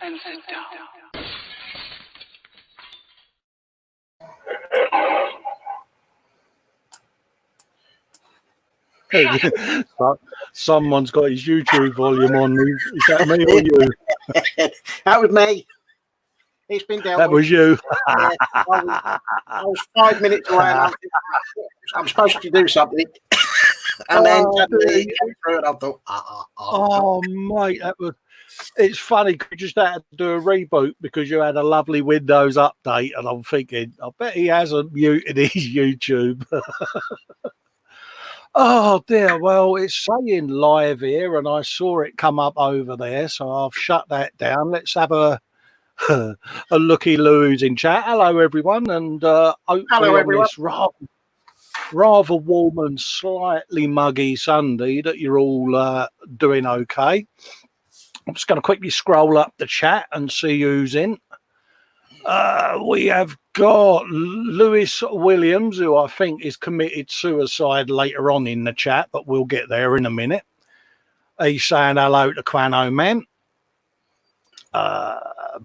and sit down. Someone's got his YouTube volume on. Is that me or you? That was me. It's been dealt That with. was you. Yeah, I was 5 minutes away and I'm supposed to do something. And then suddenly it came through and I thought, Oh, mate, that was... It's funny, you just had to do a reboot because you had a lovely Windows update, and I'm thinking, I bet he hasn't muted his YouTube. Oh dear, well, it's saying live here, and I saw it come up over there, so I've shut that down. Let's have a looky-loo who's in chat. Hello, everyone, and hopefully hello, on everyone. this rather warm and slightly muggy Sunday that you're all doing okay. I'm just going to quickly scroll up the chat and see who's in. We have got Lewis Williams, who I think is committed suicide later on in the chat, but we'll get there in a minute. He's saying hello to Quano Man.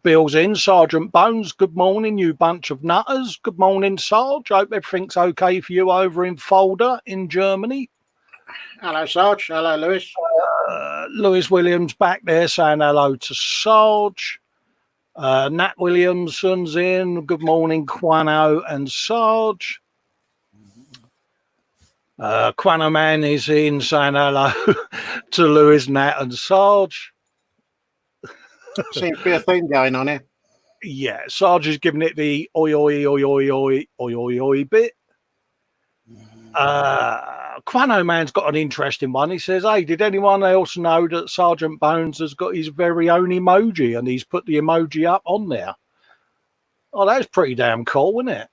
Bill's in. Sergeant Bones, good morning, you bunch of nutters. Good morning, Sarge. Hope everything's okay for you over in Fulda in Germany. Hello, Sarge. Hello, Lewis. Lewis Williams back there saying hello to Sarge. Nat Williamson's in. Good morning, Quano and Sarge. Quano Man is in saying hello to Lewis, Nat and Sarge. Seems to be a thing going on here. Yeah, Sarge is giving it the oi oi oi oi oi oi oi oi bit. Quano Man's got an interesting one. He says, hey, did anyone else know that Sergeant Bones has got his very own emoji, and he's put the emoji up on there? Oh, that's pretty damn cool, isn't it?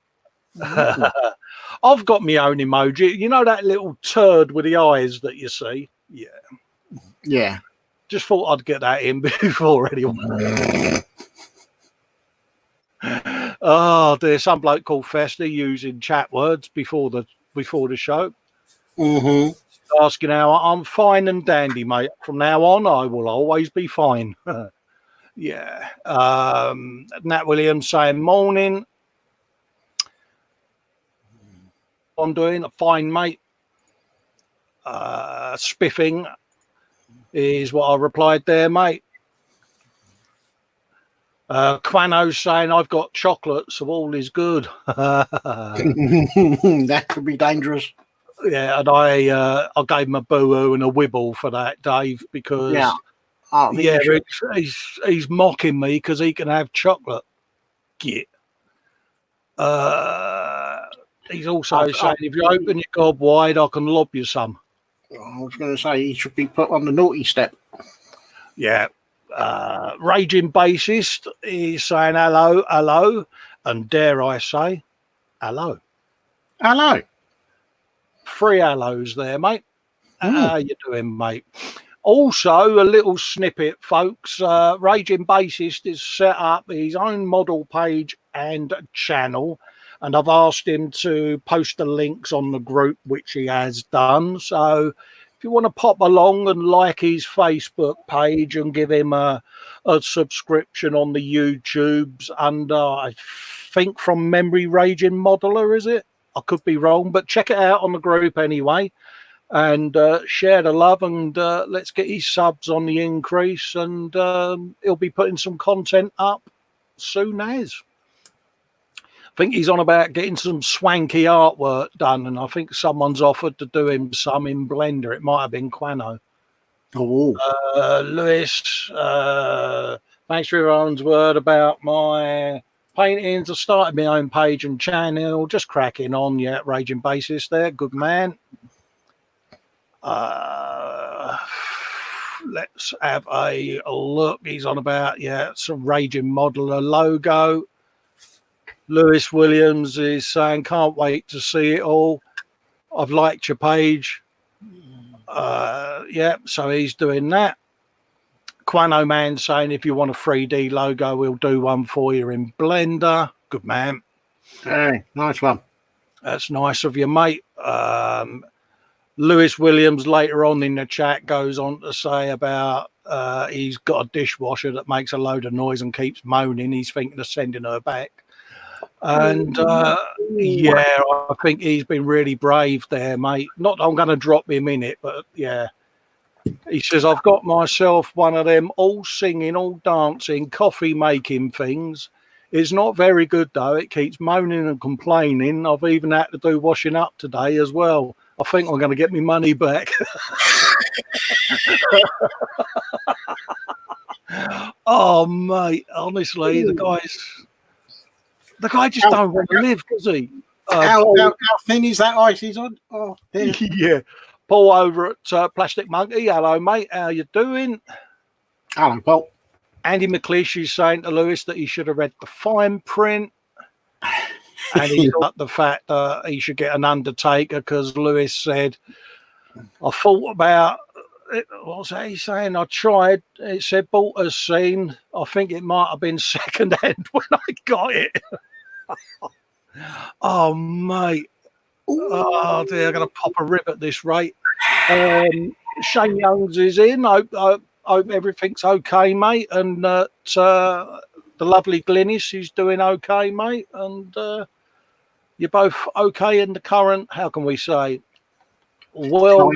I've got my own emoji. You know that little turd with the eyes that you see? Yeah. Yeah. Just thought I'd get that in before anyone. Oh, there's some bloke called Festa using chat words before the show. Mm-hmm. Asking how I'm fine and dandy, mate. From now on, I will always be fine. Yeah. Nat Williams saying morning. I'm doing fine, mate. Spiffing is what I replied there, mate. Quano's saying I've got chocolate, so all is good. That could be dangerous. Yeah, and I gave him a boo-hoo and a wibble for that, Dave, because he's mocking me because he can have chocolate. Git. He's also saying if you open your gob wide, I can lob you some. I was going to say he should be put on the naughty step. Yeah. Raging Bassist is saying hello, hello, and dare I say, hello. Hello. 3 hellos there, mate. How you doing, mate? Also, a little snippet, folks. Raging Bassist has set up his own model page and channel, and I've asked him to post the links on the group, which he has done. So if you want to pop along and like his Facebook page and give him a subscription on the YouTubes under, I think from memory, Raging Modeler, is it? I could be wrong, but check it out on the group anyway, and share the love, and let's get his subs on the increase, and he'll be putting some content up soon as. I think he's on about getting some swanky artwork done, and I think someone's offered to do him some in Blender. It might have been Quano. Oh. Lewis, thanks for everyone's word about my paintings. I started my own page and channel, just cracking on. Yeah, Raging Bassist there, good man. Let's have a look. He's on about some Raging Modeler logo. Lewis Williams is saying can't wait to see it all. I've liked your page. So he's doing that. Quano Man saying if you want a 3D logo, we'll do one for you in Blender. Good man. Hey, nice one. That's nice of you, mate. Lewis Williams later on in the chat goes on to say about he's got a dishwasher that makes a load of noise and keeps moaning. He's thinking of sending her back. And yeah, I think he's been really brave there, mate. Not that I'm going to drop him in it, but yeah. He says, I've got myself one of them all singing, all dancing, coffee making things. It's not very good, though. It keeps moaning and complaining. I've even had to do washing up today as well. I think I'm going to get my money back. Oh, mate, honestly, the guy just don't want to live, does he? How thin is that ice he's on? Oh, dear. Yeah. Paul over at Plastic Monkey. Hello, mate. How you doing? Hello, Paul. Andy McLeish is saying to Lewis that he should have read the fine print. And he's got the fact that he should get an Undertaker because Lewis said, I thought about it. What's that he's saying? I tried. It said bought a scene. I think it might have been second hand when I got it. Oh, mate. Oh, dear. I'm going to pop a rib at this rate. Shane Youngs is in. I hope everything's okay, mate. And the lovely Glynis is doing okay, mate. And you're both okay in the current, how can we say, world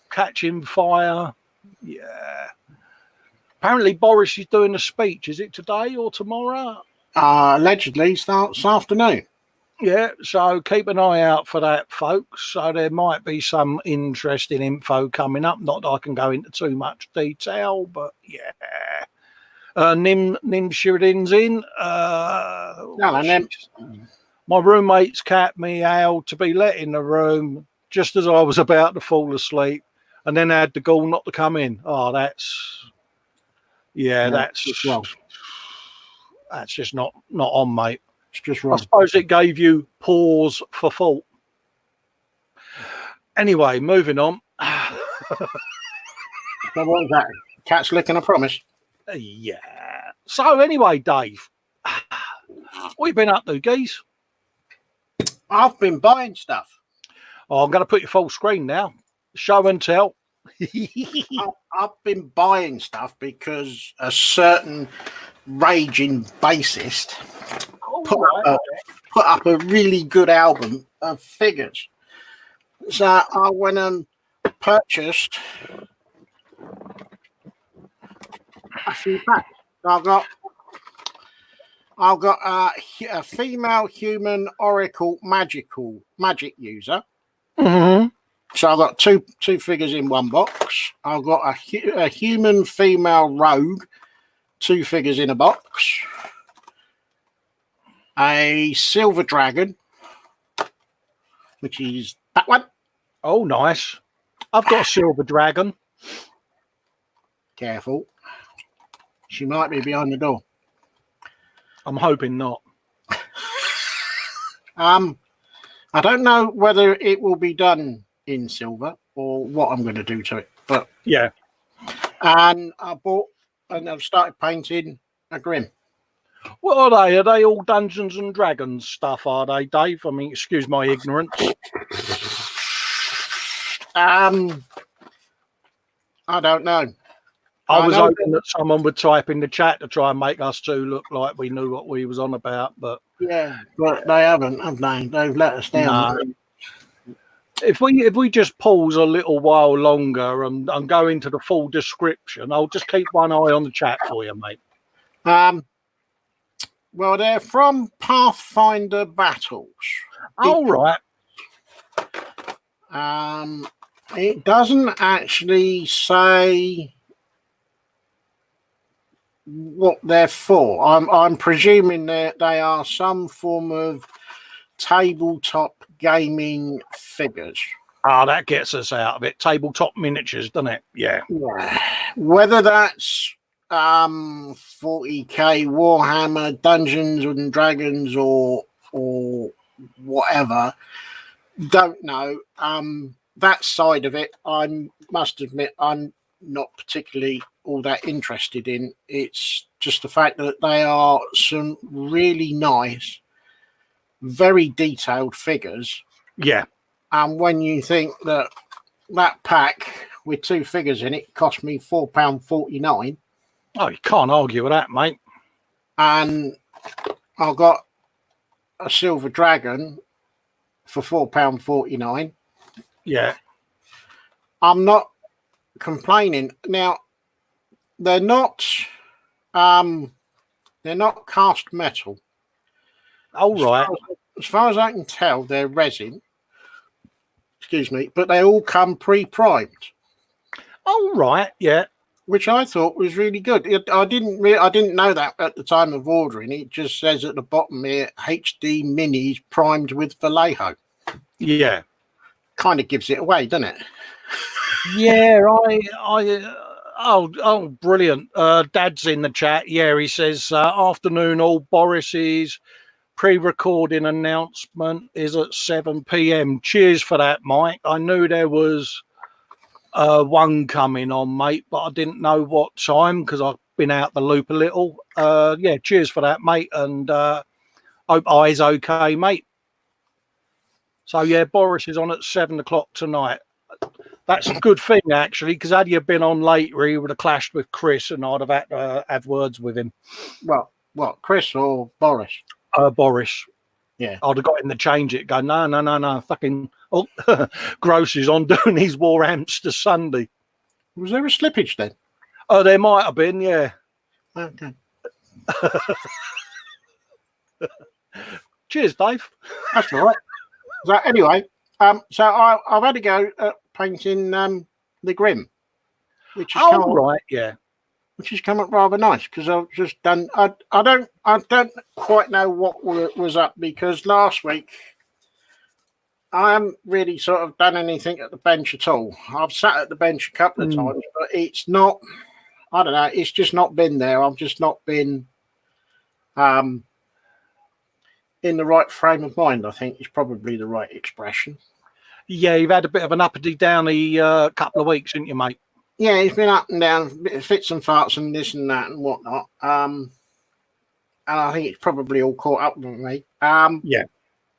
catching fire. Yeah. Apparently Boris is doing a speech. Is it today or tomorrow? Allegedly starts this afternoon. Yeah, so keep an eye out for that, folks. So there might be some interesting info coming up. Not that I can go into too much detail, but yeah. Nim Sheridan's in. No, Nim. My roommate's cat meowed to be let in the room just as I was about to fall asleep, and then I had the gall not to come in. Oh, that's just not on, mate. It's just wrong. I suppose it gave you pause for thought. Anyway, moving on. So what was that? Cat's licking a promise? Yeah. So anyway, Dave, what have you been up to, geez? I've been buying stuff. Oh, I'm going to put you full screen now. Show and tell. I've been buying stuff because a certain raging bassist put up a really good album of figures. So I went and purchased a few packs. I've got a female human oracle magic user. Mm-hmm. So I've got two figures in one box. I've got a human female rogue, 2 figures in a box. A silver dragon, which is that one. Oh, nice. I've got a silver dragon. Careful. She might be behind the door. I'm hoping not. I don't know whether it will be done in silver or what I'm going to do to it, but yeah. And I bought and I've started painting a Grim. What are they? Are they all Dungeons and Dragons stuff? Are they, Dave? I mean, excuse my ignorance. I don't know. I was hoping that someone would type in the chat to try and make us two look like we knew what we was on about, but yeah, but they haven't, have they? They've let us down. No. If we just pause a little while longer and go into the full description, I'll just keep one eye on the chat for you, mate. Well, they're from Pathfinder Battles. Oh, right. It doesn't actually say what they're for. I'm presuming that they are some form of tabletop gaming figures. Ah, that gets us out of it. Tabletop miniatures, doesn't it? Yeah. Whether that's 40k Warhammer Dungeons and Dragons or whatever, don't know. That side of it, I must admit, I'm not particularly all that interested in. It's just the fact that they are some really nice, very detailed figures. Yeah. And when you think that pack with two figures in it cost me £4.49. Oh, you can't argue with that, mate. And I got a silver dragon for £4.49. Yeah. I'm not complaining. Now, they're not cast metal. All right. As far as I can tell, they're resin. Excuse me, but they all come pre-primed. All right. Yeah. Which I thought was really good. I didn't know that at the time of ordering. It just says at the bottom here, HD Minis primed with Vallejo. Yeah. Kind of gives it away, doesn't it? Yeah. Oh, brilliant. Dad's in the chat. Yeah, he says, afternoon all. Boris's pre-recording announcement is at 7 p.m. Cheers for that, Mike. I knew there was one coming on, mate, but I didn't know what time because I've been out the loop a little. Yeah, cheers for that, mate, and hope I's okay, mate. So yeah, Boris is on at 7 o'clock tonight. That's a good thing, actually, because had you been on later, he would have clashed with Chris, and I'd have had to have words with him. Well, what, Chris or Boris? Boris. Yeah. I'd have got him to change it. Go, no. Fucking, oh, Gross is on doing his War Hamster Sunday. Was there a slippage then? Oh, there might have been, yeah. Okay. Cheers, Dave. That's all right. So anyway, so I've had to go at painting the Grim, which is which has come up rather nice because I've just done. I don't quite know what was up because last week I haven't really sort of done anything at the bench at all. I've sat at the bench a couple of times, but it's not. I don't know. It's just not been there. I've just not been in the right frame of mind. I think is probably the right expression. Yeah, you've had a bit of an uppity downy couple of weeks, haven't you, mate? Yeah, it's been up and down, fits and farts and this and that and whatnot. And I think it's probably all caught up with me. Yeah.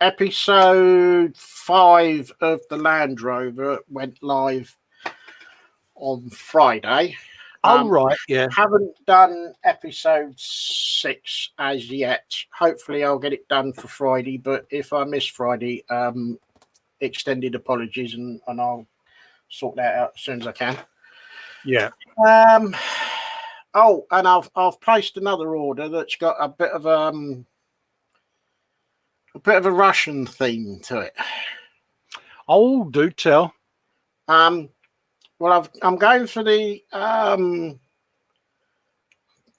Episode 5 of the Land Rover went live on Friday. Right, yeah. Haven't done episode 6 as yet. Hopefully I'll get it done for Friday, but if I miss Friday, extended apologies and I'll sort that out as soon as I can. Yeah. Oh, and I've placed another order that's got a bit of a Russian theme to it. Oh, do tell. Well, I'm going for the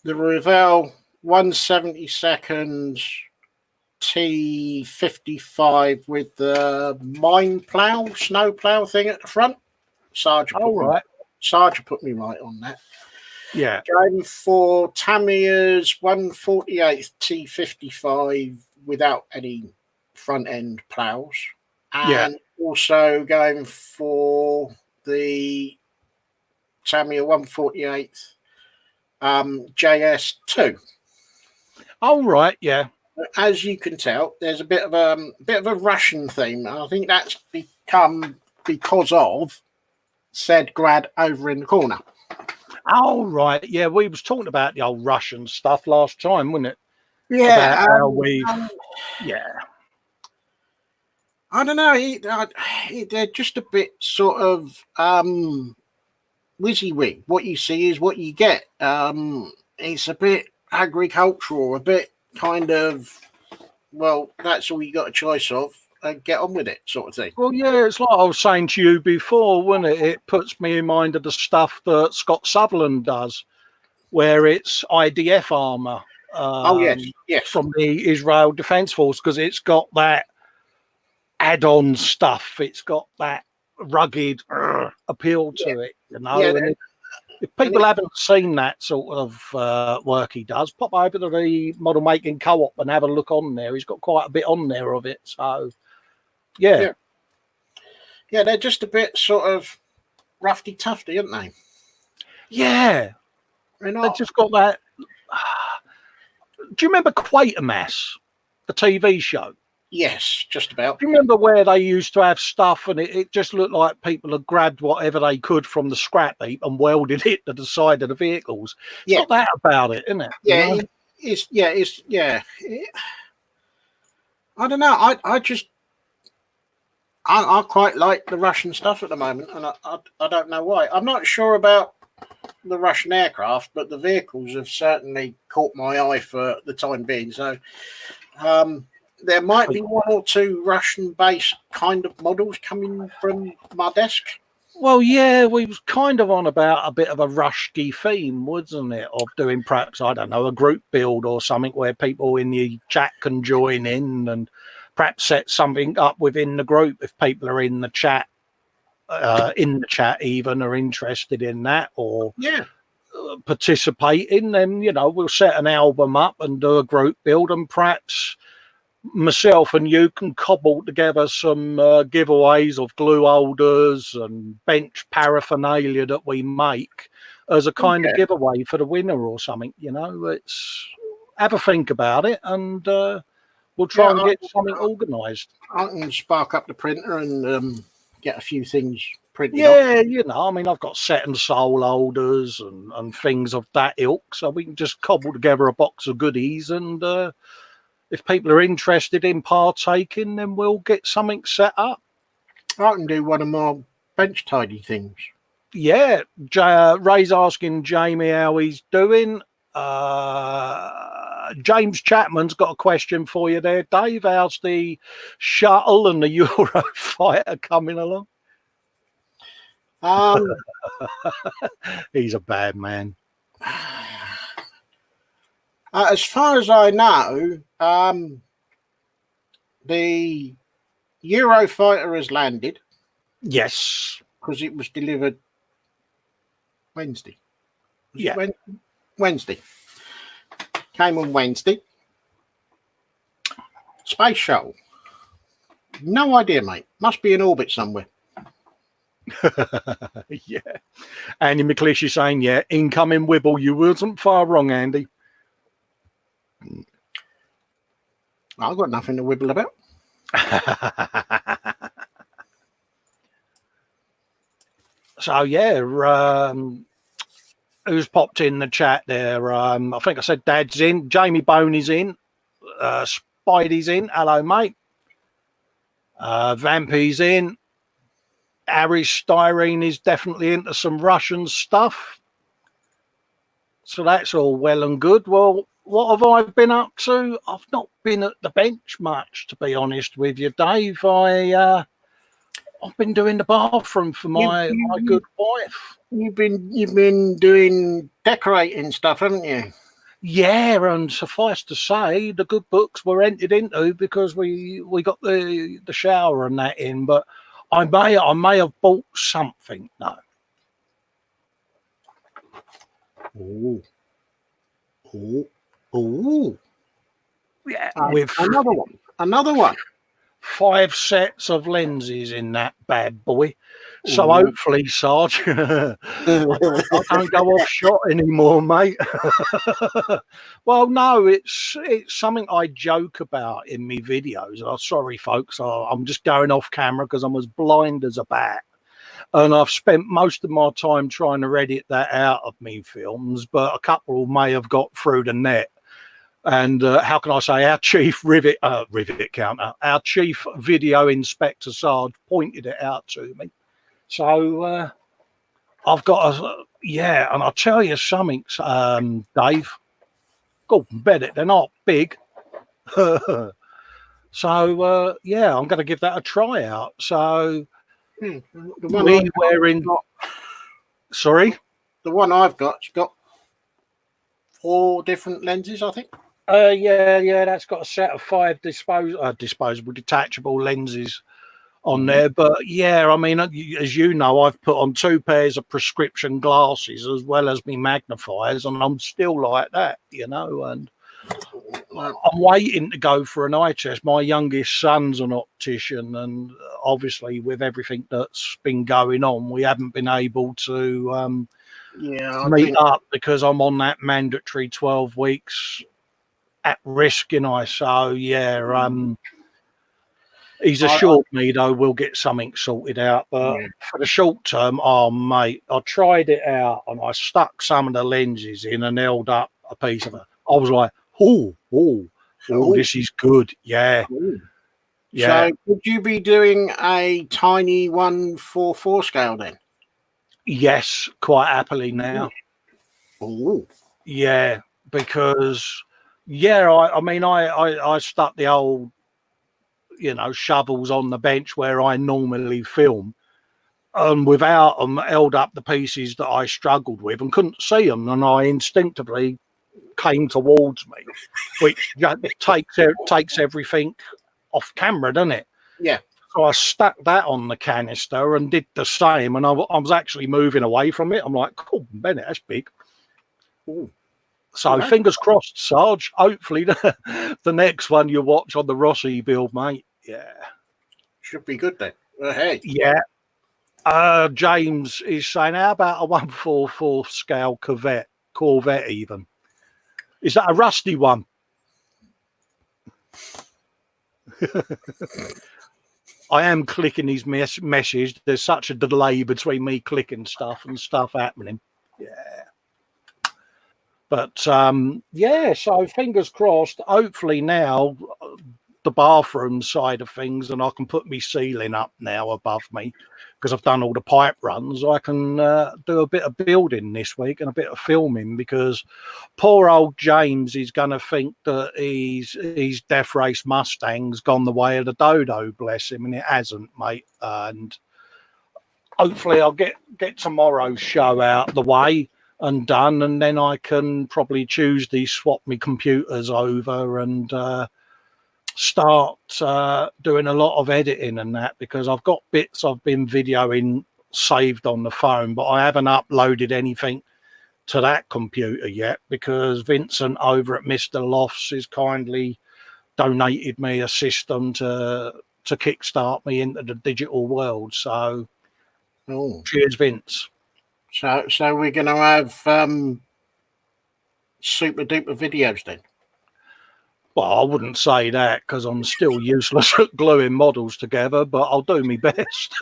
Revell 172nd T55 with the mine plow, snow plow thing at the front. Sergeant put me right on that. Yeah. Going for Tamiya's 148th T55 without any front end plows. And also going for the Tamiya 148th JS2. Oh, right, yeah. As you can tell, there's a bit of a Russian theme. I think that's become because of said grad over in the corner. Oh, right, yeah. We was talking about the old Russian stuff last time, wasn't it? Yeah. About how we, yeah. I don't know. They're just a bit sort of WYSIWYG. What you see is what you get. It's a bit agricultural, a bit kind of, well, that's all you got a choice of. Get on with it, sort of thing. Well, yeah, it's like I was saying to you before, wasn't it? It puts me in mind of the stuff that Scott Sutherland does, where it's IDF armour. Yes. From the Israel Defence Force, because it's got that add-on stuff. It's got that rugged appeal to it, you know. Yeah, and if people haven't seen that sort of work he does, pop over to the model making co-op and have a look on there. He's got quite a bit on there of it. So, yeah, they're just a bit sort of roughy tufty, aren't they? Yeah, they've just got that. Do you remember Quatermass, the TV show? Yes, just about. Do you remember where they used to have stuff and it just looked like people had grabbed whatever they could from the scrap heap and welded it to the side of the vehicles? It's Yeah, got that about it, isn't it? yeah, You know? it's I don't know. I quite like the Russian stuff at the moment, and I don't know why. I'm not sure about the Russian aircraft, but the vehicles have certainly caught my eye for the time being. So there might be one or two Russian-based kind of models coming from my desk. Well, yeah, we was kind of on about a bit of a Rushky theme, wasn't it? Of doing perhaps, I don't know, a group build or something where people in the chat can join in and perhaps set something up within the group if people are in the chat even are interested in that or Yeah, participating. Then, you know, we'll set an album up and do a group build and perhaps myself and you can cobble together some giveaways of glue holders and bench paraphernalia that we make as a kind of giveaway for the winner or something. You know, it's have a think about it and we'll try and get something organised. I can spark up the printer and get a few things printed. Yeah, you know, I mean, I've got set and soul holders and things of that ilk, so we can just cobble together a box of goodies and if people are interested in partaking, then we'll get something set up. I can do one of my bench tidy things. Yeah, Ray's asking Jamie how he's doing. James Chapman's got a question for you there, Dave. How's the shuttle and the Eurofighter coming along? He's a bad man. As far as I know, the Eurofighter has landed. Yes. Because it was delivered Wednesday. Wednesday. Came on Wednesday. Space shuttle. No idea, mate. Must be in orbit somewhere. Yeah. Andy McLeish is saying, yeah, incoming Wibble. You wasn't far wrong, Andy. I've got nothing to wibble about. So, yeah, who's popped in the chat there? I think I said Dad's in. Jamie Boney's in. Spidey's in. Hello, mate. Vampy's in. Harry Styrene is definitely into some Russian stuff. So that's all well and good. Well, what have I been up to? I've not been at the bench much, to be honest with you, Dave. I've been doing the bathroom for my good wife. You've been doing decorating stuff, haven't you? Yeah, and suffice to say, the good books were entered into because we got the shower and that in. But I may have bought something. No. Oh. Yeah, with another one. 5 sets of lenses in that bad boy. So hopefully, Sarge, I don't go off shot anymore, mate. Well, no, it's something I joke about in my videos. Oh, sorry, folks, I'm just going off camera because I'm as blind as a bat. And I've spent most of my time trying to edit that out of me films, but a couple may have got through the net. And how can I say, our chief rivet counter, our chief video inspector, Sarge, pointed it out to me. So I've got and I'll tell you something, Dave. Go bet it, they're not big. So I'm going to give that a try out. So the one sorry, the one I've got's got 4 different lenses, I think. That's got a set of 5 disposable detachable lenses on there. But yeah, I mean, as you know, I've put on 2 pairs of prescription glasses as well as me magnifiers, and I'm still like that, you know. And I'm waiting to go for an eye test. My youngest son's an optician, and obviously with everything that's been going on, we haven't been able to meet up because I'm on that mandatory 12 weeks at risk, you know. So He's assured me, though, we'll get something sorted out. But for the short term, oh, mate, I tried it out and I stuck some of the lenses in and held up a piece of it. I was like, oh, this is good. Yeah. Ooh. Yeah. So would you be doing a tiny 1:4 scale then? Yes, quite happily now. Oh. Yeah, because, I stuck the old, shovels on the bench where I normally film, and without them held up the pieces that I struggled with and couldn't see them, and I instinctively came towards me, which takes everything off camera, doesn't it? Yeah. So I stuck that on the canister and did the same, and I was actually moving away from it. I'm like, cool, Bennett, that's big. Ooh. So fingers crossed, Sarge. Hopefully the next one you watch on the Rossi build, mate. Yeah. Should be good then. Hey. Yeah. James is saying, how about a 144 scale Corvette even? Is that a rusty one? I am clicking his message. There's such a delay between me clicking stuff and stuff happening. Yeah. But, so fingers crossed. Hopefully now the bathroom side of things, and I can put my ceiling up now above me because I've done all the pipe runs. I can do a bit of building this week and a bit of filming, because poor old James is going to think that his Death Race Mustang's gone the way of the dodo, bless him, and it hasn't, mate. And hopefully I'll get tomorrow's show out the way and done, and then I can probably Tuesday swap my computers over and start doing a lot of editing and that, because I've got bits I've been videoing saved on the phone, but I haven't uploaded anything to that computer yet, because Vincent over at Mr. Lofts has kindly donated me a system to kickstart me into the digital world. So cheers, Vince. So we're going to have super duper videos then? Well, I wouldn't say that, because I'm still useless at gluing models together, but I'll do my best.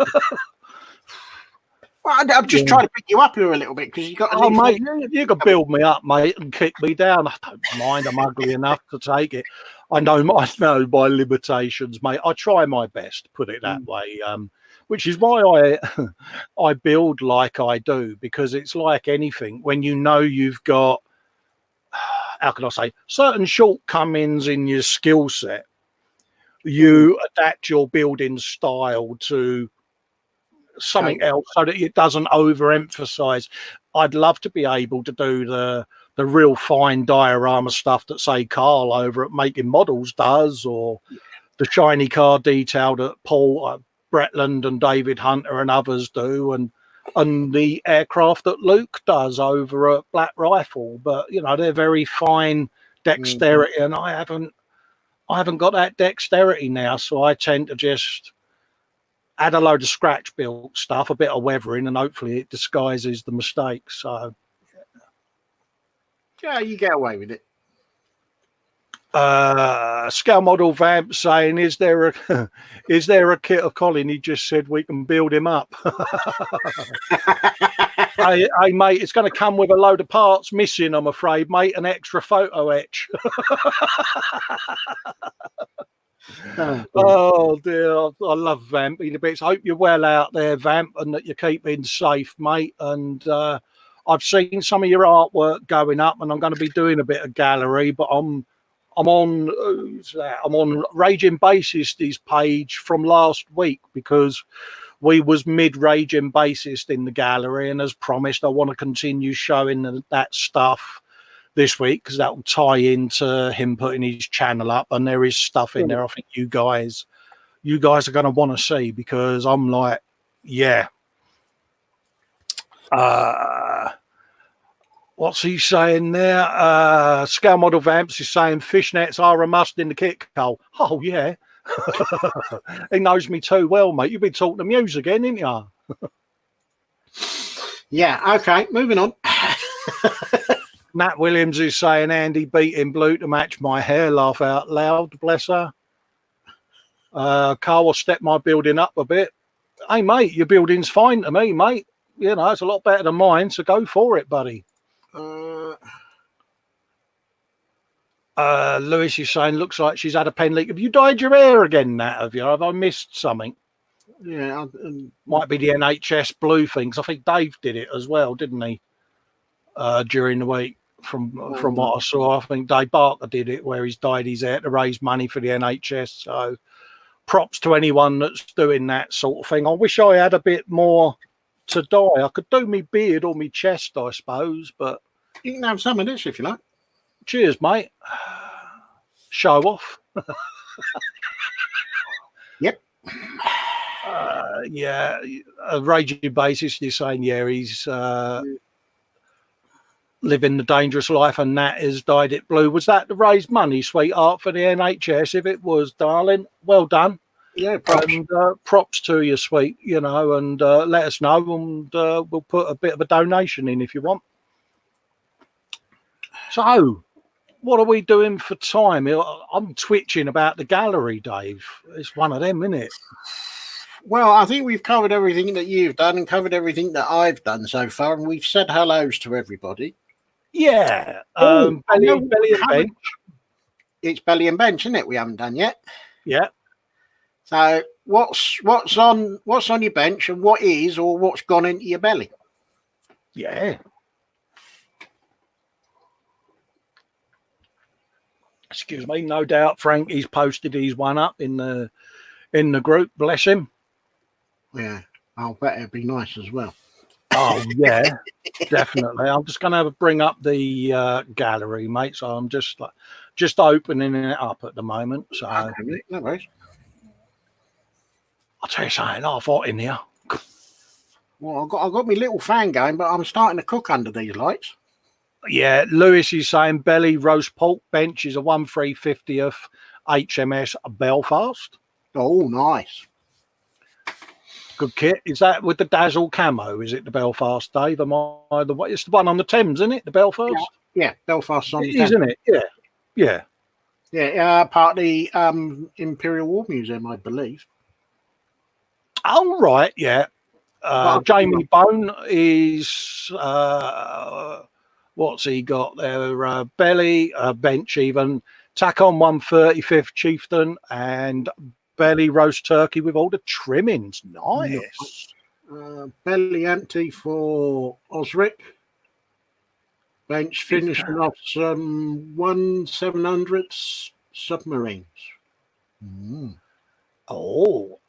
Well, I'm just trying to pick you up here a little bit, because you got. Oh, mate, you can build me up, mate, and kick me down. I don't mind. I'm ugly enough to take it. I know my limitations, mate. I try my best, put it that way. Which is why I build like I do, because it's like anything. When you know you've got, how can I say, certain shortcomings in your skill set, you adapt your building style to something else so that it doesn't overemphasize. I'd love to be able to do the real fine diorama stuff that, say, Carl over at Making Models does, or the shiny car detail that Paul Bretland and David Hunter and others do, and the aircraft that Luke does over at Black Rifle. But they're very fine dexterity, and I haven't got that dexterity now, so I tend to just add a load of scratch built stuff, a bit of weathering, and hopefully it disguises the mistakes. So yeah, you get away with it. Scale Model Vamp saying, is there a kit of Colin? He just said we can build him up. Hey, mate, it's going to come with a load of parts missing, I'm afraid, mate. An extra photo etch. Oh dear, I love Vamp. Hope you're well out there, Vamp, and that you're keeping safe, mate. And I've seen some of your artwork going up, and I'm going to be doing a bit of gallery, but I'm on Raging Bassist's page from last week, because we was mid Raging Bassist in the gallery, and as promised, I want to continue showing that stuff this week, because that will tie into him putting his channel up, and there is stuff in there I think you guys are going to want to see, because I'm like, yeah. What's he saying there? Scale Model Vamps is saying fishnets are a must in the kit, Cole. Oh, yeah. He knows me too well, mate. You've been talking to Muse again, didn't you? Yeah, okay, moving on. Matt Williams is saying Andy beating Blue to match my hair. Laugh out loud, bless her. Carl will step my building up a bit. Hey, mate, your building's fine to me, mate. You know, it's a lot better than mine, so go for it, buddy. Lewis is saying, looks like she's had a pen leak. Have you dyed your hair again, Nat? Have you? Have I missed something? Yeah. Might be the NHS blue things. I think Dave did it as well, didn't he? During the week, from what I saw, I think Dave Barker did it, where he's dyed his hair to raise money for the NHS. So props to anyone that's doing that sort of thing. I wish I had a bit more to dye. I could do me beard or me chest, I suppose, but You can have some of this if you like. cheers, mate. Show off. Yep. Yeah, a raging bassist is saying, yeah, he's living the dangerous life, and Nat has dyed it blue. Was that to raise money, sweetheart, for the NHS? If it was, darling, well done. Yeah, props. And props to you, sweet, you know, and let us know, and we'll put a bit of a donation in if you want. So, what are we doing for time? I'm twitching about the gallery, Dave. It's one of them, isn't it? Well, I think we've covered everything that you've done and covered everything that I've done so far, and we've said hellos to everybody. Yeah. Belly and bench. It's belly and bench, isn't it? We haven't done yet. Yeah. So what's on your bench, and what is or what's gone into your belly? Yeah. Excuse me. No doubt, Frank. He's posted his one up in the group. Bless him. Yeah, I'll bet it'd be nice as well. Oh yeah, definitely. I'm just going to bring up the gallery, mate. So I'm just opening it up at the moment. So no worries. I'll tell you something. I've hot in here. Well, I've got my little fan going, but I'm starting to cook under these lights. Yeah, Lewis is saying belly roast pork bench is a 1/350th HMS Belfast. Oh, nice. Good kit. Is that with the Dazzle camo? Is it the Belfast, Dave? It's the one on the Thames, isn't it? The Belfast? Yeah, Belfast on the Thames. Isn't it? Yeah. Yeah. Yeah, part of the Imperial War Museum, I believe. Oh, right, yeah. Jamie Bone is... what's he got there? Belly, bench even. Tack on 1/35th Chieftain and... belly roast turkey with all the trimmings. Nice. Belly empty for Osric. Bench finishing off some 1/700 submarines. Oh,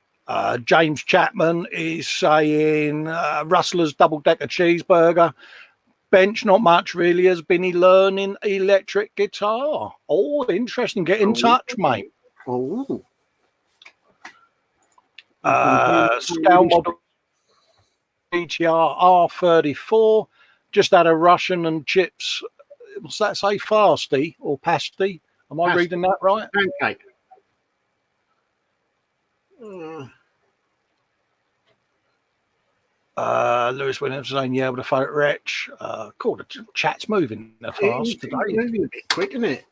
James Chapman is saying Rustler's double-decker cheeseburger. Bench, not much really. Has been he learning electric guitar? Oh, interesting. Get in touch, mate. Oh. Scale model BTR R34 just had a Russian and chips. What's that say? Fasty or pasty? Am I reading that right? Pancake. Lewis Williams saying, yeah, with a photo retch. Cool, the chat's moving fast today. Moving a bit quick, isn't it?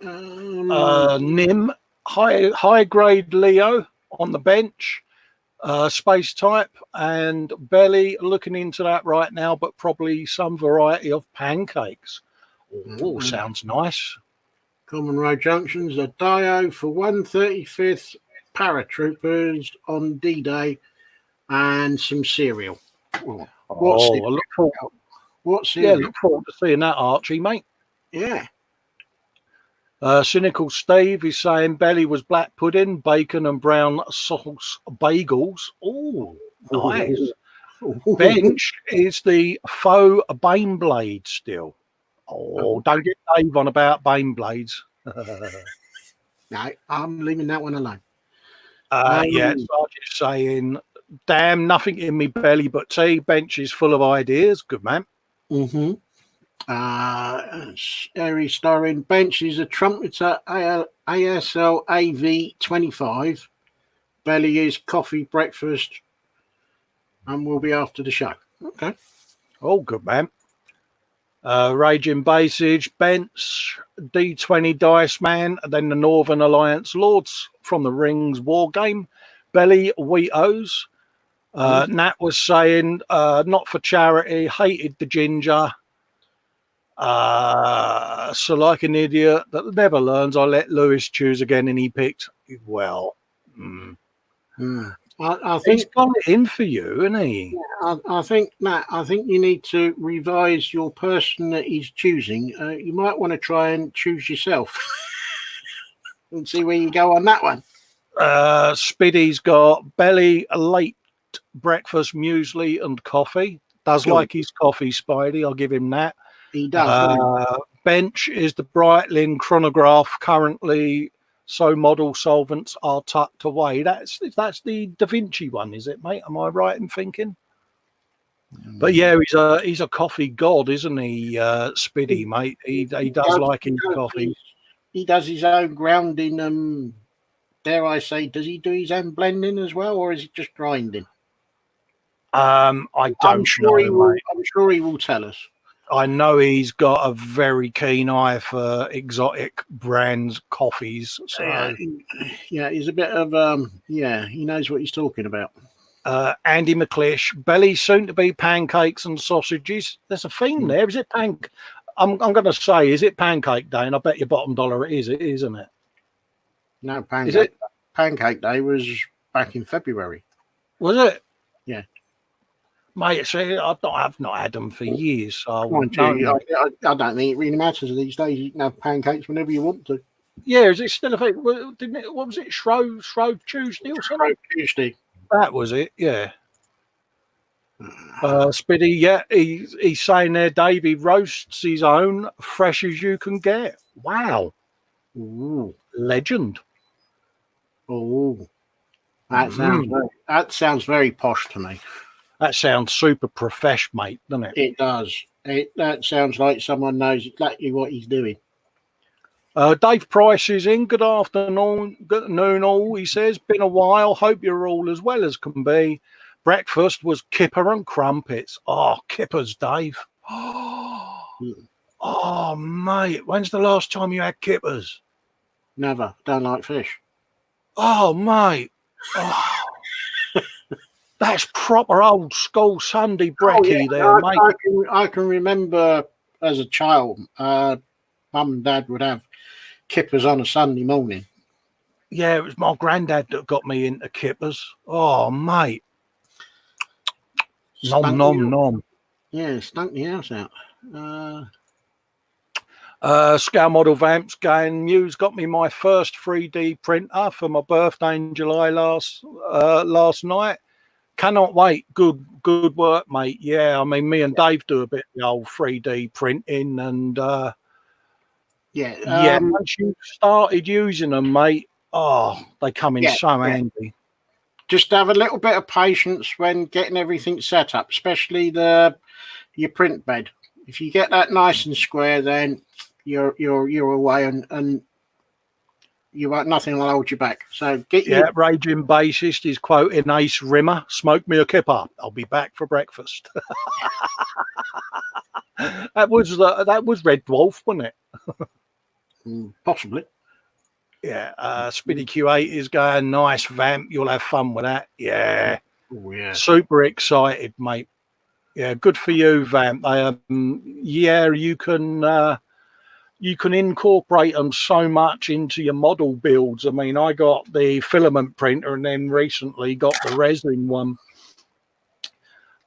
Nim, high grade Leo on the bench. Space type and belly, looking into that right now, but probably some variety of pancakes. Oh, sounds nice. Common Road Junctions, a Dio for 1/35th paratroopers on D-Day, and some cereal. I look forward. What cereal? Yeah, look forward to seeing that, Archie, mate. Yeah. Cynical Steve is saying belly was black pudding, bacon and brown sauce bagels. Oh, nice. Bench is the faux Bane blade still. Oh, don't get Dave on about Bane blades. No, I'm leaving that one alone. Yeah, Sarge's saying, damn, nothing in me belly but tea. Bench is full of ideas. Good man. Mm-hmm. Airy starring bench is a trumpeter ASL AV 25. Belly is coffee, breakfast, and we'll be after the show. Okay. Oh, good man. Raging Basage, Bents, D20 Dice Man, and then the Northern Alliance Lords from the Rings War Game, Belly Wheatos. Nat was saying, not for charity, hated the ginger. So like an idiot that never learns, I let Lewis choose again, and he picked well. I think He's got it in for you, isn't he? I think Matt, I think you need to revise your person that he's choosing. You might want to try and choose yourself and see where you go on that one. Spiddy's got Belly late breakfast muesli and coffee. Does like his coffee, Spidey. I'll give him that. He does. Bench is the Breitling chronograph currently. So model solvents are tucked away. That's the Da Vinci one, is it, mate? Am I right in thinking? But yeah, he's a coffee god, isn't he, Spiddy, mate? He does like his coffee. He does his own grounding. Dare I say, does he do his own blending as well, or is it just grinding? I don't I'm sure know, mate. I'm sure he will tell us. I know he's got a very keen eye for exotic brands coffees. So yeah, he's a bit of he knows what he's talking about. Andy McClish, Belly soon to be pancakes and sausages. There's a theme there. Is it I'm going to say, is it Pancake Day? And I bet your bottom dollar it is, isn't it? No, Pancake Day was back in February. Was it? Yeah. Mate, see, I've not had them for years. So I don't think it really matters these days. You can have pancakes whenever you want to. Yeah, is it still a thing? What was it? Shrove Tuesday or something? Shrove Tuesday. That was it, yeah. Spiddy, yeah, he's saying there, Dave, he roasts his own, fresh as you can get. Wow. Ooh. Legend. Oh, that sounds very posh to me. That sounds super profesh, mate, doesn't it? It does. That sounds like someone knows exactly what he's doing. Dave Price is in. Good afternoon, all. He says, been a while. Hope you're all as well as can be. Breakfast was kipper and crumpets. Oh, kippers, Dave. Oh, mate. When's the last time you had kippers? Never. Don't like fish. Oh, mate. Oh. That's proper old school Sunday brekkie there, mate. I can remember as a child, Mum and Dad would have kippers on a Sunday morning. Yeah, it was my granddad that got me into kippers. Oh, mate. Nom. Yeah, stunk the house out. Scale Model Vamps Game News got me my first 3D printer for my birthday in July last night. Cannot wait. Good work, mate. Yeah, I mean, me and Dave do a bit of the old 3D printing, and once you started using them, mate, they come in so handy. Just have a little bit of patience when getting everything set up, especially your print bed. If you get that nice and square, then you're away, and you won't, nothing will hold you back. So Raging Bassist is quoting Ace Rimmer. Smoke me a kipper. I'll be back for breakfast. that was Red Dwarf, wasn't it? Possibly. Yeah. Spiddy Q8 is going, nice vamp. You'll have fun with that. Yeah. Oh, yeah. Super excited, mate. Yeah, good for you, vamp. You can incorporate them so much into your model builds. I mean, I got the filament printer and then recently got the resin one.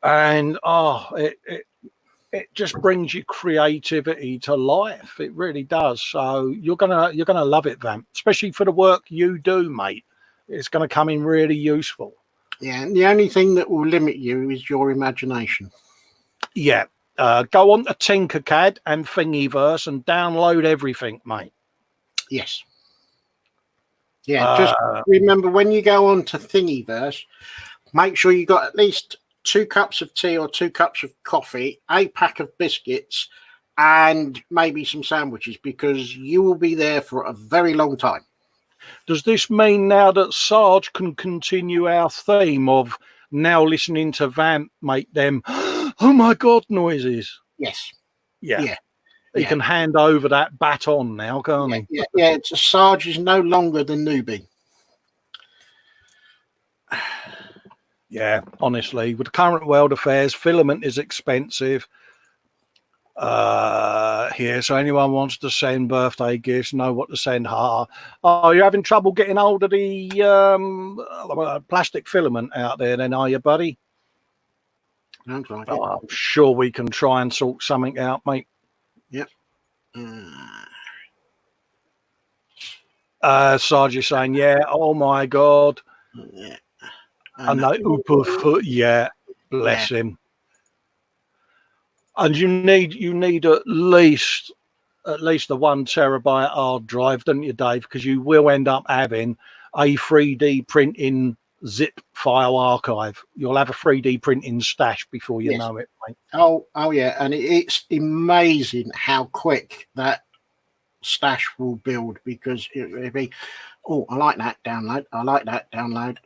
And it just brings your creativity to life. It really does. So you're gonna love it, Vamp, especially for the work you do, mate. It's gonna come in really useful. Yeah, and the only thing that will limit you is your imagination. Yeah. Go on to Tinkercad and Thingiverse and download everything, mate. Yes. Yeah, just remember when you go on to Thingiverse, make sure you got at least 2 cups of tea or 2 cups of coffee, a pack of biscuits, and maybe some sandwiches, because you will be there for a very long time. Does this mean now that Sarge can continue our theme of now listening to Vamp make them oh my God noises? Yes. Yeah. Yeah. He can hand over that baton now, can't he? Yeah. Sarge is no longer the newbie. Yeah, honestly, with the current world affairs, filament is expensive. Here, so anyone wants to send birthday gifts, know what to send. Oh, you're having trouble getting hold of the plastic filament out there, then, are you, buddy? Sounds like I'm sure we can try and sort something out, mate. Yep. Sarge is saying, yeah. Oh my God. Yeah. And that upper foot, yeah. Bless him. And you need at least a 1 terabyte hard drive, don't you, Dave? Because you will end up having a 3D printing zip file archive. You'll have a 3D printing stash before you know it, mate. Oh yeah, and it's amazing how quick that stash will build, because it'll be, oh, I like that, download. I like that, download.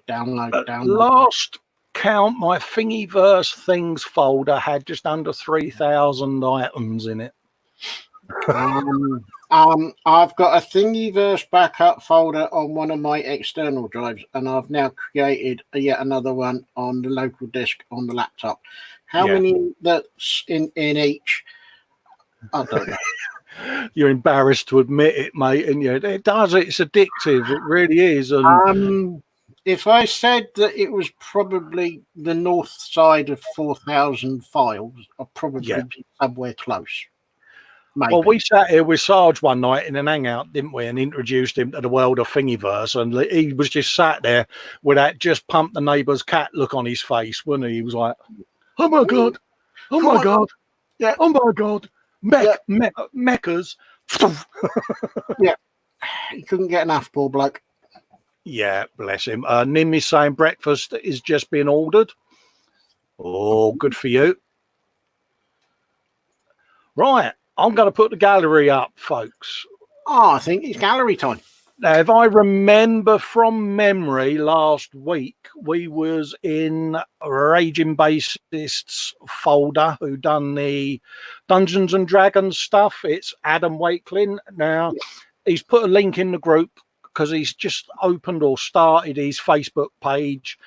Last count, my Thingiverse things folder had just under 3,000 items in it. I've got a Thingiverse backup folder on one of my external drives, and I've now created yet another one on the local disk on the laptop. How many that's in each? I don't know. You're embarrassed to admit it, mate, and it does. It's addictive. It really is. And if I said that it was probably the north side of 4,000 files, I'd probably be somewhere close. Maybe. Well, we sat here with Sarge one night in an hangout, didn't we, and introduced him to the world of Thingiverse, and he was just sat there with that just pump the neighbour's cat look on his face, wasn't he? He was like, oh my God, oh my God, yeah, oh my God, mechas. Yeah, he couldn't get enough, poor bloke. Yeah, bless him. Nim is saying breakfast is just being ordered. Oh, good for you. Right. I'm going to put the gallery up, folks. Oh, I think it's gallery time. Now, if I remember from memory, last week we was in Raging Bassists folder who done the Dungeons and Dragons stuff. It's Adam Wakelin. Now, he's put a link in the group because he's just opened or started his Facebook page,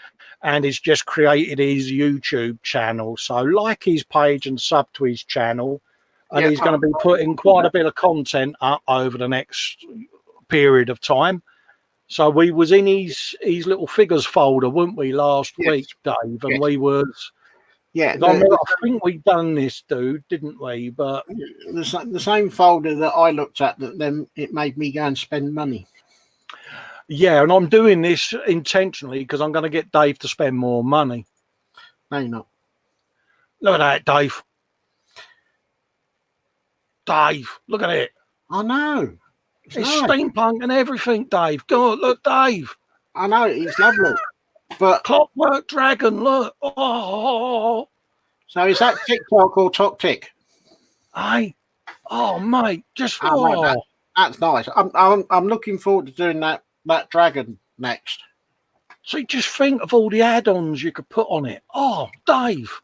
and he's just created his YouTube channel. So like his page and sub to his channel. And he's going to be putting quite a bit of content up over the next period of time. So we was in his little figures folder, weren't we, last week, Dave? And we was... Yeah. I think we done this, dude, didn't we? But the same folder that I looked at, that then it made me go and spend money. Yeah, and I'm doing this intentionally because I'm going to get Dave to spend more money. No, you're not. Look at that, Dave. Dave, look at it. I know. It's steampunk and everything, Dave. Go on, look, Dave. I know, it's lovely. But Clockwork Dragon, look. Oh. So is that TikTok or Top Tick? Hey. Oh, mate. Just that's nice. I'm looking forward to doing that dragon next. See, just think of all the add-ons you could put on it. Oh, Dave.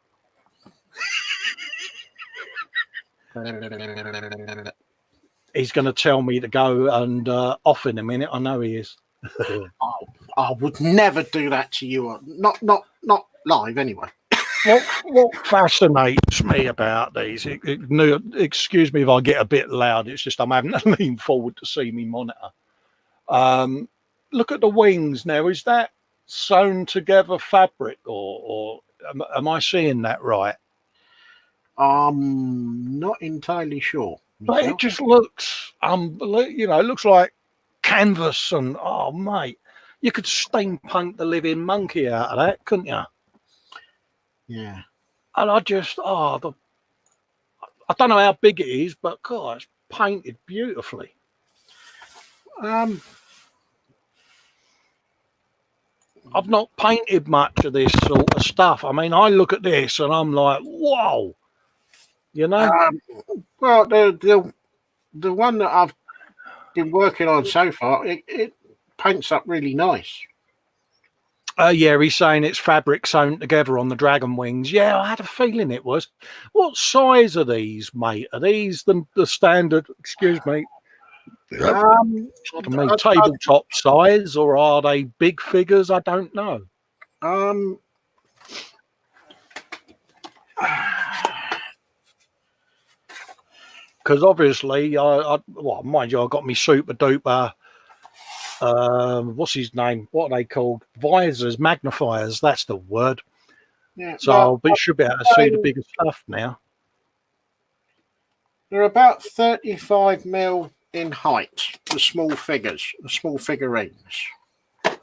He's going to tell me to go and off in a minute. I know he is. I would never do that to you. Not live anyway. What fascinates me about these, excuse me if I get a bit loud, it's just I'm having to lean forward to see me monitor. Look at the wings now. Is that sewn together fabric or am I seeing that right? I'm not entirely sure. But it just looks, it looks like canvas, and oh mate, you could steampunk the living monkey out of that, couldn't you? Yeah. And I just, I don't know how big it is, but God, it's painted beautifully. I've not painted much of this sort of stuff. I mean, I look at this and I'm like, whoa. You know? Well, the one that I've been working on so far, it paints up really nice. Yeah, he's saying it's fabric sewn together on the dragon wings. Yeah, I had a feeling it was. What size are these, mate? Are these the standard, excuse me, Um, pardon me, I, tabletop size, or are they big figures? I don't know. um, Because obviously, well, mind you, I got me super duper. What's his name? What are they called? Visors, magnifiers. That's the word. yeah, So well, I'll should be able to see the bigger stuff now. they're about 35 mil in height. The small figures, the small figurines.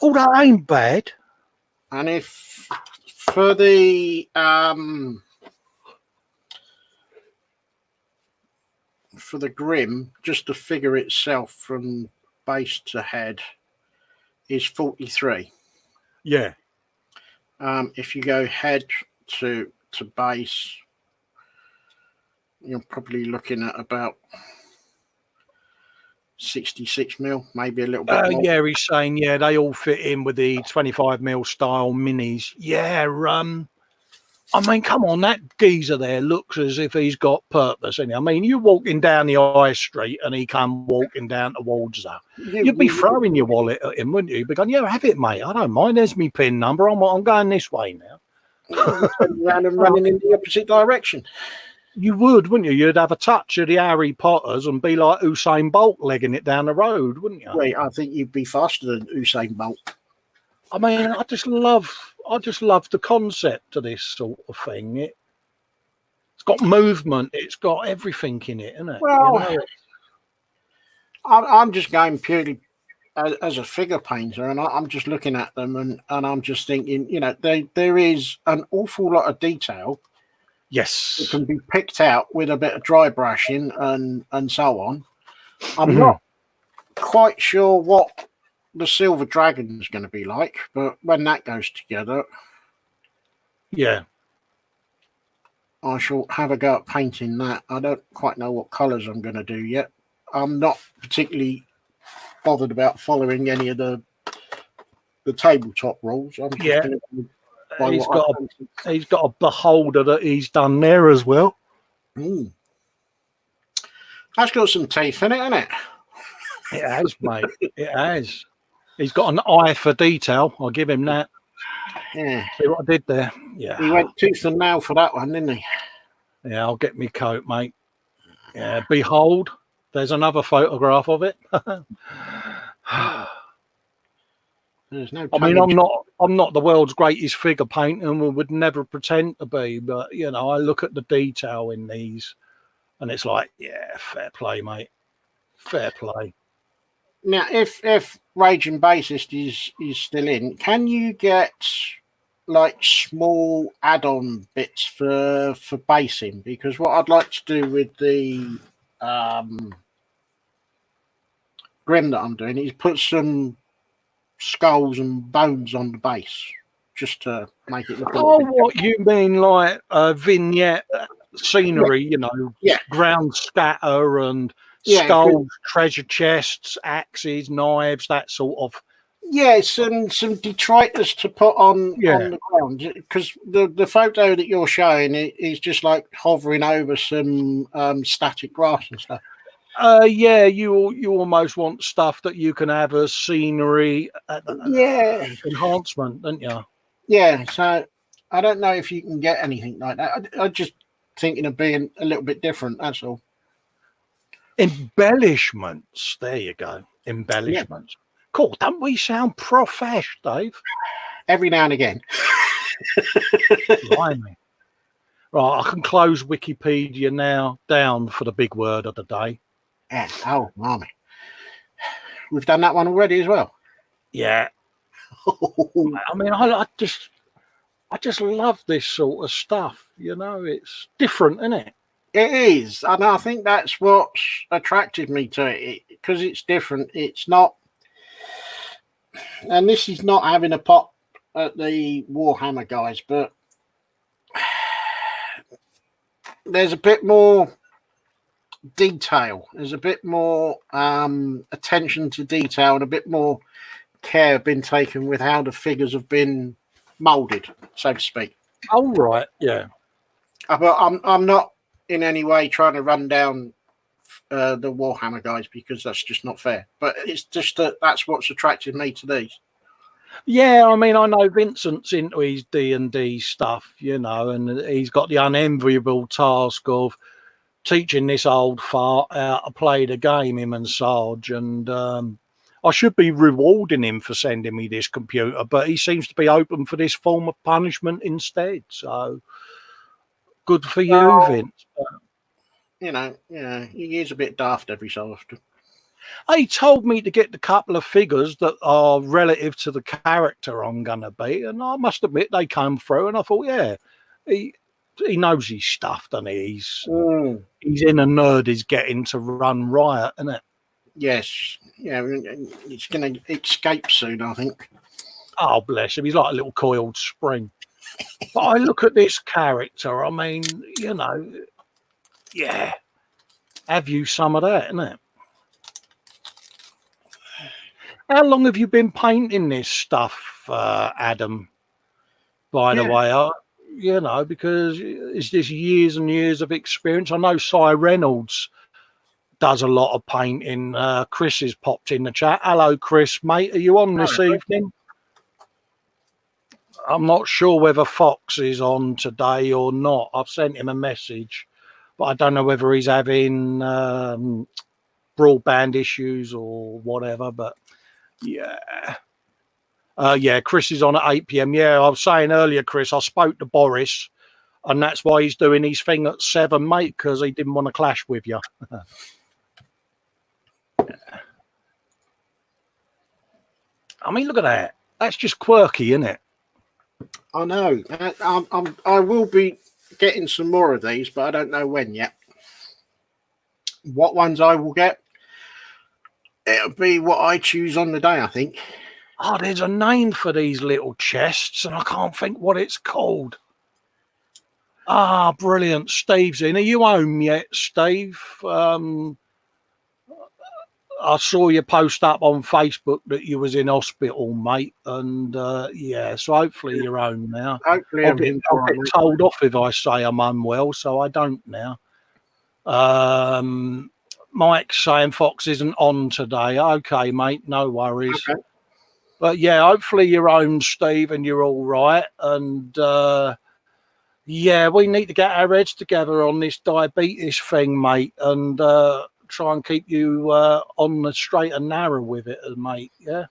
Oh, that ain't bad. And if for the Grim, just the figure itself from base to head is 43. Yeah. If you go head to base, you're probably looking at about 66 mil, maybe a little bit more. Yeah, he's saying, yeah, they all fit in with the 25 mil style minis. Yeah, I mean, come on, that geezer there looks as if he's got purpose in it. I mean, you're walking down the high street and he come walking down towards her. You'd be throwing your wallet at him, wouldn't you? You'd be going, yeah, have it, mate. I don't mind. There's my PIN number. I'm going this way now. Around and running in the opposite direction. You would, wouldn't you? You'd have a touch of the Harry Potters and be like Usain Bolt legging it down the road, wouldn't you? Wait, I think you'd be faster than Usain Bolt. I mean, I just love the concept of this sort of thing. It's got movement. It's got everything in it, isn't it? Well, you know? I'm just going purely as a figure painter, and I'm just looking at them, and I'm just thinking, you know, there is an awful lot of detail. Yes, it can be picked out with a bit of dry brushing and so on. I'm not quite sure what the Silver Dragon is going to be like, but when that goes together, yeah, I shall have a go at painting that. I don't quite know what colours I'm going to do yet. I'm not particularly bothered about following any of the tabletop rules. I'm just going to he's got a beholder that he's done there as well. That's got some teeth in it, hasn't it? It has, mate. It has. He's got an eye for detail. I'll give him that. Yeah. See what I did there? Yeah. He went tooth and nail for that one, didn't he? Yeah, I'll get me coat, mate. Yeah. Behold, there's another photograph of it. There's no. I mean, I'm not the world's greatest figure painter, and would never pretend to be. But you know, I look at the detail in these, and it's like, yeah, fair play, mate. Fair play. Now, if Raging Bassist is still in, can you get like small add-on bits for basing? Because what I'd like to do with the Grim that I'm doing is put some skulls and bones on the base, just to make it look. What you mean, like vignette scenery? You know, ground scatter and skulls, treasure chests, axes, knives, that sort of. Yeah, some detritus to put on the ground, because the photo that you're showing is just like hovering over some static grass and stuff. Yeah, you almost want stuff that you can have as scenery, enhancement, don't you? Yeah, so I don't know if you can get anything like that. I'm just thinking of being a little bit different. That's all. Embellishments. There you go. Embellishments. Yeah. Cool. Don't we sound profesh, Dave? Every now and again. Blimey. Right, I can close Wikipedia now down for the big word of the day. Yeah. Oh, mommy. We've done that one already as well. Yeah. I mean, I just love this sort of stuff. You know, it's different, isn't it? It is, and I think that's what's attracted me to it, because it's different. It's not, and this is not having a pop at the Warhammer guys, but there's a bit more detail. There's a bit more attention to detail and a bit more care been taken with how the figures have been moulded, so to speak. Oh, right, yeah. But I'm not in any way trying to run down the Warhammer guys, because that's just not fair. But it's just that's what's attracted me to these. Yeah, I mean, I know Vincent's into his D&D stuff, and he's got the unenviable task of teaching this old fart how to play the game, him and Sarge, and I should be rewarding him for sending me this computer, but he seems to be open for this form of punishment instead, so good for you, Vince. Yeah, he is a bit daft every so often. He told me to get the couple of figures that are relative to the character I'm going to be, and I must admit they came through, and I thought, yeah, he knows his stuff, doesn't he? He's in a nerd is getting to run riot, isn't it? Yes, yeah, it's going to escape soon, I think. Oh, bless him, he's like a little coiled spring. But I look at this character, I mean, yeah, have you some of that, isn't it? How long have you been painting this stuff, Adam? By the way, because it's just years and years of experience. I know Cy Reynolds does a lot of painting. Chris has popped in the chat. Hello, Chris, mate. Are you on this evening? I'm not sure whether Fox is on today or not. I've sent him a message, but I don't know whether he's having broadband issues or whatever. But yeah. Chris is on at 8 p.m. Yeah, I was saying earlier, Chris, I spoke to Boris, and that's why he's doing his thing at 7, mate, because he didn't want to clash with you. I mean, look at that. That's just quirky, isn't it? I know. I will be getting some more of these, but I don't know when yet. What ones I will get, it'll be what I choose on the day, I think. Oh, there's a name for these little chests, and I can't think what it's called. Ah, brilliant. Steve's in. Are you home yet, Steve? I saw you post up on Facebook that you was in hospital, mate, and so hopefully you're home now. Hopefully I'll get told off if I say I'm unwell, so I don't now. Mike's saying Fox isn't on today. Okay, mate, no worries. Okay. But yeah, hopefully you're home, Steve, and you're all right. And we need to get our heads together on this diabetes thing, mate, and try and keep you on the straight and narrow with it, mate. Yeah.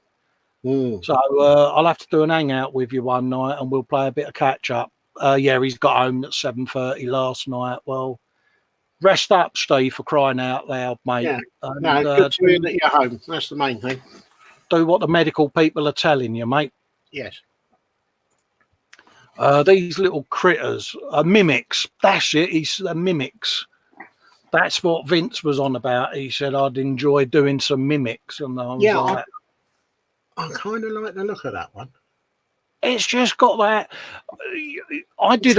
So I'll have to do an hangout with you one night, and we'll play a bit of catch up. He's got home at 7:30 last night. Well, rest up, Steve, for crying out loud, mate. Yeah. And, good to hear that you're home. That's the main thing. Do what the medical people are telling you, mate. Yes. These little critters are mimics. That's it. He's mimics. That's what Vince was on about. He said I'd enjoy doing some mimics, and I was like, I kind of like the look of that one. It's just got that. I did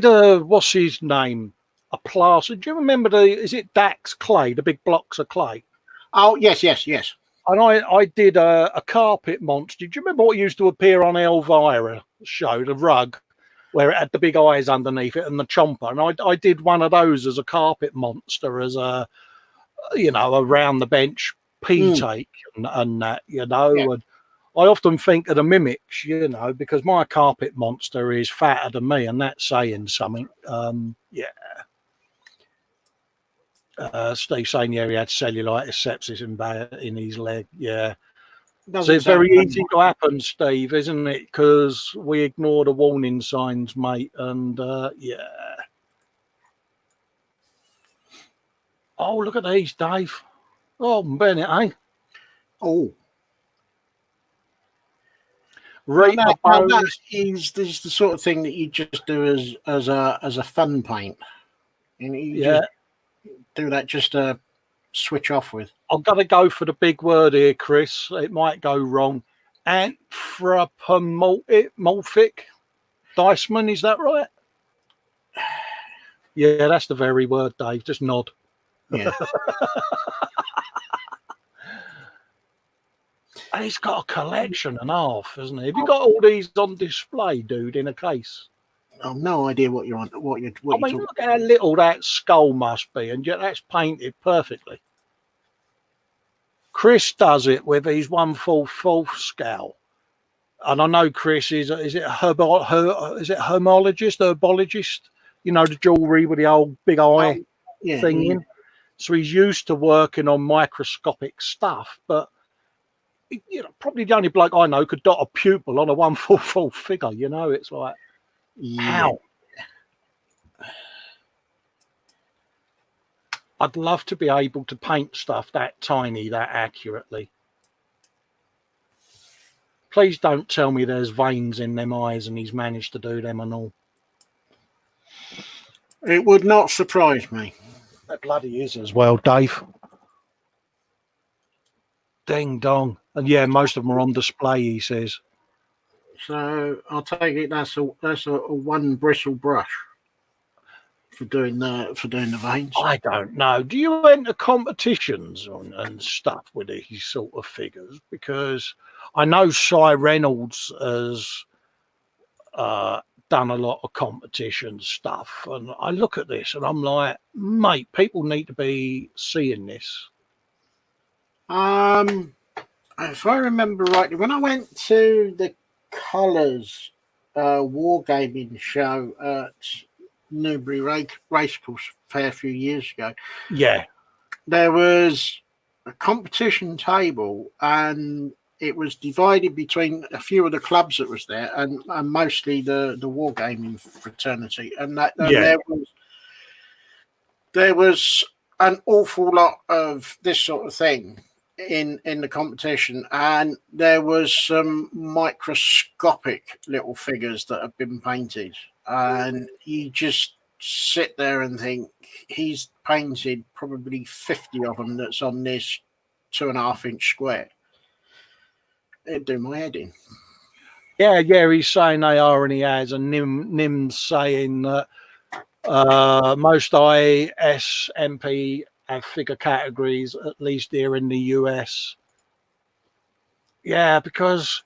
a what's his name? A plaster. Do you remember is it Dax clay? The big blocks of clay. Oh yes. And I did a carpet monster. Do you remember what used to appear on Elvira show, the rug, where it had the big eyes underneath it and the chomper? And I did one of those as a carpet monster, as a, around the bench pee take and that, Yeah. And I often think of the mimics, because my carpet monster is fatter than me, and that's saying something. Steve saying, he had cellulitis, sepsis in his leg. Yeah. So it's very easy to happen, Steve, isn't it? Because we ignore the warning signs, mate. And Oh, look at these, Dave. Oh, Bennett, eh? Oh. That is the sort of thing that you just do as a fun paint. And you just do that just to switch off with. I've got to go for the big word here, Chris. It might go wrong. Anthropomorphic Diceman, is that right? Yeah, that's the very word, Dave. Just nod. Yeah. And he's got a collection and half, hasn't he? Have you got all these on display, dude, in a case? I've no idea what you're on. What you're I mean, talking. look how little that skull must be, and yet that's painted perfectly. Chris does it with his 1/4 scale, and I know Chris is it herbologist? You know, the jewellery with the old big eye Yeah, thing yeah. in. So he's used to working on microscopic stuff, but you know, probably the only bloke I know could dot a pupil on a 1/4 figure. You know, it's like how. I'd love to be able to paint stuff that tiny, that accurately. Please don't tell me there's veins in them eyes and he's managed to do them and all. It would not surprise me. That bloody is as well, Dave. Ding dong. And yeah, most of them are on display, he says. So I'll take it that's a one bristle brush for doing the veins. I don't know. Do you enter competitions and stuff with these sort of figures? Because I know Cy Reynolds has done a lot of competition stuff, and I look at this and I'm like, mate, people need to be seeing this. If I remember rightly, when I went to the Colours wargaming show at Newbury Racecourse Fair a few years ago, Yeah, there was a competition table, and it was divided between a few of the clubs that was there, and mostly the wargaming fraternity, and there was an awful lot of this sort of thing in the competition, and there was some microscopic little figures that have been painted, and you just sit there and think he's painted probably 50 of them that's on this 2.5-inch square. It'd do my head in. yeah, he's saying they are, and he has, and Nim's saying that most ISMP have figure categories, at least here in the US. Yeah, because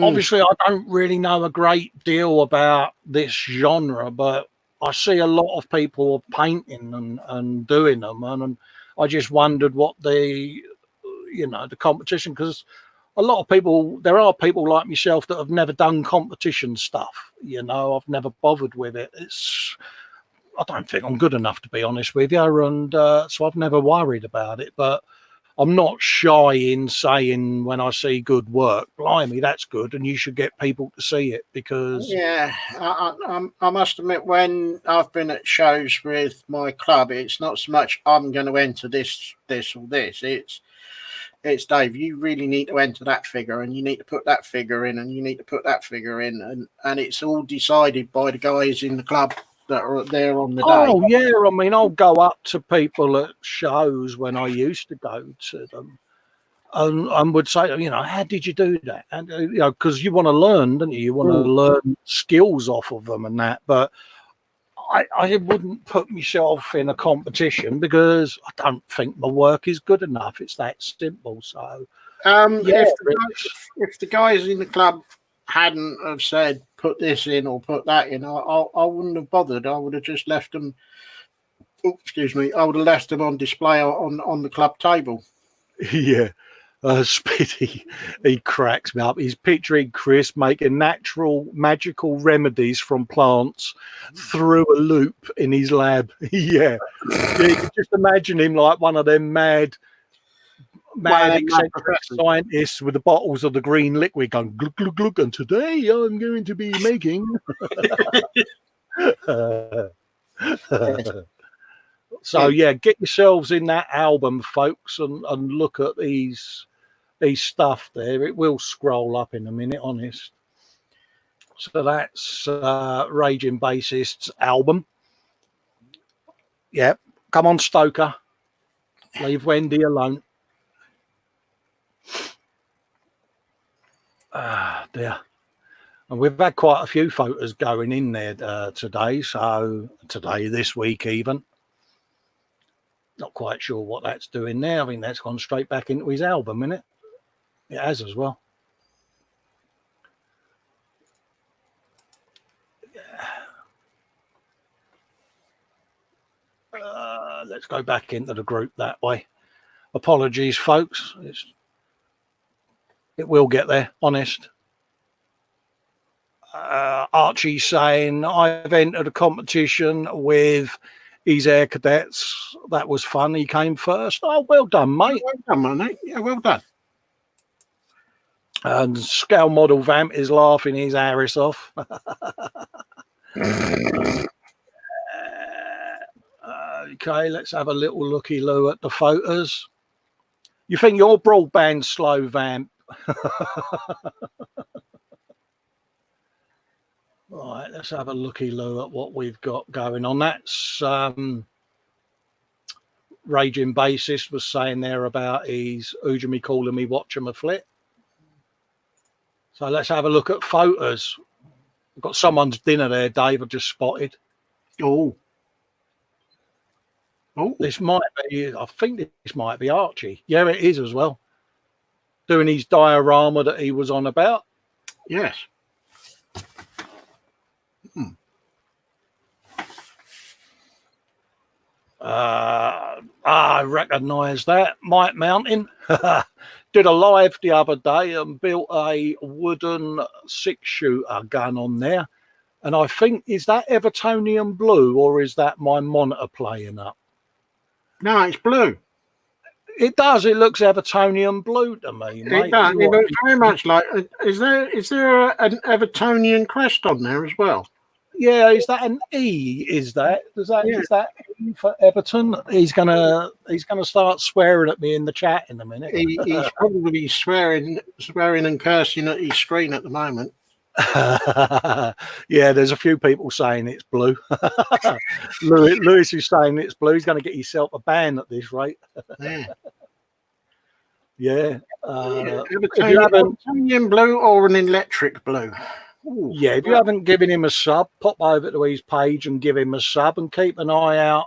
obviously I don't really know a great deal about this genre, but I see a lot of people painting and doing them, and I just wondered what the competition, because a lot of people, there are people like myself that have never done competition stuff. You know, I've never bothered with it. I don't think I'm good enough, to be honest with you, and so I've never worried about it. But I'm not shy in saying when I see good work, blimey, that's good, and you should get people to see it, because yeah, I must admit, when I've been at shows with my club, it's not so much I'm going to enter this or this. It's Dave, you really need to enter that figure, and you need to put that figure in, and you need to put that figure in, and it's all decided by the guys in the club that are there on the day. Oh yeah, I mean, I'll go up to people at shows when I used to go to them, and would say, how did you do that? And because you want to learn, don't you? You want to learn skills off of them and that. But I wouldn't put myself in a competition because I don't think my work is good enough. It's that simple. So if the guys in the club hadn't have said put this in or put that in, I wouldn't have bothered. I would have just left them. Excuse me. I would have left them on display on the club table. Yeah. Speedy, he cracks me up. He's picturing Chris making natural magical remedies from plants through a loop in his lab. Yeah, you can just imagine him like one of them mad eccentric scientists with the bottles of the green liquid going glug glug glug. And today I'm going to be making. So yeah, get yourselves in that album, folks, and look at these stuff there. It will scroll up in a minute, honest. So that's Raging Bassist's album. Yeah, come on, Stoker. Leave Wendy alone. Dear. And we've had quite a few photos going in there today. So this week even. Not quite sure what that's doing there. I think that's gone straight back into his album, isn't it? It has as well. Let's go back into the group that way. Apologies, folks. It will get there, honest. Archie saying, I've entered a competition with his air cadets. That was fun. He came first. Oh, well done, mate. Well done, mate. Yeah, well done. And Scale Model Vamp is laughing his Harris off. Okay, let's have a little looky-loo at the photos. You think your broadband's slow, Vamp? Right, let's have a looky-loo at what we've got going on. That's Raging Bassist was saying there about his Ujimi calling me watching my flit. So let's have a look at photos. We've got someone's dinner there, Dave, I just spotted. Oh. This might be, I think this might be Archie. Yeah, it is as well. Doing his diorama that he was on about. Yes. I recognise that. Mike Mountain did a live the other day and built a wooden 6-shooter gun on there. And I think, is that Evertonian blue or is that my monitor playing up? No, it's blue. It does. It looks Evertonian blue to me, mate. It does. It looks very much like. Is there an Evertonian crest on there as well? Yeah, is that an E? Is that is that E for Everton? He's gonna start swearing at me in the chat in a minute. He's probably swearing and cursing at his screen at the moment. Yeah, there's a few people saying it's blue. Lewis is saying it's blue. He's going to get himself a ban at this rate. Yeah. Evertonian blue or an electric blue? Ooh, yeah, if you haven't given him a sub, pop over to his page and give him a sub and keep an eye out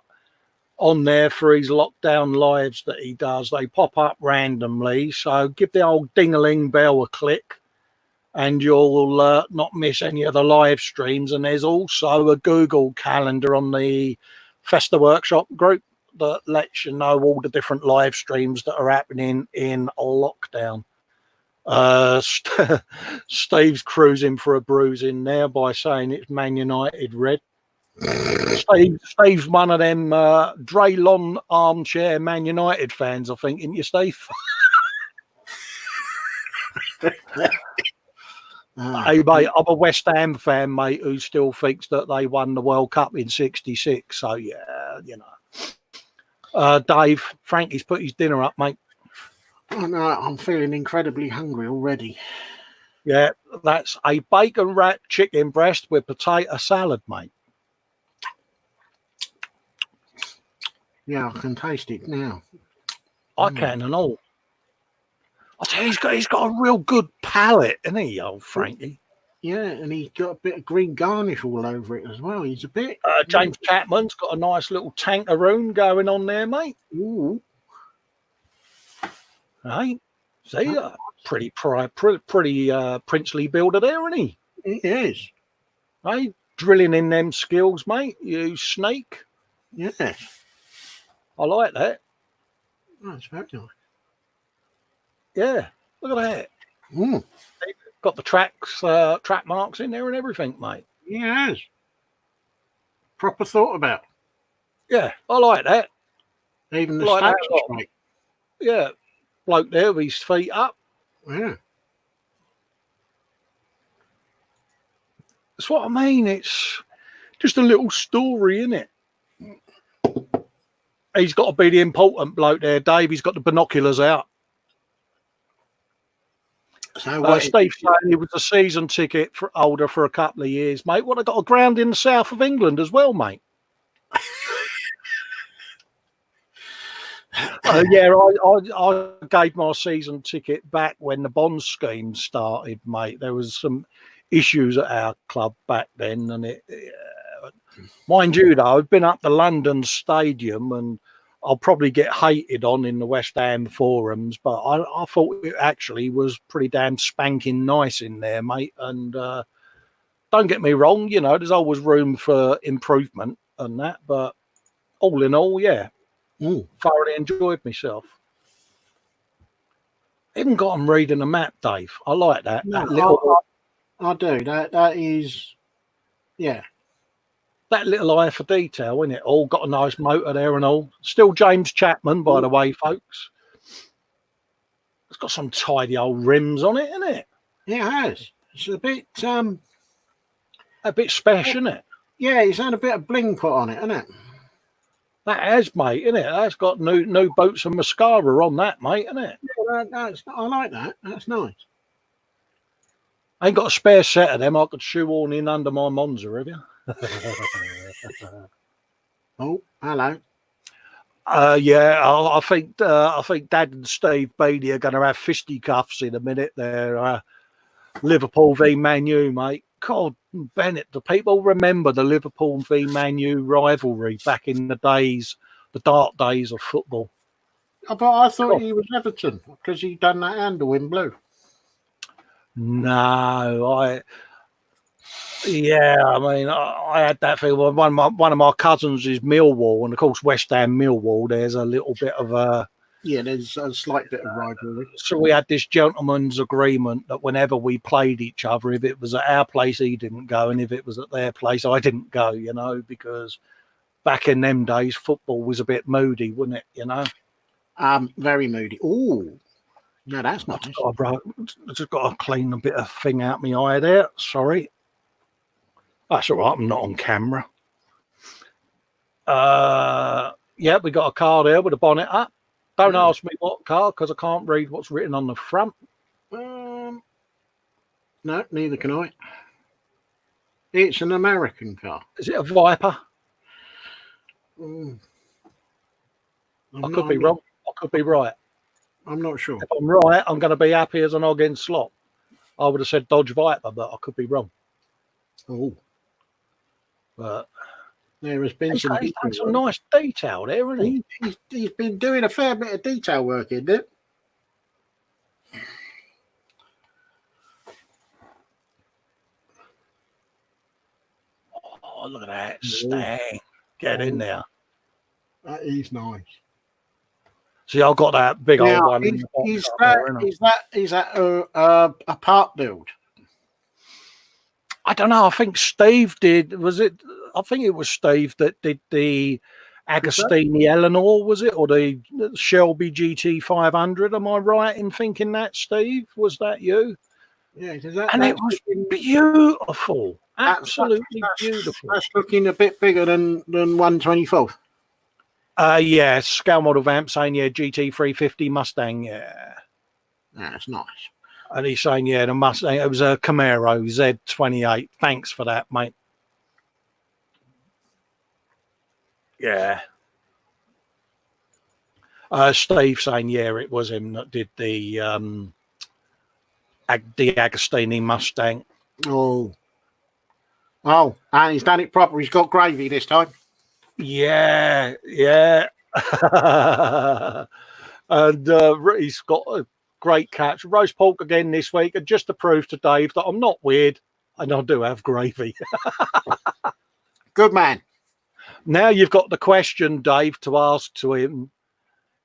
on there for his lockdown lives that he does. They pop up randomly. So give the old ding-a-ling bell a click and you'll not miss any of the live streams. And there's also a Google calendar on the Festa Workshop group that lets you know all the different live streams that are happening in lockdown. Steve's cruising for a bruise in there by saying it's Man United red. Steve's one of them Draylon armchair Man United fans, I think, isn't you, Steve? Hey, mate, I'm a West Ham fan, mate, who still thinks that they won the World Cup in '66. So, yeah, you know. Dave, Frankie's put his dinner up, mate. Oh, no, I'm feeling incredibly hungry already. Yeah, that's a bacon wrapped chicken breast with potato salad, mate. Yeah, I can taste it now. I can and all. I tell you, he's got a real good palate, isn't he, old Frankie? Yeah, and he's got a bit of green garnish all over it as well. He's a bit. James Chapman's got a nice little tankeroon going on there, mate. Ooh. Hey, see, pretty princely builder there, isn't he? He is. Hey, drilling in them skills, mate. You snake. Yes. I like that. That's very nice. Yeah, look at that. Mm. Got the track marks in there and everything, mate. Yes. Proper thought about. Yeah, I like that. Even the like stacks are straight. Yeah, bloke there with his feet up. Yeah. That's what I mean. It's just a little story, isn't it? He's got to be the important bloke there, Dave. He's got the binoculars out. So Steve saying he was a season ticket holder for a couple of years, mate. What, I got a ground in the south of England as well, mate. Yeah, I gave my season ticket back when the bond scheme started, mate. There was some issues at our club back then, and mind you, though, I've been up to London Stadium, and I'll probably get hated on in the West Ham forums, but I thought it actually was pretty damn spanking nice in there, mate. And don't get me wrong, you know, there's always room for improvement and that, but all in all, yeah, thoroughly enjoyed myself. Even got them reading the map, Dave. I like that. No, That little, I do. That is, yeah. that little eye for detail, isn't it? All got a nice motor there and all. Still James Chapman, by the way, folks. It's got some tidy old rims on it, isn't it? Yeah, it has. It's a bit special, isn't it? Yeah, it's had a bit of bling put on it, hasn't it? That has, mate, isn't it? That's got new boots and mascara on that, mate, isn't it? Yeah, I like that. That's nice. I ain't got a spare set of them I could shoehorn in under my Monza, have you? Oh, hello. Yeah, I think Dad and Steve Beattie are going to have fisticuffs in a minute. They're Liverpool v Man U, mate. God, Bennett, do people remember the Liverpool v Man U rivalry back in the days, the dark days of football? But I thought he was Everton because he'd done that handle in blue. No, I had that feeling. One of my cousins is Millwall, and of course West Ham Millwall. There's a little bit of a there's a slight bit of rivalry. So we had this gentleman's agreement that whenever we played each other, if it was at our place, he didn't go, and if it was at their place, I didn't go. You know, because back in them days, football was a bit moody, wasn't it? You know, very moody. Oh. No, that's not. I just got to clean a bit of thing out my eye there. Sorry. That's all right. I'm not on camera. Yeah, we got a car there with a bonnet up. Don't ask me what car because I can't read what's written on the front. No, neither can I. It's an American car. Is it a Viper? I could be wrong. I could be right. I'm not sure. If I'm right, I'm going to be happy as an Ogden slot. I would have said Dodge Viper, but I could be wrong. Oh. But there has been some nice detail there, hasn't he? He's been doing a fair bit of detail work, isn't it? Oh, look at that stang. Get in there. That is nice. See, I've got that big old one. Is that a part build? I don't know. I think Steve did. Was it? I think it was Steve that did the Agostini Eleanor, was it? Or the Shelby GT 500? Am I right in thinking that, Steve? Was that you? Yeah. And it was beautiful. Absolutely beautiful. That's looking a bit bigger than 1/24. Yeah, scale model vamp saying, yeah, GT 350 Mustang, yeah. That's nice. And he's saying, yeah, the Mustang, it was a Camaro Z28. Thanks for that, mate. Yeah. Steve saying, yeah, it was him that did the Agostini Mustang. Oh, and he's done it proper. He's got gravy this time. Yeah. And he's got a great catch. Roast pork again this week. And just to prove to Dave that I'm not weird, and I do have gravy. Good man. Now you've got the question, Dave, to ask to him.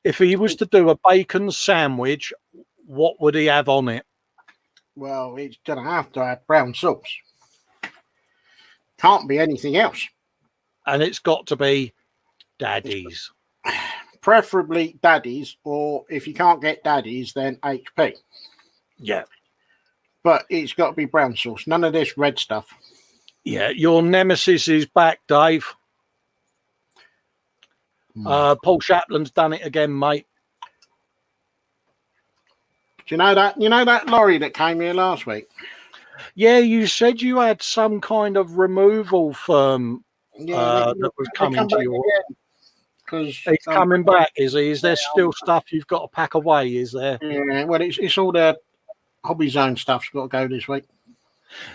If he was to do a bacon sandwich, what would he have on it? Well, it's going to have brown sauce. Can't be anything else. And it's got to be Daddy's. Preferably Daddy's, or if you can't get Daddy's, then HP. Yeah. But it's got to be brown sauce. None of this red stuff. Yeah, your nemesis is back, Dave. Paul Shapland's done it again, mate. Do you know that lorry that came here last week? Yeah, you said you had some kind of removal firm that was coming to you. Because he's coming back, is he? Is there still stuff you've got to pack away? Is there? Yeah, well, it's all the hobby zone stuff's got to go this week.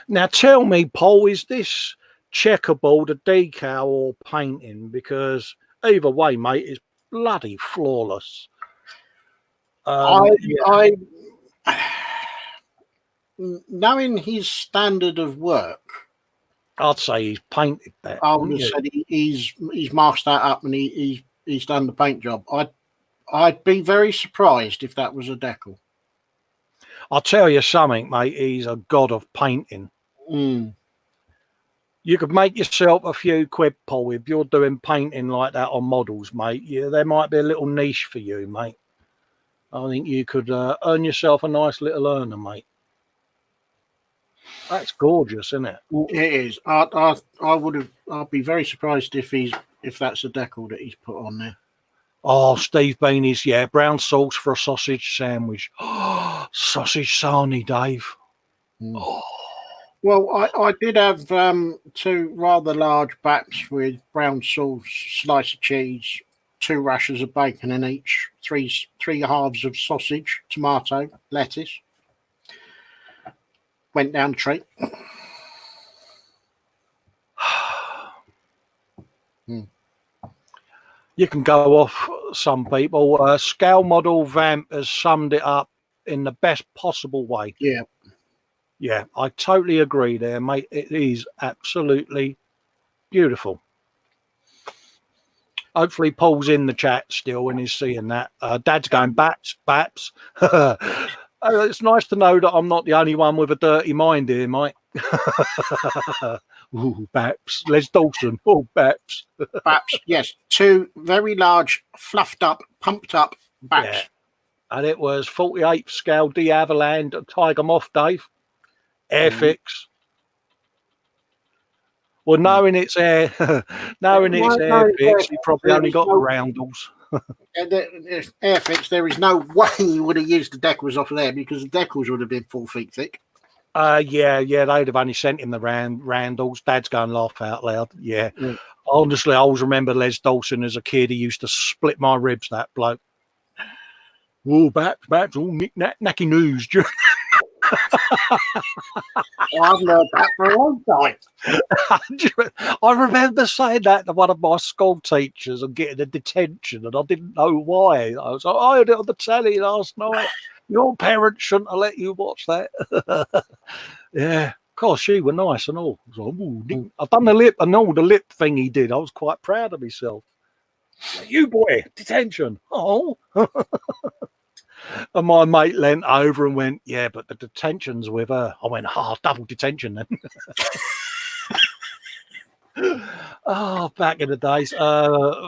Now, tell me, Paul, is this checkerboard a decal or painting? Because either way, mate, it's bloody flawless. I knowing his standard of work, I'd say he's painted that. I would have said he's masked that up and he's done the paint job. I'd be very surprised if that was a decal. I'll tell you something, mate. He's a god of painting. Mm. You could make yourself a few quid, Paul, if you're doing painting like that on models, mate. Yeah, there might be a little niche for you, mate. I think you could earn yourself a nice little earner, mate. That's gorgeous, isn't it? It is. I'd be very surprised if that's a decal that he's put on there. Oh, Steve Beanie's, yeah, brown sauce for a sausage sandwich. Oh, sausage sarnie, Dave. Mm. Oh. Well, I did have 2 rather large baps with brown sauce, slice of cheese, 2 rashers of bacon in each, 3 halves of sausage, tomato, lettuce. Went down the treat. You can go off some people. Scale Model Vamp has summed it up in the best possible way. Yeah. Yeah, I totally agree there, mate. It is absolutely beautiful. Hopefully Paul's in the chat still and he's seeing that. Dad's going, baps. It's nice to know that I'm not the only one with a dirty mind here, mate. Ooh, Baps. Les Dawson. Oh, Baps. Baps, yes. 2 very large, fluffed up, pumped up baps. Yeah. And it was 48th scale D Avaland Tiger Moth, Dave. Airfix. Well, knowing it's Airfix, he probably only got the roundels. Airfix, there is no way you would have used the decals off of there because the decals would have been 4 feet thick. Yeah, they'd have only sent him the roundels. Dad's going to laugh out loud. Yeah. Honestly, I always remember Les Dawson as a kid. He used to split my ribs, that bloke. Oh, Baps, all knacky news. I've learned that for a long time. I remember saying that to one of my school teachers and getting a detention, and I didn't know why. I was like, I heard it on the telly last night. Your parents shouldn't have let you watch that. Yeah, of course, she were nice and all. I've done the lip and all the lip thing he did. I was quite proud of myself. You boy, detention. Oh. And my mate leant over and went, yeah, but the detention's with her. I went, double detention then. Back in the days.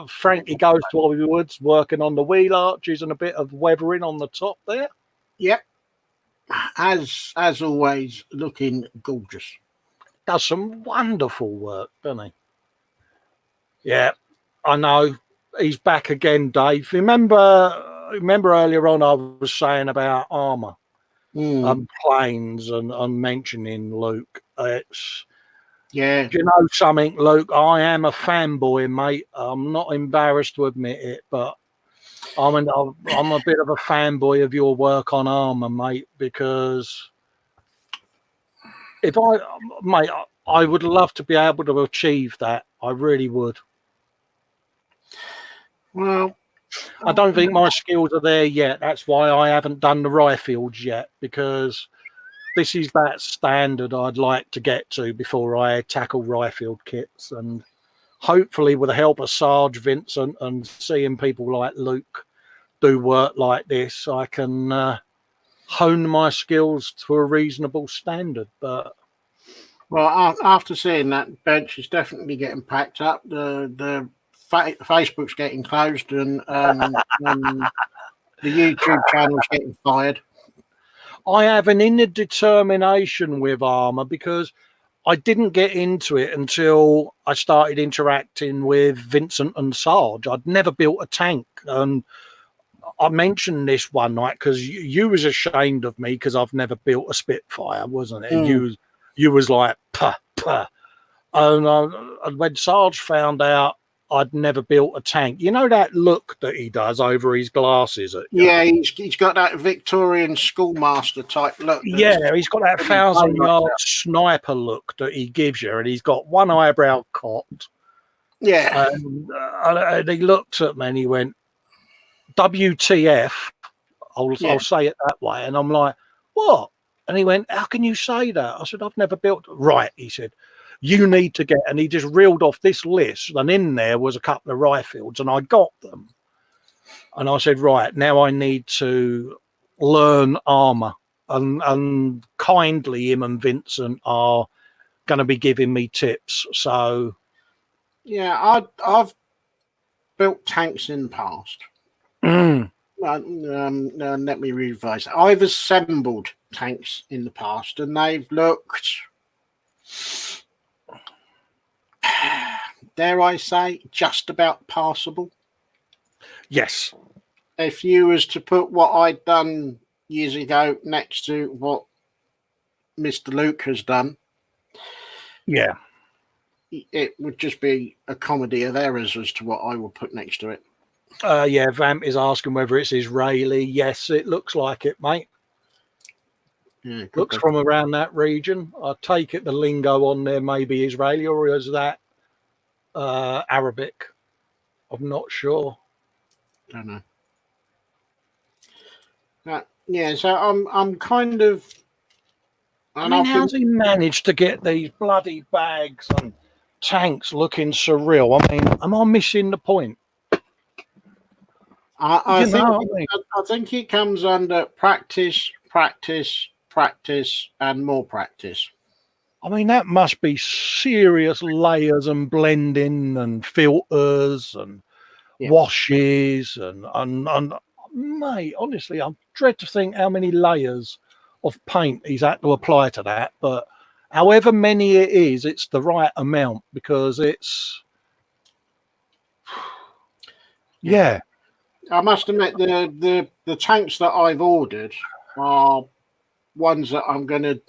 Frankie goes to Hollywood's working on the wheel arches and a bit of weathering on the top there. Yep. As always, looking gorgeous. Does some wonderful work, doesn't he? Yeah, I know. He's back again, Dave. Remember earlier on I was saying about armour and planes and mentioning Luke. It's Yeah. Do you know something, Luke? I am a fanboy, mate. I'm not embarrassed to admit it, but I'm a bit of a fanboy of your work on armour, mate, because I would love to be able to achieve that. I really would. Well, I don't think my skills are there yet. That's why I haven't done the rifles yet, because this is that standard I'd like to get to before I tackle rifle kits. And hopefully with the help of Sarge Vincent and seeing people like Luke do work like this, I can hone my skills to a reasonable standard. But well, after seeing that, bench is definitely getting packed up. The Facebook's getting closed, and the YouTube channel's getting fired. I have an inner determination with armour because I didn't get into it until I started interacting with Vincent and Sarge. I'd never built a tank, and I mentioned this one night because you was ashamed of me because I've never built a Spitfire, wasn't it? And you was like, puh. And when Sarge found out I'd never built a tank, you know that look that he does over his glasses? He's got that Victorian schoolmaster type look. Yeah, he's got that 1,000-yard sniper look that he gives you, and he's got one eyebrow cocked. Yeah. And he looked at me and he went, WTF, I'll Yeah. say it that way. And I'm like, what? And he went, how can you say that? I said, I've never built. Right, he said, you need to get, and he just reeled off this list, and in there was a couple of rifles, and I got them. And I said, right, now I need to learn armour. And kindly him and Vincent are going to be giving me tips. So Yeah, I've built tanks in the past. Let me revise. I've assembled tanks in the past, and they've looked, dare I say, just about passable. yes. If you was to put what I'd done years ago next to what Mr. Luke has done, Yeah. it would just be a comedy of errors as to what I would put next to it. Yeah, Vamp is asking whether it's Israeli. Yes, it looks like it, mate. Yeah, Looks from around that region. I take it the lingo on there may be Israeli, or is that Arabic? I'm not sure. Don't know. Yeah, so I'm kind of. I mean, how's he managed to get these bloody bags and tanks looking surreal? I mean, am I missing the point? I think it comes under practice, practice, practice, and more practice. I mean, that must be serious layers and blending and filters and washes and mate, honestly, I dread to think how many layers of paint he's had to apply to that. But however many it is, it's the right amount, because it's yeah. I must admit, the tanks that I've ordered are ones that I'm going to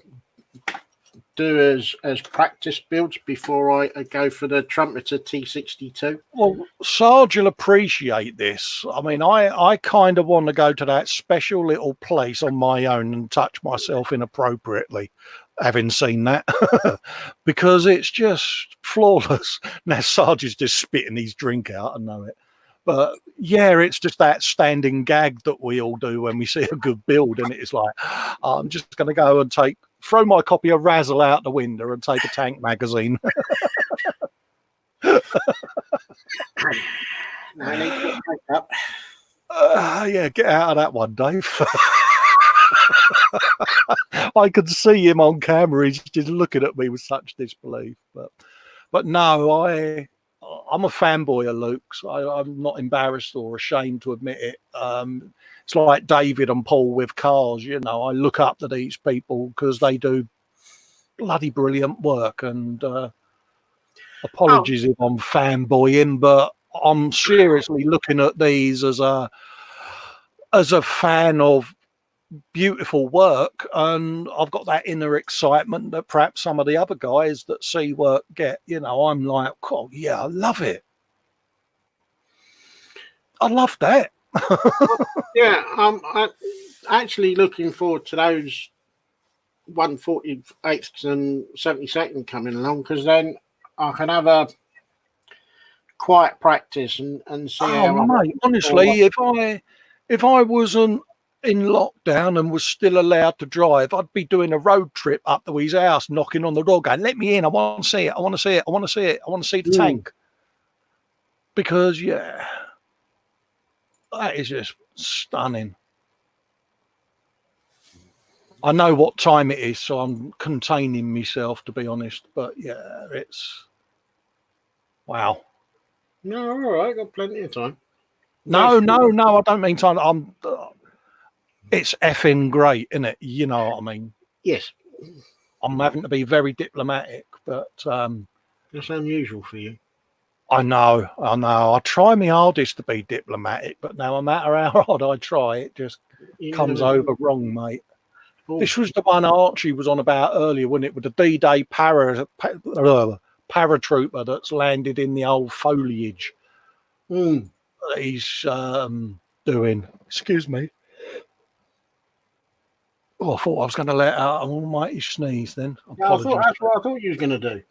do as practice builds before I go for the Trumpeter T62. Well, Sarge will appreciate this. I mean, I kind of want to go to that special little place on my own and touch myself inappropriately, having seen that, because it's just flawless. Now, Sarge is just spitting his drink out, I know it. But yeah, it's just that standing gag that we all do when we see a good build, and it's like, I'm just going to go and throw my copy of Razzle out the window and take a tank magazine. Yeah, get out of that one, Dave. I can see him on camera. He's just looking at me with such disbelief. But no, I'm a fanboy of Luke's. I'm not embarrassed or ashamed to admit it. It's like David and Paul with cars. You know, I look up to these people because they do bloody brilliant work. And apologies if I'm fanboying, but I'm seriously looking at these as a fan of beautiful work, and I've got that inner excitement that perhaps some of the other guys that see work get. You know, I'm like, oh yeah, I love it. I love that. Yeah, I'm actually looking forward to those 148th and 72nd coming along, because then I can have a quiet practice and see. Mate, honestly, if I wasn't in lockdown and was still allowed to drive, I'd be doing a road trip up to his house, knocking on the door, going, "Let me in! I want to see it! I want to see it! I want to see it! I want to see the tank." Because yeah, that is just stunning. I know what time it is, so I'm containing myself, to be honest. But yeah, it's wow. No, all right, got plenty of time. No, I don't mean time. It's effing great, isn't it? You know what I mean? Yes. I'm having to be very diplomatic, but that's unusual for you. I know. I try my hardest to be diplomatic, but no matter how hard I try, it just comes over wrong, mate. Oh. This was the one Archie was on about earlier, wasn't it? With the D-Day paratrooper that's landed in the old foliage. He's doing. Excuse me. Oh, I thought I was going to let out an almighty sneeze then. That's what I thought you was going to do.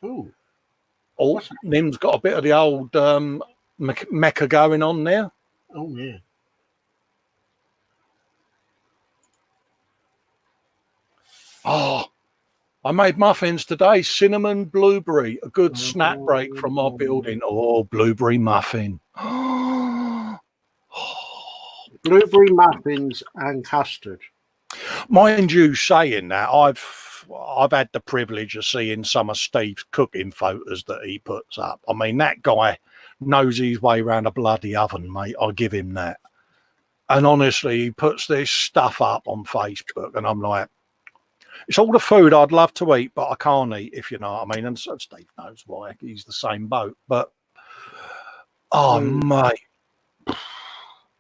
Ooh. Oh, Nim's got a bit of the old mecha going on there. Oh yeah. Oh, I made muffins today. Cinnamon blueberry. A good snap break from my building. Oh, blueberry muffin. Blueberry muffins and custard. Mind you, saying that, I've had the privilege of seeing some of Steve's cooking photos that he puts up. I mean, that guy knows his way around a bloody oven, mate. I'll give him that. And honestly, he puts this stuff up on Facebook, and I'm like, it's all the food I'd love to eat, but I can't eat, if you know what I mean. And so Steve knows why. He's the same boat. But, oh, mate.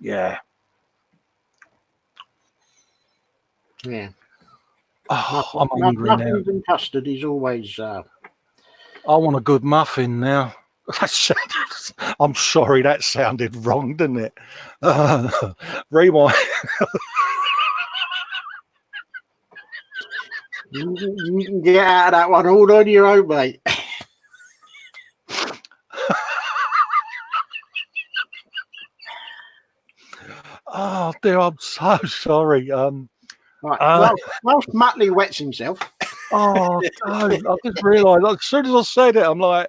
Yeah. Yeah. Oh, I'm hungry now. Muffins and custard is always. I want a good muffin now. I'm sorry, that sounded wrong, didn't it? Rewind. You can get out of that one all on your own, mate. Oh dear, I'm so sorry. Right. Whilst Muttley wets himself. Oh, don't. I just realised as soon as I said it, I'm like,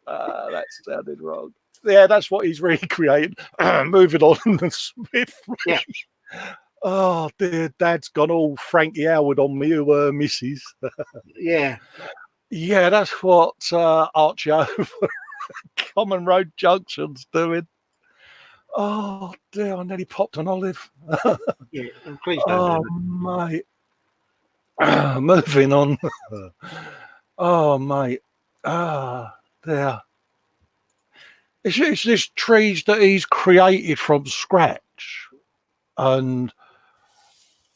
that sounded wrong. Yeah, that's what he's recreated. Moving on swiftly. Yeah. Oh dear, Dad's gone all Frankie Howard on me, missus. Yeah. Yeah, that's what Archie over Common Road Junction's doing. Oh dear, I nearly popped an olive. Yeah, please don't. Oh, mate. Moving on. Oh, mate. There. It's this trees that he's created from scratch. And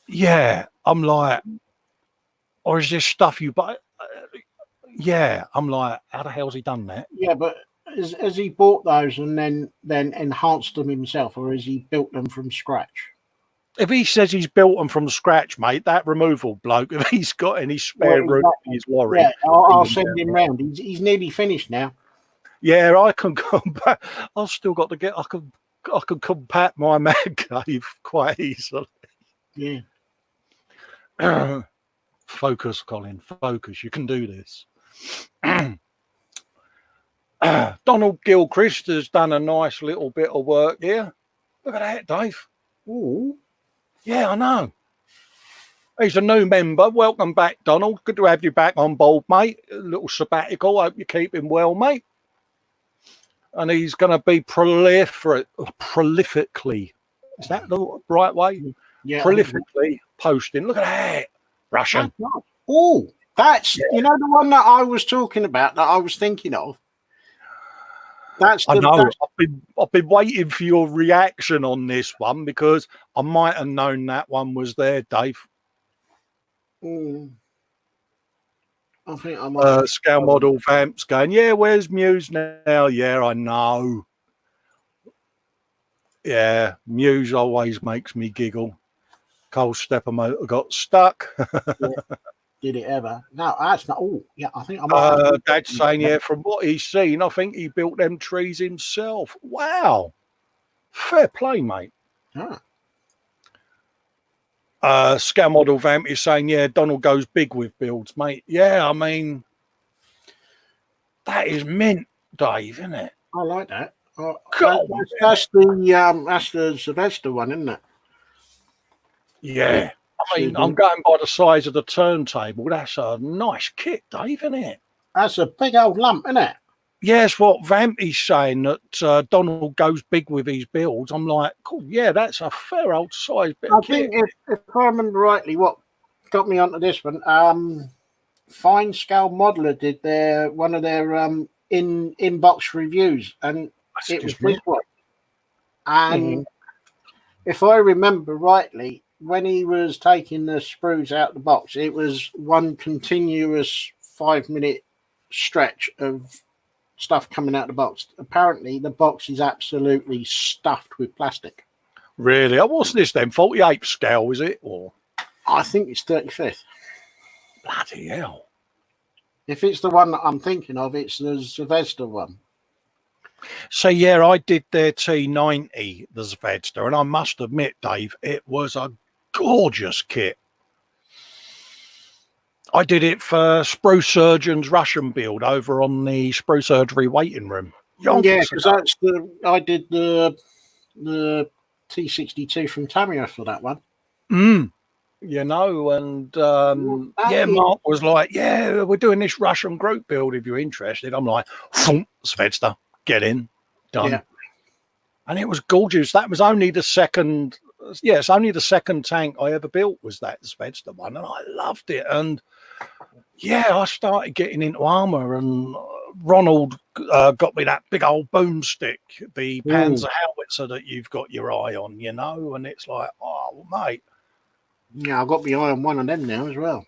yeah, I'm like, or is this stuff you buy? Yeah, I'm like, how the hell's he done that? Yeah, but has he bought those and then enhanced them himself, or has he built them from scratch? If he says he's built them from scratch, mate, that removal bloke, if he's got any spare room in his lorry, yeah, I'll send him round. He's nearly finished now. Yeah, I can come back. I've still got to get. I can compact my man cave quite easily. Yeah. Focus, Colin. Focus. You can do this. Donald Gilchrist has done a nice little bit of work here. Look at that, Dave. Ooh. Yeah, I know. He's a new member. Welcome back, Donald. Good to have you back on board, mate. A little sabbatical. Hope you're keeping well, mate. And he's going to be prolifically. Is that the right way? Yeah. Prolifically posting. Look at that. Russian. Oh, that's, you know, the one that I was talking about, that I was thinking of. I know. I've been waiting for your reaction on this one because I might have known that one was there, Dave. I think I might. Scale model Vamps going, yeah, where's Muse now? Yeah, I know. Yeah, Muse always makes me giggle. Cole Stepper motor got stuck. Yeah. Did it ever? No, that's not. Oh, yeah, I think I might. Dad's saying, yeah, from what he's seen, I think he built them trees himself. Wow. Fair play, mate. Scale model Vamp is saying, yeah, Donald goes big with builds, mate. Yeah, I mean, that is mint, Dave, isn't it? I like that. That's the Sylvester one, isn't it? Yeah. I mean, I'm going by the size of the turntable. That's a nice kit, Dave, isn't it? That's a big old lump, isn't it? Yes, what Vampy's saying, that Donald goes big with his builds. I'm like, cool, yeah, that's a fair old size bit of kit. I think if I remember rightly, what got me onto this one, Fine Scale Modeler did one of their inbox reviews, and it was this one. And if I remember rightly, when he was taking the sprues out of the box, it was one continuous 5-minute stretch of stuff coming out of the box. Apparently, the box is absolutely stuffed with plastic. Really? What's this then? 48 scale, is it? Or I think it's 35th. Bloody hell. If it's the one that I'm thinking of, it's the Sylvester one. So yeah, I did their T90, the Zvezda, and I must admit, Dave, it was a gorgeous kit. I did it for Spruce Surgeon's Russian build over on the Spruce Surgery waiting room. Yeah, because I did the T62 from Tamiya for that one. You know, and Mark was like, "Yeah, we're doing this Russian group build. If you're interested," I'm like, "Svedsta, get in, done." Yeah. And it was gorgeous. That was only the second. Yeah, it's only the second tank I ever built was that Svedsta one, and I loved it. And yeah, I started getting into armor, and Ronald got me that big old boomstick, the Panzer howitzer that you've got your eye on, you know. And it's like, oh, mate. Yeah, I've got my eye on one of them now as well.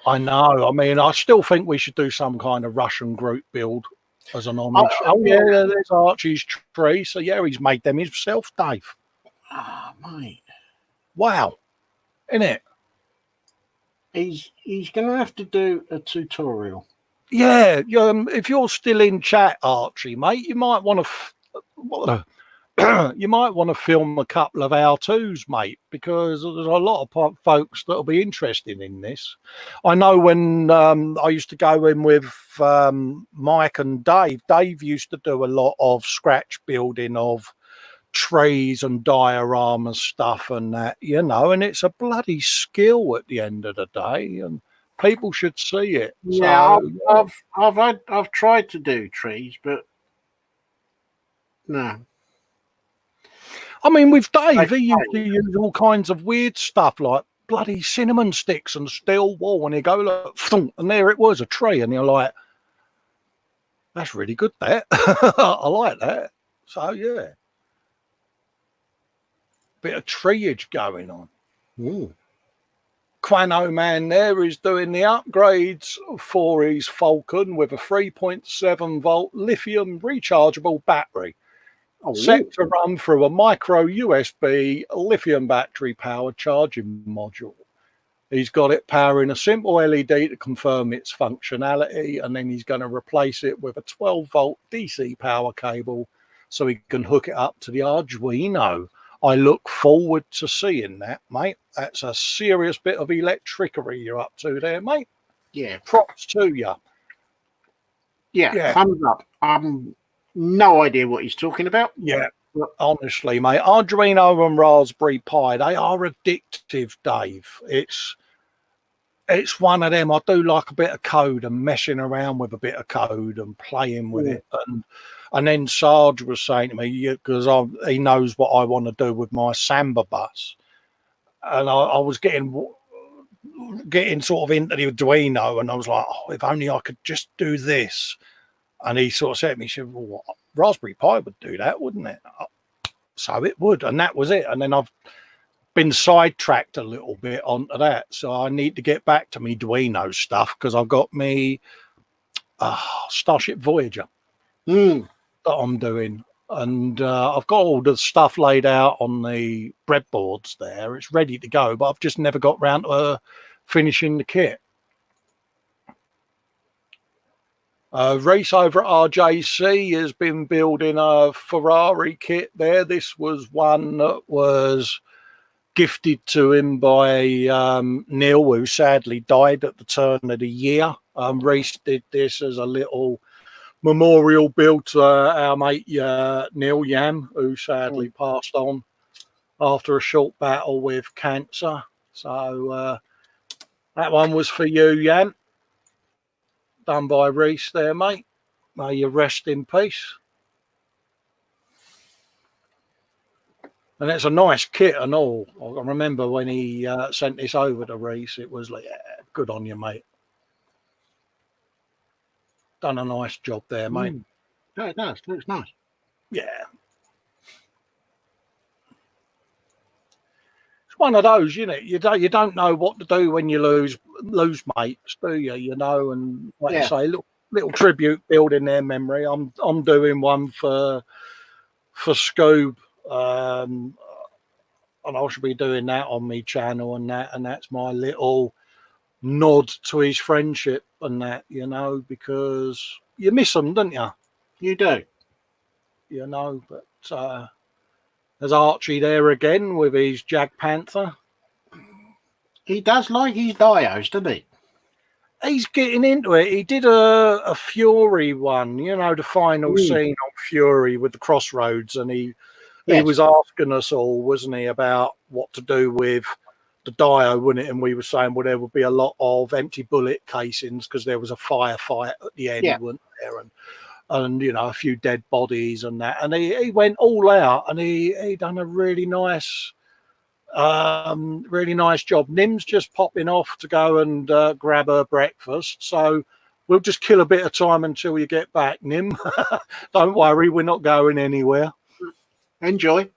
I know. I mean, I still think we should do some kind of Russian group build as an homage. Yeah, there's Archie's tree. So yeah, he's made them himself, Dave. Ah, mate. Wow. Isn't it? He's going to have to do a tutorial. Yeah. If you're still in chat, Archie, mate, you might want to you might want to film a couple of how-tos, mate, because there's a lot of folks that'll be interested in this. I know when I used to go in with Mike and Dave. Dave used to do a lot of scratch building of trees and diorama stuff and that, you know, and it's a bloody skill at the end of the day, and people should see it. Yeah, so, I've tried to do trees, but no. I mean, with Dave, he used to use all kinds of weird stuff like bloody cinnamon sticks and steel wool, and he'd go, look, and there it was, a tree, and you're like, that's really good, that. I like that. So, yeah. Bit of treeage going on. Quano Man there is doing the upgrades for his Falcon with a 3.7 volt lithium rechargeable battery. Set to run through a micro USB lithium battery powered charging module. He's got it powering a simple LED to confirm its functionality, and then he's going to replace it with a 12 volt DC power cable so he can hook it up to the Arduino. I look forward to seeing that, mate. That's a serious bit of electricity you're up to there, mate. Yeah. Props to you. Yeah. Thumbs up. No idea what he's talking about. Yeah, honestly, mate. Arduino and Raspberry Pi, they are addictive, Dave. It's one of them. I do like a bit of code and messing around with a bit of code and playing with it. And then Sarge was saying to me, because he knows what I want to do with my Samba bus. And I was getting sort of into the Arduino, and I was like, oh, if only I could just do this. And he sort of said to me, he said, well, Raspberry Pi would do that, wouldn't it? So it would. And that was it. And then I've been sidetracked a little bit onto that. So I need to get back to me Arduino stuff, because I've got me Starship Voyager that I'm doing. And I've got all the stuff laid out on the breadboards there. It's ready to go, but I've just never got round to finishing the kit. Reese over at RJC has been building a Ferrari kit there. This was one that was gifted to him by Neil, who sadly died at the turn of the year. Reese did this as a little memorial build to our mate Neil Yam, who sadly passed on after a short battle with cancer. So that one was for you, Yam. Done by Reese there, mate. May you rest in peace. And it's a nice kit and all. I remember when he sent this over to Reese, it was like, yeah, good on you, mate. Done a nice job there, mate. Yeah, it does. Looks nice. Yeah. It's one of those, you know. You don't know what to do when you lose mates, do you? You know, and like I say, little tribute building their memory. I'm doing one for Scoob, and I should be doing that on my channel and that's my little nod to his friendship and that, you know, because you miss them, don't you? You do. you know. But there's Archie there again with his Jag Panther. He does like his dios, doesn't he? He's getting into it. He did a Fury one, you know, the final scene on Fury with the crossroads, and he was asking us all, wasn't he, about what to do with the dio, wouldn't it? And we were saying, well, there would be a lot of empty bullet casings because there was a firefight at the end, wasn't there? And you know, a few dead bodies and that. And he went all out, and he done a really nice job. Nim's just popping off to go and grab her breakfast, so we'll just kill a bit of time until you get back, Nim. Don't worry, we're not going anywhere. Enjoy.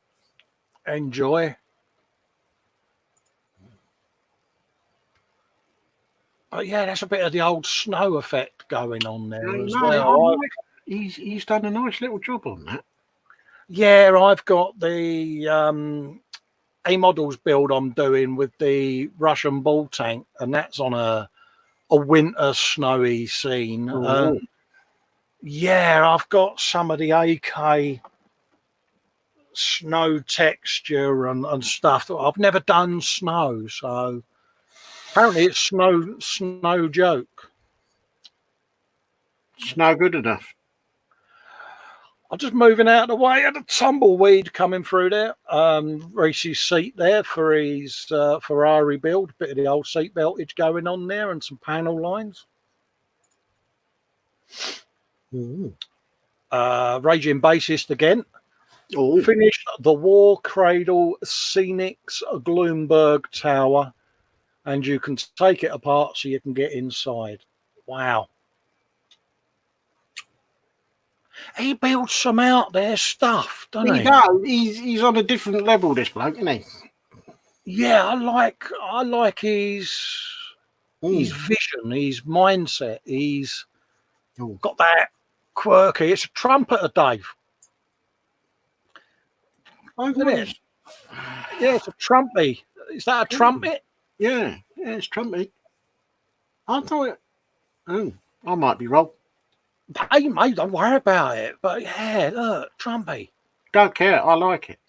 But yeah, that's a bit of the old snow effect going on there as well. He's done a nice little job on that. Yeah, I've got the A models build I'm doing with the Russian ball tank, and that's on a winter snowy scene. Yeah, I've got some of the AK snow texture and stuff. I've never done snow, so apparently it's snow joke. Snow good enough. I'm just moving out of the way of the tumbleweed coming through there. Reese's seat there for his Ferrari build. Bit of the old seat beltage going on there and some panel lines. Raging bassist again. Finished the War Cradle Scenics Gloomberg Tower, and you can take it apart so you can get inside. Wow. He builds some out there stuff, doesn't he? He does. He's on a different level, this bloke, isn't he? Yeah, I like his vision, his mindset. He's got that quirky. It's a trumpeter, Dave. Isn't it? Yeah, it's a trumpy. Is that a trumpet? Yeah, it's trumpy. I thought I might be wrong. Hey, mate, don't worry about it. But yeah, look, trumpy. Don't care. I like it.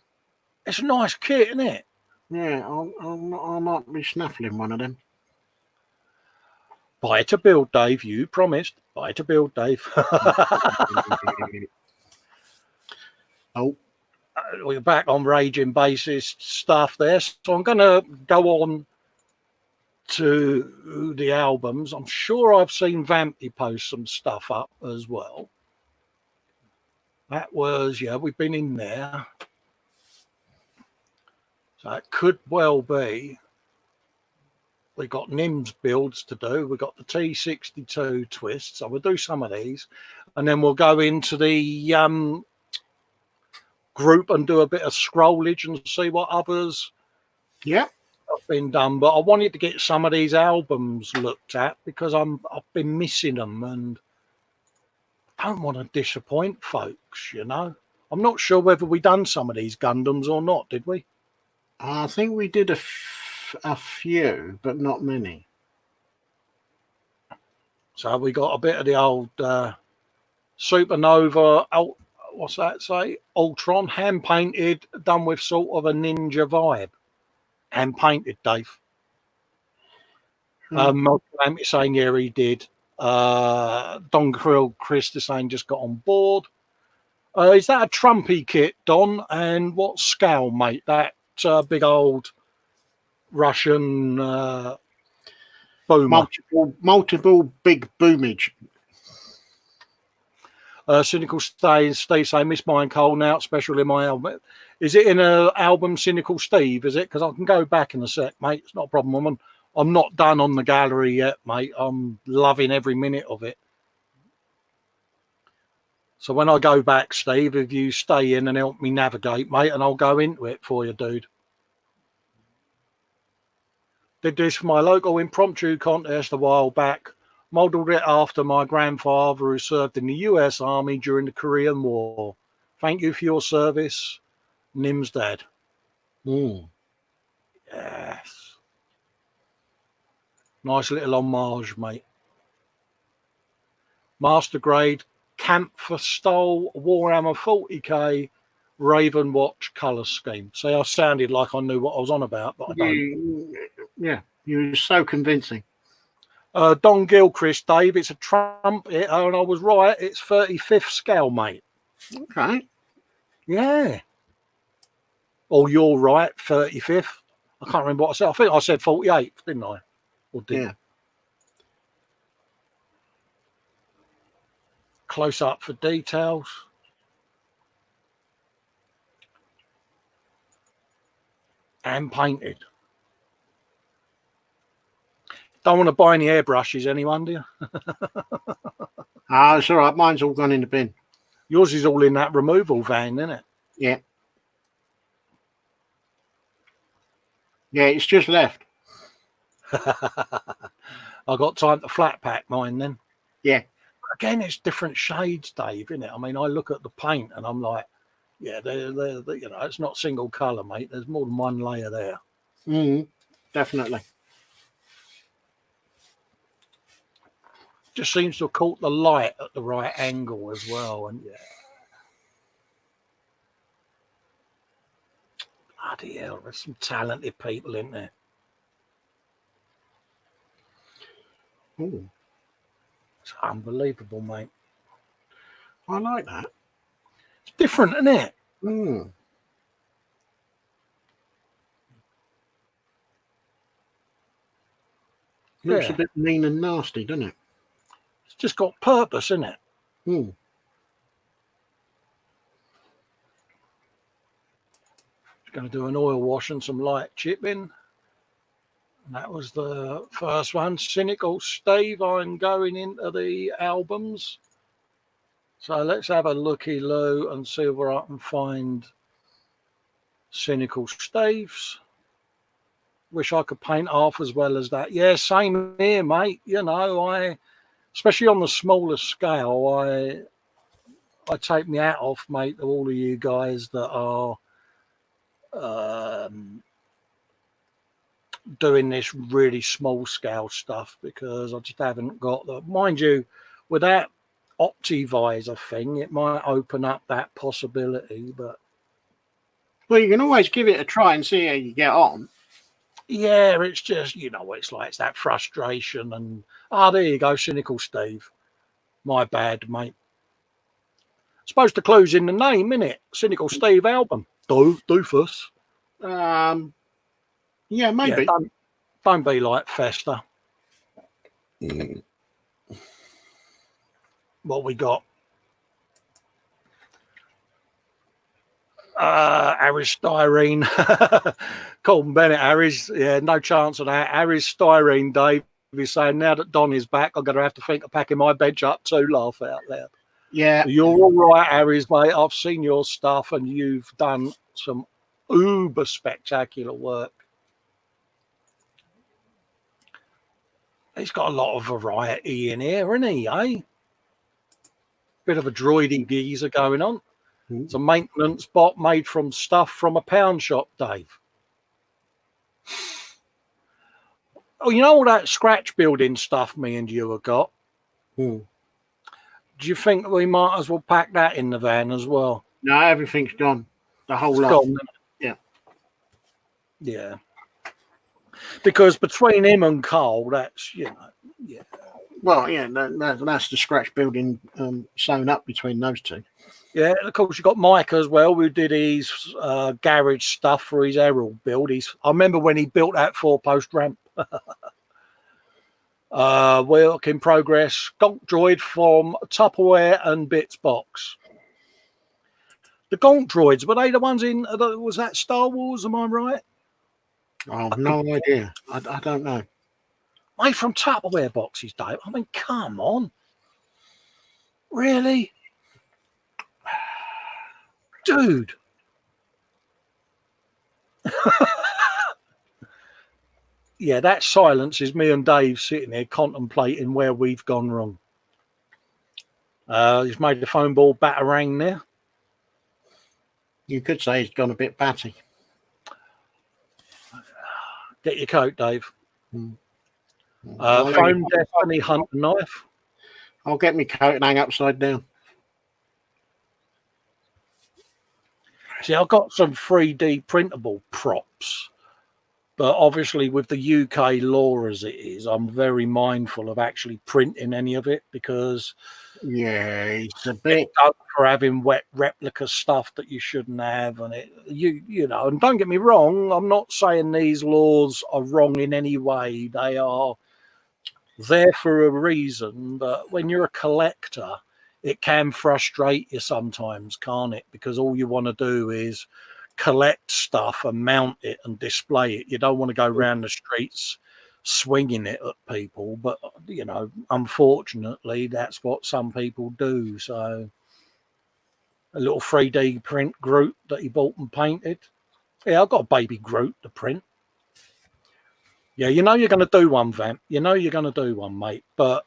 It's a nice kit, isn't it? Yeah, I might be snaffling one of them. Buy to build, Dave. You promised. Buy to build, Dave. We're back on Raging Bassist stuff there. So I'm going to go on to the albums. I'm sure I've seen Vampy post some stuff up as well. That was, we've been in there. So it could well be. We got Nim's builds to do. We got the T62 twists. So we'll do some of these, and then we'll go into the group and do a bit of scrollage and see what others have been done. But I wanted to get some of these albums looked at because I've been missing them, and I don't want to disappoint folks. You know, I'm not sure whether we done some of these Gundams or not. Did we? I think we did a few, but not many. So we got a bit of the old Supernova. What's that say? Ultron, hand painted, done with sort of a ninja vibe. Hand painted, Dave. Multi saying, yeah, he did. Don Krill, Chris is saying, just got on board. Is that a Trumpy kit, Don? And what scale, mate? That big old Russian boomer. Multiple big boomage. Cynical Steve saying, miss mine, Cole, now, especially my album. Is it in an album, Cynical Steve, is it? Because I can go back in a sec, mate. It's not a problem. I'm not done on the gallery yet, mate. I'm loving every minute of it. So when I go back, Steve, if you stay in and help me navigate, mate, and I'll go into it for you, dude. Did this for my local impromptu contest a while back. Modelled it after my grandfather who served in the US Army during the Korean War. Thank you for your service, Nim's dad. Yes. Nice little homage, mate. Master grade Camphor Stole Warhammer 40k Raven Watch colour scheme. See, I sounded like I knew what I was on about, but I don't. Yeah, you were so convincing. Don Gilchrist, Dave, it's a trumpet, and I was right. It's 35th scale, mate. Okay. Yeah. Oh, you're right, 35th. I can't remember what I said. I think I said 48th, didn't I? Or didn't? Yeah. Close up for details. And painted. Don't want to buy any airbrushes, anyone, do you? Ah, it's all right. Mine's all gone in the bin. Yours is all in that removal van, isn't it? Yeah. Yeah, it's just left. I got time to flat pack mine then. Yeah. Again, it's different shades, Dave, isn't it? I mean, I look at the paint and I'm like, yeah, they're you know, it's not single colour, mate. There's more than one layer there. Definitely. Just seems to have caught the light at the right angle as well. And yeah. Bloody hell, there's some talented people in there. Ooh, It's unbelievable, mate. I like that. It's different, isn't it? Looks Yeah. a bit mean and nasty, doesn't it? It's just got purpose, isn't it? It's going to do an oil wash and some light chipping. And that was the first one. Cynical Steve. I'm going into the albums. So let's have a looky-loo and see where I can find Cynical Steves. Wish I could paint half as well as that. Yeah, same here, mate. You know, especially on the smaller scale, I take my hat off, mate, to all of you guys that are doing this really small scale stuff, because I just haven't got the, mind you, with that Optivisor thing, it might open up that possibility, but Well, you can always give it a try and see how you get on. yeah, it's just, you know what it's like, it's that frustration. And there you go, Cynical Steve. My bad, mate. Suppose the clue's in the name, innit? Cynical Steve album. Doofus. Yeah, maybe. Yeah, don't be like Festa. What we got? Harry's Styrene. Colton Bennett, Harry's. Yeah, no chance of that. Harry's Styrene, Dave. He's saying, now that Don is back, I'm going to have to think of packing my bench up too. Laugh out loud. Yeah. You're all right, Harry's, mate. I've seen your stuff and you've done some uber spectacular work. He's got a lot of variety in here, isn't he, eh? Bit of a droidy geezer going on. It's a maintenance bot made from stuff from a pound shop, Dave. Oh, you know all that scratch building stuff me and you have got? Do you think we might as well pack that in the van as well? No, everything's gone. The whole It's lot. gone, yeah. Yeah. Because between him and Carl, that's, you know, yeah. Well, yeah, that's the scratch building sewn up between those two. Yeah, of course, you've got Mike as well, who did his garage stuff for his Herald build. I remember when he built that 4-post ramp. Work in progress. Gonk Droid from Tupperware and Bits Box. The Gonk Droids, were they the ones in, was that Star Wars, am I right? I have no idea. I don't know. Made from Tupperware boxes, Dave. I mean, come on. Really? Dude. Yeah, that silence is me and Dave sitting there contemplating where we've gone wrong. He's made the phone ball batarang there. You could say he's gone a bit batty. Get your coat, Dave. I'll Phone Destiny Hunter knife. I'll get my coat and hang upside down. See, I've got some 3D printable props, but obviously with the UK law as it is, I'm very mindful of actually printing any of it because Yeah, it's a it's bit. done for having wet replica stuff that you shouldn't have, and you know. And don't get me wrong, I'm not saying these laws are wrong in any way. They are there for a reason, but when you're a collector, it can frustrate you sometimes, can't it? Because all you want to do is collect stuff and mount it and display it. You don't want to go around the streets swinging it at people, but you know, unfortunately, that's what some people do. So, a little 3D print Groot that he bought and painted. Yeah, I've got a baby Groot to print. Yeah, you know you're going to do one, Vamp. You know you're going to do one, mate. But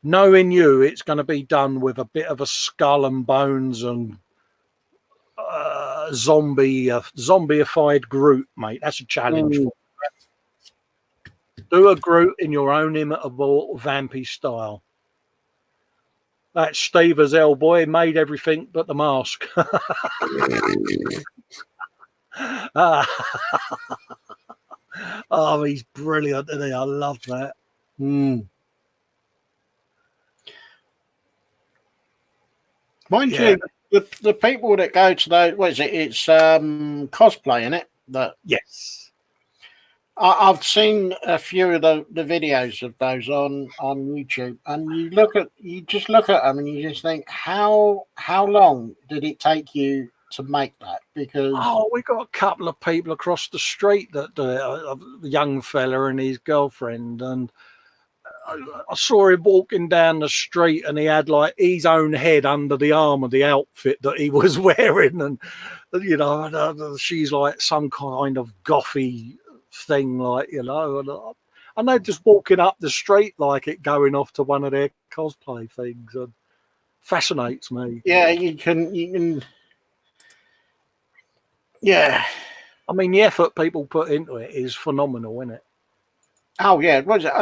knowing you, it's going to be done with a bit of a skull and bones and zombieified Groot, mate. That's a challenge for you. Do a Groot in your own imitable Vampy style. That Steve as Boy made everything but the mask. Oh, he's brilliant, isn't he? I love that. Mind Yeah. you, the people that go to those, what is it? It's cosplay, isn't it? That Yes. I've seen a few of the videos of those on YouTube, and you just look at them and you just think, how long did it take you to make that? Because Oh, we got a couple of people across the street that do it. A young fella and his girlfriend, and I saw him walking down the street, and he had like his own head under the arm of the outfit that he was wearing, and you know, she's like some kind of gothy thing, like you know, and they're just walking up the street like it, going off to one of their cosplay things, and fascinates me. yeah, you can, yeah. I mean, the effort people put into it is phenomenal, isn't it? Oh yeah, what is it?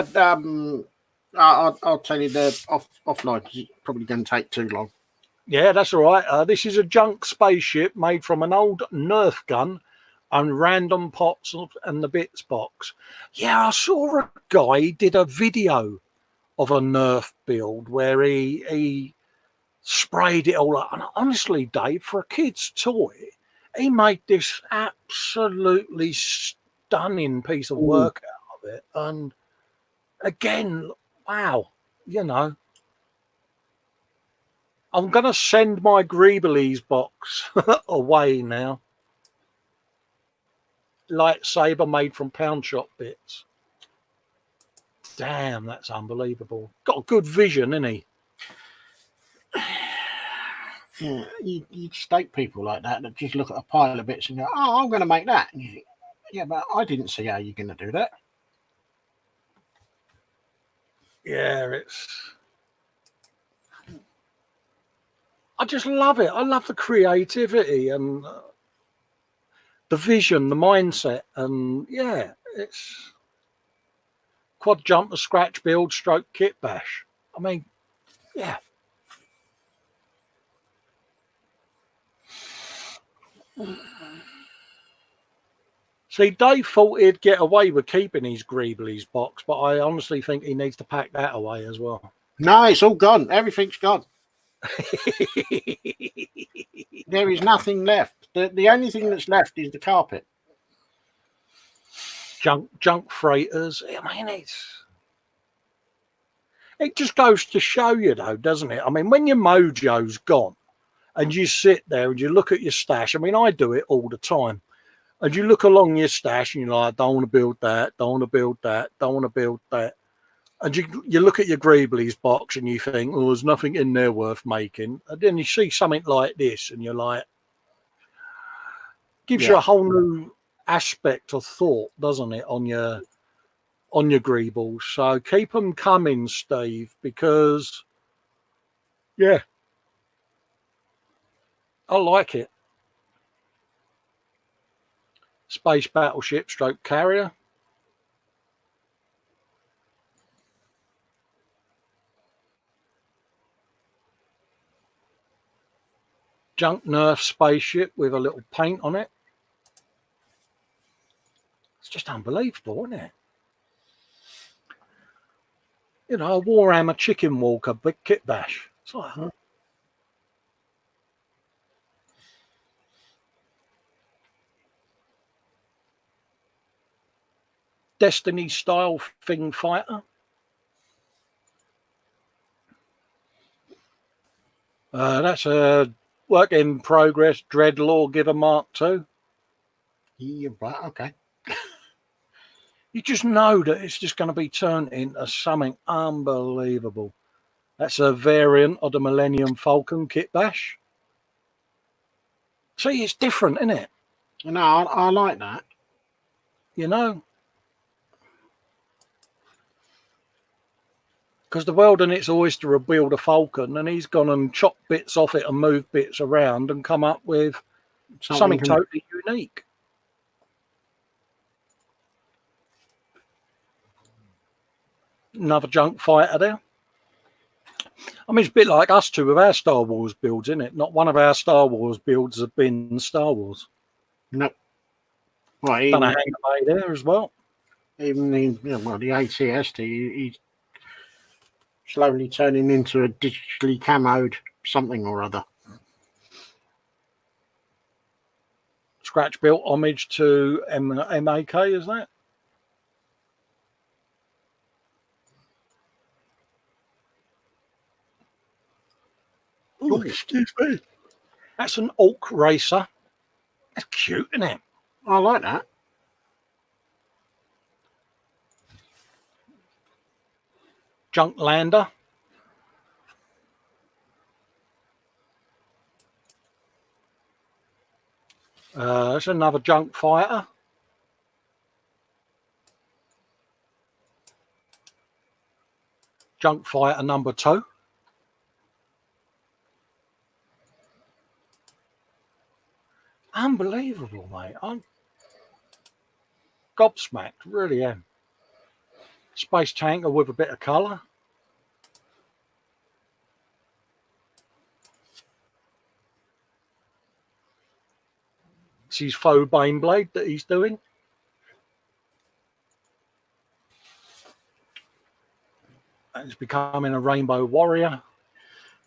I'll tell you the offline because it's probably going to take too long. Yeah, that's all right. This is a junk spaceship made from an old Nerf gun and random pots and the bits box. Yeah, I saw a guy did a video of a Nerf build where he sprayed it all up. And honestly, Dave, for a kid's toy, he made this absolutely stunning piece of work out of it. And again, wow, you know, I'm going to send my Greeblies box away now. Lightsaber made from pound shop bits. Damn, that's unbelievable. Got a good vision, isn't he? Yeah, you stake people like that just look at a pile of bits and go, "Oh, I'm going to make that." And you think, yeah, but I didn't see how you're going to do that. Yeah, I just love it. I love the creativity and the vision, the mindset, and yeah, it's quad jumper, scratch build, stroke kit bash. I mean, yeah. See, Dave thought he'd get away with keeping his Greeblies box, but I honestly think he needs to pack that away as well. No, it's all gone. Everything's gone. There is nothing left. The only thing that's left is the carpet. Junk freighters. I mean, it just goes to show you, though, doesn't it? I mean, when your mojo's gone and you sit there and you look at your stash, I mean, I do it all the time. And you look along your stash and you're like, don't want to build that, don't want to build that, don't want to build that. And you look at your Greeblies box and you think, oh, there's nothing in there worth making. And then you see something like this and you're like, gives you a whole new aspect of thought, doesn't it, on your Greebles. So keep them coming, Steve, because yeah, I like it. Space battleship stroke carrier. Junk Nerf spaceship with a little paint on it. It's just unbelievable, isn't it? You know, a Warhammer chicken walker, big kit bash. It's like, Destiny style thing fighter. That's a work in progress Dread Lawgiver Mark II. Yeah, right, okay. You just know that it's just going to be turned into something unbelievable. That's a variant of the Millennium Falcon kit bash. See, it's different, isn't it? No, I like that. You know? Because the world and its oyster will build a Falcon, and he's gone and chopped bits off it and moved bits around and come up with something totally unique. Another junk fighter there. I mean, it's a bit like us two with our Star Wars builds, isn't it? Not one of our Star Wars builds has been Star Wars. No. Well, Done a hang away there as well. Even the ATST, he's slowly turning into a digitally camoed something or other. Scratch built homage to MAK, is that? Oh, excuse me. That's an Orc racer. That's cute, isn't it? I like that. Junk lander. That's another junk fighter. Junk fighter number 2. Unbelievable, mate. I'm gobsmacked, really am. Space tanker with a bit of colour. It's his faux Baneblade that he's doing. And it's becoming a Rainbow Warrior.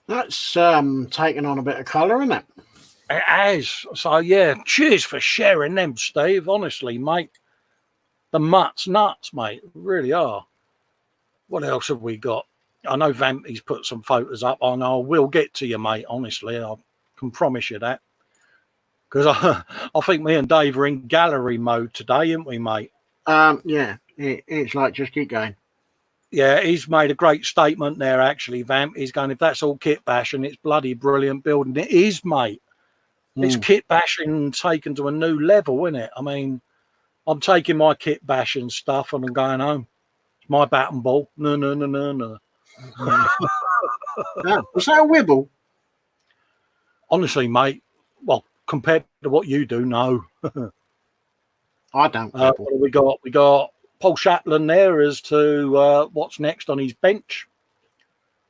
That's taken on a bit of colour, isn't it? It has. So, yeah, cheers for sharing them, Steve. Honestly, mate. The nuts, mate. Really are. What else have we got? I know Vampy's put some photos up. I know I will get to you, mate. Honestly, I can promise you that. Because I think me and Dave are in gallery mode today, aren't we, mate? Yeah. It's like, just keep going. Yeah, he's made a great statement there, actually, Vamp. He's going, if that's all kit bash and it's bloody brilliant building, it is, mate. It's kit bashing taken to a new level, isn't it? I mean, I'm taking my kit bashing stuff and I'm going home. It's my bat and ball. No. Was that a wibble? Honestly, mate, well, compared to what you do, no. I don't. What do we got? We got Paul Chaplin there as to what's next on his bench.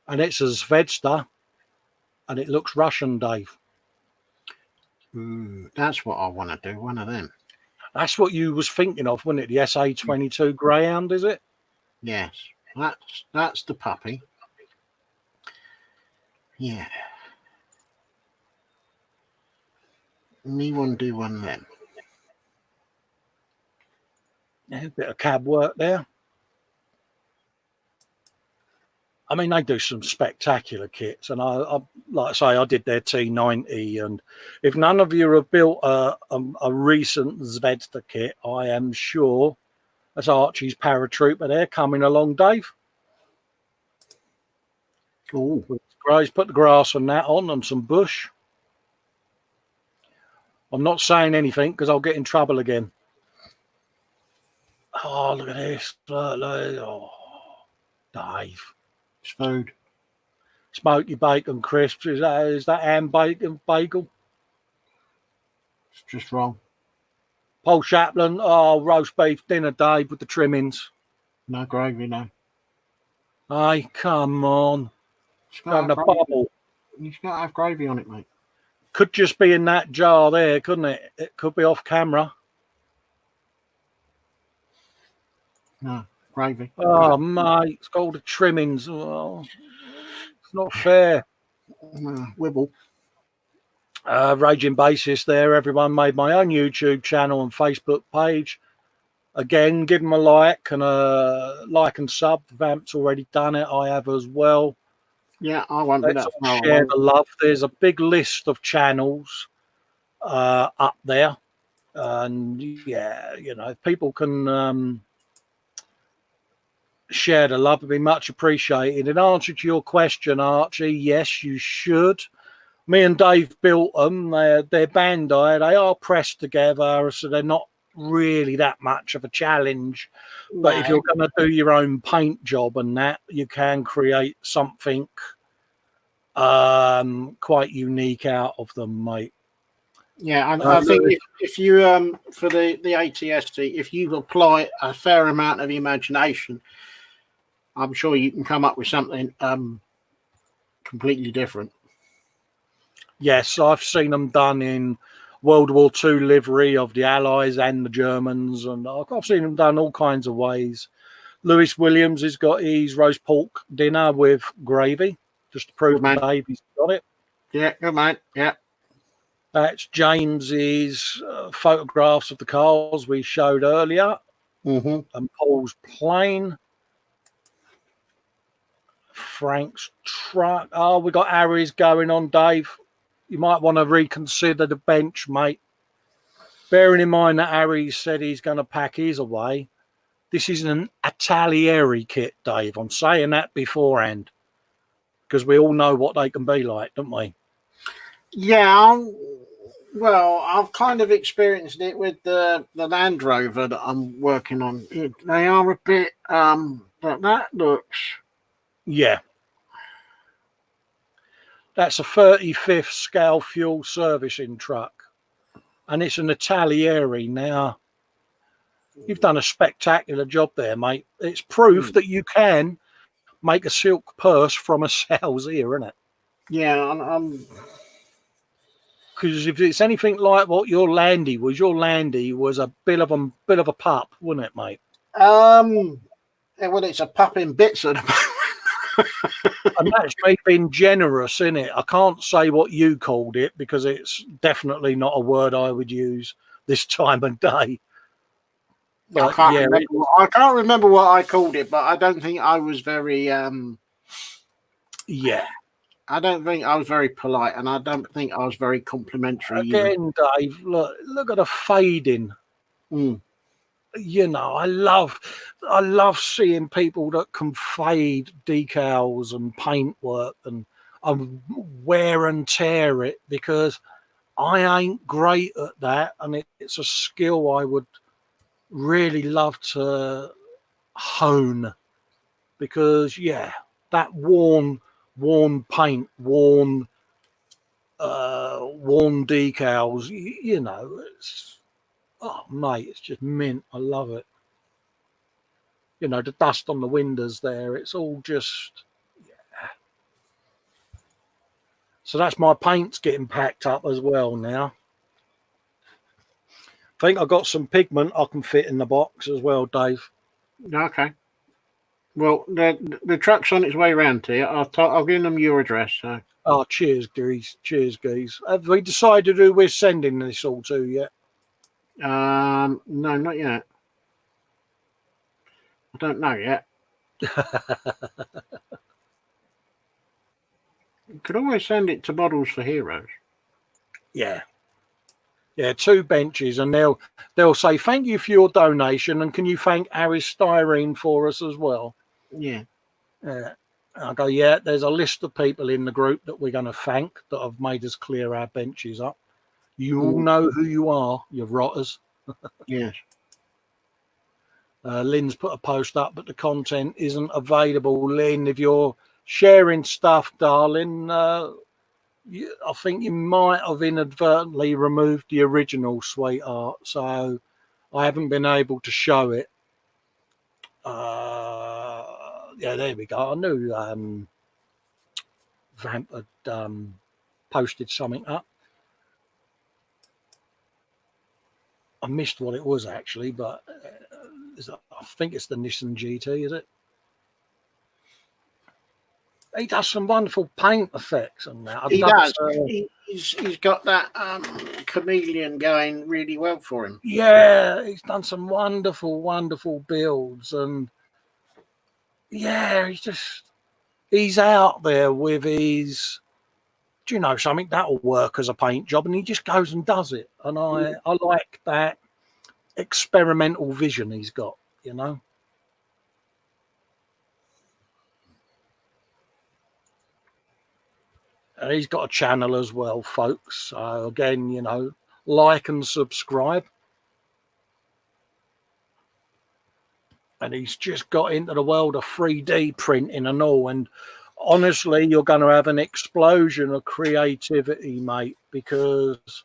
And it's a Zvezda. And it looks Russian, Dave. That's what I want to do. One of them. That's what you was thinking of, wasn't it? The SA-22 Greyhound, is it? Yes. That's the puppy. Yeah. Me want to do one of them. Yeah, a bit of cab work there. I mean, they do some spectacular kits, and I like I say, I did their T90, and if none of you have built a recent Zvezda kit, I am sure that's Archie's paratrooper there coming along, Dave. Oh, He's put the grass and that on and some bush. I'm not saying anything because I'll get in trouble again. Oh, look at this. Oh, Dave. it's food. Smoky bacon crisps. Is that ham bacon bagel? It's just wrong. Paul Chaplin. Oh, roast beef dinner, Dave, with the trimmings. No gravy, no. Hey, come on. Having a bubble. You got to have gravy on it, mate. Could just be in that jar there, couldn't it? It could be off camera. No, gravy. Oh, mate, it's got all the trimmings. Oh, it's not fair. Wibble. Raging Bassist there, everyone. Made my own YouTube channel and Facebook page. Again, give them a like and sub. Vamp's already done it. I have as well. Yeah, I won't be Let's that all far share away. the love. There's a big list of channels up there. And yeah, you know, if people can share the love, it'd be much appreciated. In answer to your question, Archie, yes, you should. Me and Dave built them. They're Bandai. They are pressed together, so they're not really that much of a challenge. But if you're going to do your own paint job and that, you can create something quite unique out of them, mate. Yeah, I think if you for the ATST, if you apply a fair amount of imagination, I'm sure you can come up with something completely different. Yes, I've seen them done in World War II livery of the Allies and the Germans, and I've seen them done all kinds of ways. Lewis Williams has got his roast pork dinner with gravy, just to prove to Dave he's got it. Yeah, good mate. Yeah. That's James's photographs of the cars we showed earlier, and Paul's plane. Frank's truck. Oh, we got Harry's going on, Dave. You might want to reconsider the bench, mate. Bearing in mind that Harry said he's going to pack his away. This is an Atalieri kit, Dave. I'm saying that beforehand because we all know what they can be like, don't we? Yeah, well, I've kind of experienced it with the Land Rover that I'm working on. They are a bit, but that looks... Yeah. That's a 35th scale fuel servicing truck. And it's an Atalieri. Now, you've done a spectacular job there, mate. It's proof that you can make a silk purse from a sow's ear, isn't it? Yeah, I'm... Because if it's anything like what your Landy was a bit of a pup, wasn't it, mate? Yeah, well, it's a pup in bits at the moment. And that's me being generous, isn't it? I can't say what you called it because it's definitely not a word I would use this time of day. But I can't remember what I called it, but I don't think I was very yeah. I don't think I was very polite, and I don't think I was very complimentary. Again, Dave, look at the fading. You know, I love seeing people that can fade decals and paintwork and wear and tear it, because I ain't great at that, and it's a skill I would really love to hone, because that worn paint, worn decals, you know, oh mate, it's just mint. I love it. You know, the dust on the windows there, it's all just So that's my paints getting packed up as well now. I think I've got some pigment I can fit in the box as well, Dave. Okay. Well, the truck's on its way round to you. I'll give them your address. So. Oh, cheers, geese. Cheers, geese. Have we decided who we're sending this all to yet? No, not yet. I don't know yet. You could always send it to Models for Heroes. Yeah. Yeah, 2 benches, and they'll say thank you for your donation, and can you thank Aris Styrene for us as well? Yeah. I'll go, yeah, there's a list of people in the group that we're going to thank that have made us clear our benches up. You all know who you are, you rotters. Yes. Lynn's put a post up, but the content isn't available. Lynn, if you're sharing stuff, darling, I think you might have inadvertently removed the original, sweetheart. So I haven't been able to show it. Yeah, there we go. I knew Vamp had posted something up. I missed what it was actually, but I think it's the Nissan GT, is it? He does some wonderful paint effects on that. He does. He's got that chameleon going really well for him. Yeah, he's done some wonderful, wonderful builds, and yeah, he's out there with his. Do you know something that'll work as a paint job? And he just goes and does it, and I like that experimental vision he's got. You know. And he's got a channel as well, folks. So again, you know, like and subscribe. And he's just got into the world of 3D printing and all. And honestly, you're going to have an explosion of creativity, mate, because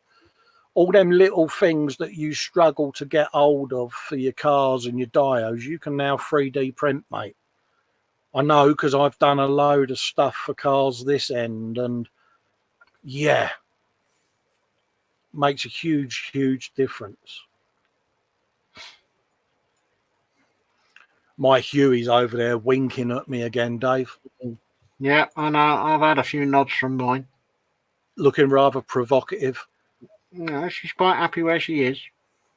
all them little things that you struggle to get hold of for your cars and your dios, you can now 3D print, mate. I know, because I've done a load of stuff for cars this end, and yeah, makes a huge, huge difference. My Huey's over there winking at me again, Dave. Yeah, I know. I've had a few nods from mine. Looking rather provocative. No, she's quite happy where she is.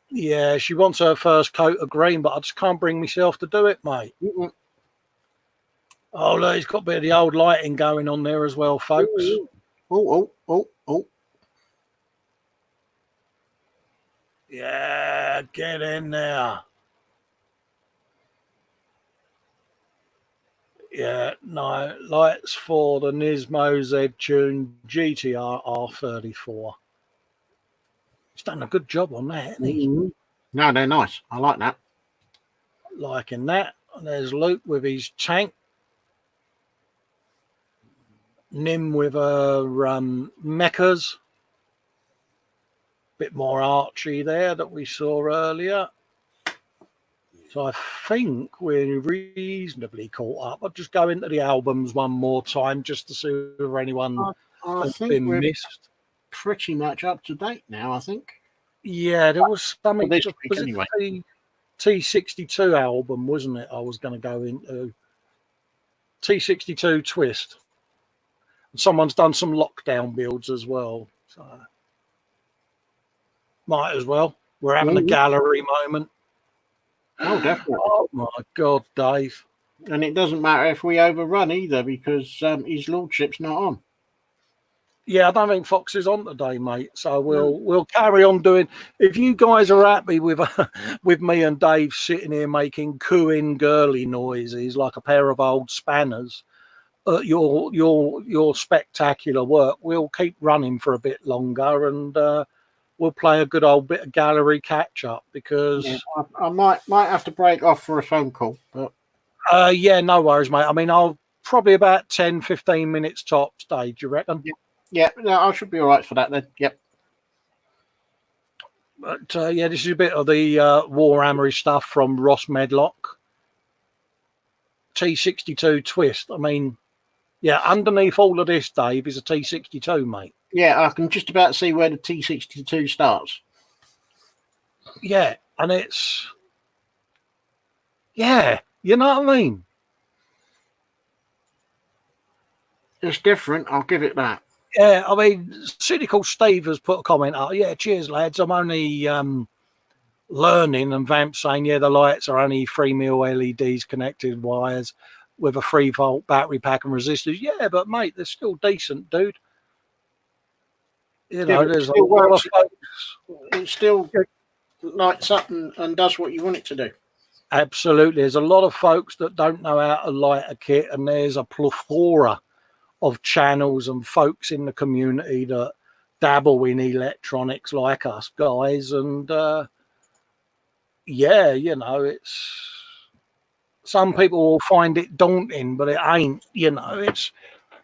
Yeah, she wants her first coat of green, but I just can't bring myself to do it, mate. Mm-mm. Oh, look, he's got a bit of the old lighting going on there as well, folks. Oh. Yeah, get in there. Yeah, no, lights for the Nismo Z-Tune GTR R34. He's done a good job on that, hasn't he? Mm-hmm. No, they're nice. I like that. Liking that. And there's Luke with his tank. Nim with her mechas. Bit more Archie there that we saw earlier. So I think we're reasonably caught up. I'll just go into the albums one more time just to see if anyone I has think been we're missed. pretty much up to date now, I think. Yeah, there was something. Well, this Was week it anyway. the T62 album, wasn't it? I was going to go into T62 Twist. And someone's done some lockdown builds as well. So might as well. We're having a gallery moment. Oh, definitely. Oh my God, Dave. And it doesn't matter if we overrun either, because his lordship's not on. Yeah, I don't think Fox is on today, mate. So we'll carry on doing. If you guys are happy with with me and Dave sitting here making cooing girly noises like a pair of old spanners at your spectacular work, we'll keep running for a bit longer, and we'll play a good old bit of gallery catch up, because I might have to break off for a phone call, but yeah, no worries, mate. I mean, I'll probably about 10-15 minutes tops, Dave, do you reckon? Yeah, no, I should be all right for that then. Yep. But yeah, this is a bit of the Warhammer stuff from Ross Medlock. T62 Twist. I mean, yeah, underneath all of this, Dave, is a T62, mate. Yeah, I can just about see where the T62 starts. Yeah, and it's... Yeah, you know what I mean? It's different, I'll give it that. Yeah, I mean, Cynical Steve has put a comment out. Yeah, cheers, lads. I'm only learning, and Vamp saying, yeah, the lights are only 3mm LEDs connected wires with a 3-volt battery pack and resistors. Yeah, but mate, they're still decent, dude. You know, there's a lot of folks. It still lights up and does what you want it to do. Absolutely. There's a lot of folks that don't know how to light a kit, and there's a plethora of channels and folks in the community that dabble in electronics like us guys, and yeah, you know, it's, some people will find it daunting, but it ain't. You know, it's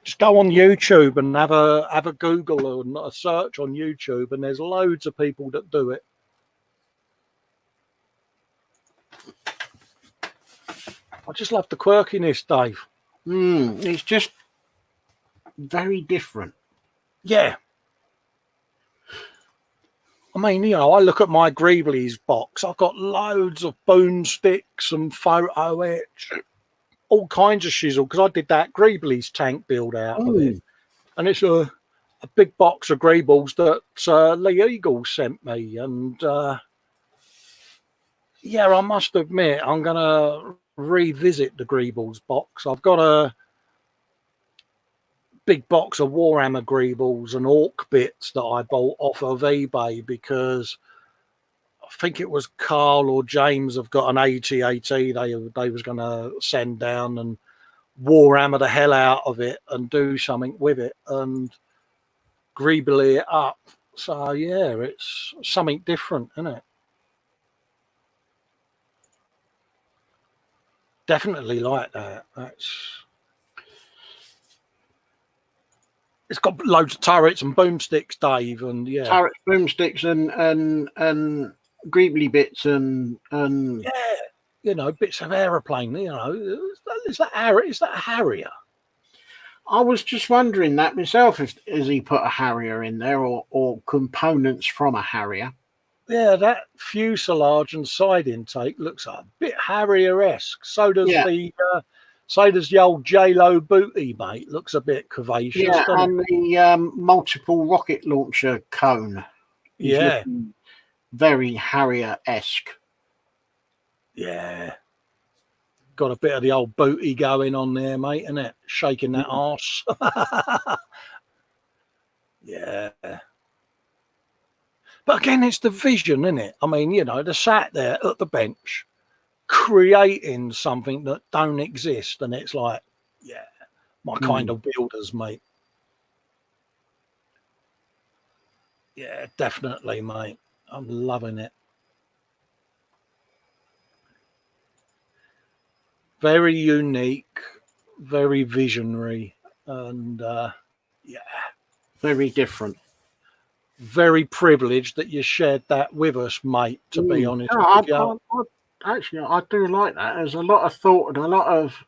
just go on YouTube and have a Google and a search on YouTube, and there's loads of people that do it. I just love the quirkiness, Dave. It's just very different. Yeah. I mean, I look at my Greeblies box. I've got loads of boomsticks and photo etch, all kinds of shizzle, because I did that Greeblies tank build out of it. And it's a big box of Greebles that Lee Eagle sent me. And yeah, I must admit, I'm going to revisit the Greebles box. I've got a big box of Warhammer Greebles and Orc bits that I bought off of eBay because I think it was Carl or James have got an AT-AT they was going to send down and Warhammer the hell out of it and do something with it and Greebly it up. So yeah, it's something different, isn't it? Definitely like that. It's got loads of turrets and boomsticks, Dave, and yeah, turrets, boomsticks, and Greebly bits and yeah, bits of aeroplane. Is that a Harrier? I was just wondering that myself. Has he put a Harrier in there or components from a Harrier? Yeah, that fuselage and side intake looks a bit Harrier-esque. So does the old J-Lo booty, mate. Looks a bit curvaceous. Yeah, and it? the multiple rocket launcher cone. Yeah, very Harrier-esque. Yeah. Got a bit of the old booty going on there, mate, isn't it? Shaking that arse. Yeah. But again, it's the vision, isn't it? I mean, they're sat there at the bench creating something that don't exist. And it's like, yeah, my kind of builders, mate. Yeah, definitely, mate. I'm loving it. Very unique, very visionary, and yeah, very different. Very privileged that you shared that with us, mate. To be honest, actually, I do like that. There's a lot of thought and a lot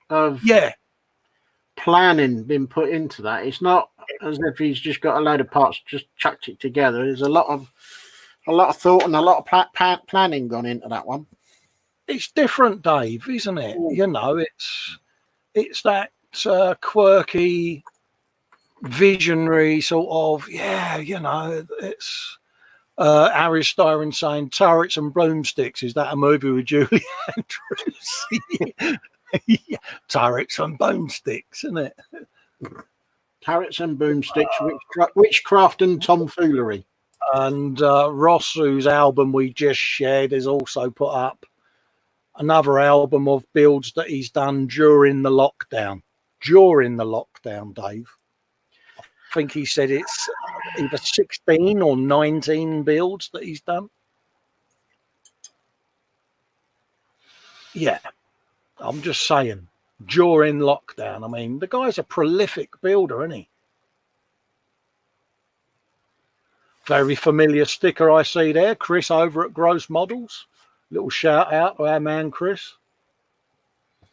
of planning been put into that. It's not as if he's just got a load of parts, just chucked it together. There's a lot of thought and a lot of planning gone into that one. It's different, Dave, isn't it? It's that quirky, visionary sort of, it's Harry Styron saying turrets and broomsticks. Is that a movie with Julie Andrews? Yeah, turrets and boomsticks, isn't it? Turrets and boomsticks, witchcraft and tomfoolery. And Ross, whose album we just shared, has also put up another album of builds that he's done during the lockdown. During the lockdown, Dave. I think he said it's either 16 or 19 builds that he's done. Yeah, I'm just saying, during lockdown. I mean, the guy's a prolific builder, isn't he? Very familiar sticker I see there. Chris over at Gross Models. Little shout out to our man Chris.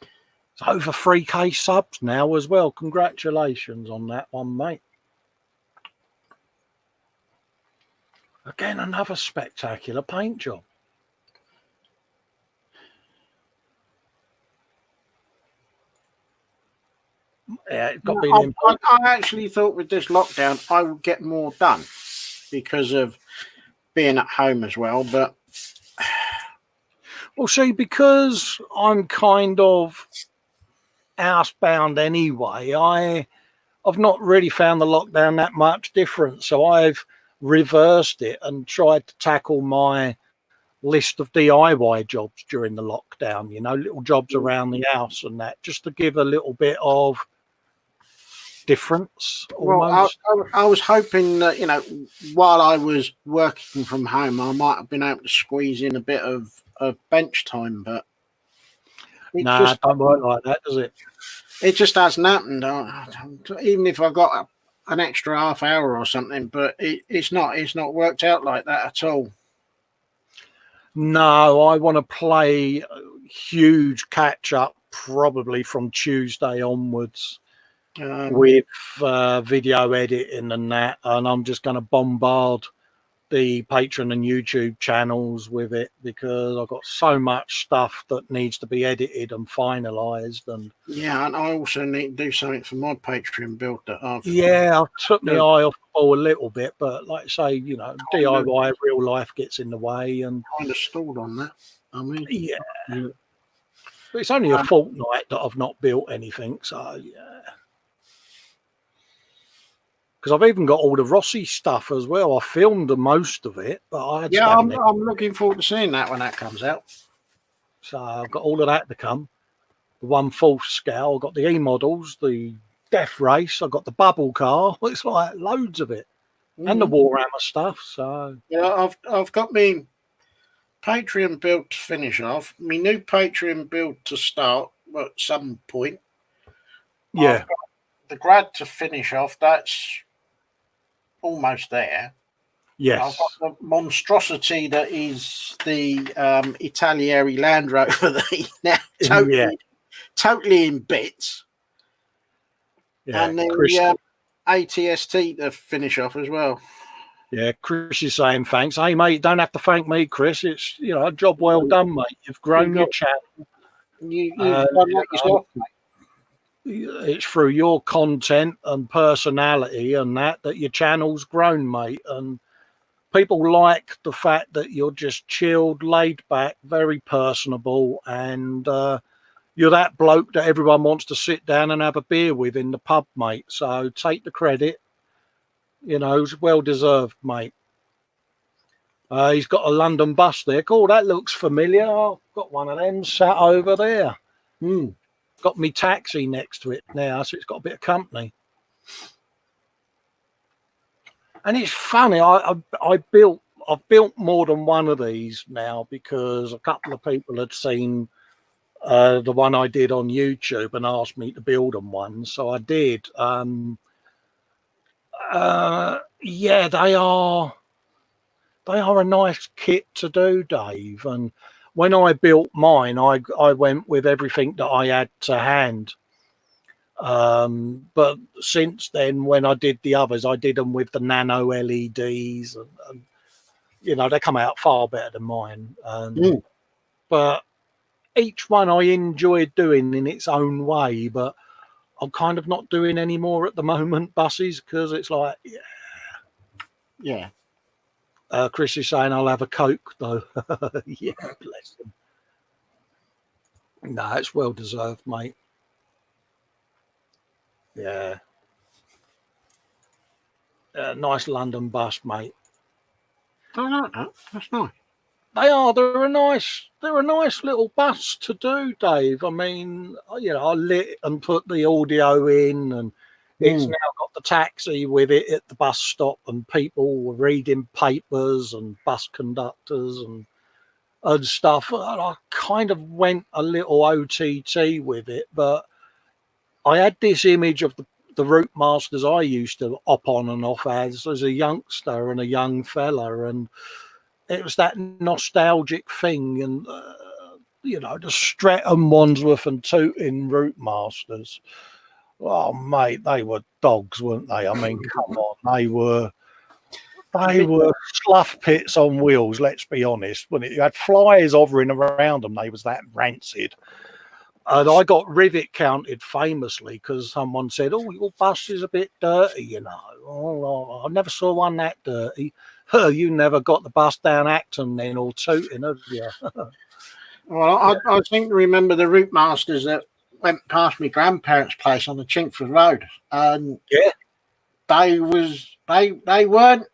It's over 3K subs now as well. Congratulations on that one, mate. Again, another spectacular paint job. Yeah, it got I actually thought with this lockdown I would get more done because of being at home as well, but well, see, because I'm kind of housebound anyway, I've not really found the lockdown that much different. So I've reversed it and tried to tackle my list of DIY jobs during the lockdown, little jobs around the house and that, just to give a little bit of difference. Almost. Well, I was hoping that, while I was working from home, I might have been able to squeeze in a bit of bench time, but it don't work like that, does it? It just hasn't happened. Even if I got an extra half hour or something, but it's not worked out like that at all. No, I want to play huge catch up probably from Tuesday onwards with video editing and that, and I'm just going to bombard the Patreon and YouTube channels with it because I've got so much stuff that needs to be edited and finalised. And yeah, and I also need to do something for my Patreon build that I've took my eye off the ball a little bit, but like I say, you know, DIY real life gets in the way, and kind of stalled on that. I mean, yeah, but it's only a fortnight that I've not built anything, so yeah. Because I've even got all the Rossi stuff as well. I filmed most of it, but I had I'm looking forward to seeing that when that comes out. So I've got all of that to come. The 1/4 scale, I've got the E models, the Death Race, I've got the bubble car. It's like loads of it, and the Warhammer stuff. So yeah, I've got me Patreon build to finish off. My new Patreon build to start at some point. Yeah, I've got the grad to finish off. That's almost there. yes, I've got the monstrosity that is the Italieri Land Rover that now totally in bits. Yeah, and the ATST to finish off as well. Yeah, Chris is saying thanks. Hey, mate, you don't have to thank me, Chris. It's, you know, a job well done, mate. You've grown your channel. You've done that yourself, mate. It's through your content and personality and that your channel's grown, mate. And people like the fact that you're just chilled, laid back, very personable, and you're that bloke that everyone wants to sit down and have a beer with in the pub, mate. So take the credit. You know, it's well deserved, mate. He's got a London bus there. Oh, that looks familiar. I've got one of them sat over there. Got me taxi next to it now, so it's got a bit of company. And it's funny. I've built more than one of these now because a couple of people had seen the one I did on YouTube and asked me to build them one, so I did. Yeah, they are a nice kit to do, Dave. And when I built mine, I went with everything that I had to hand. But since then, when I did the others, I did them with the nano LEDs, and you know, they come out far better than mine. But each one I enjoyed doing in its own way, but I'm kind of not doing any more at the moment, buses, because it's like, yeah. Chris is saying I'll have a Coke, though. Yeah, bless him. No, it's well deserved, mate. Yeah. Nice London bus, mate. I like that. That's nice. They are. They're a nice little bus to do, Dave. I mean, you know, I lit and put the audio in, and it's now got the taxi with it at the bus stop, and people were reading papers and bus conductors and stuff. And I kind of went a little OTT with it, but I had this image of the route masters I used to op on and off as a youngster and a young fella, and it was that nostalgic thing. And you know, the Streatham, Wandsworth and Tooting route masters. Oh, mate, they were dogs, weren't they? I mean, come on, they were slough pits on wheels. Let's be honest. When you had flies hovering around them, they was that rancid. And I got rivet counted famously because someone said, "Oh, your bus is a bit dirty, you know." Oh, I never saw one that dirty. You never got the bus down Acton then, or Tooting, have you? Well, I seem to remember the route masters that went past my grandparents' place on the Chinkford Road, and they weren't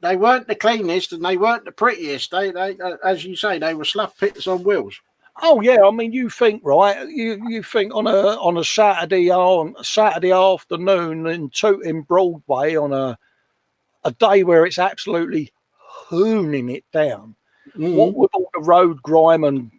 the cleanest and they weren't the prettiest. They as you say, they were slough pits on wheels. Oh yeah, I mean, you think, right? You think on a Saturday afternoon in Tooting Broadway on a day where it's absolutely hooning it down. What with all the road grime and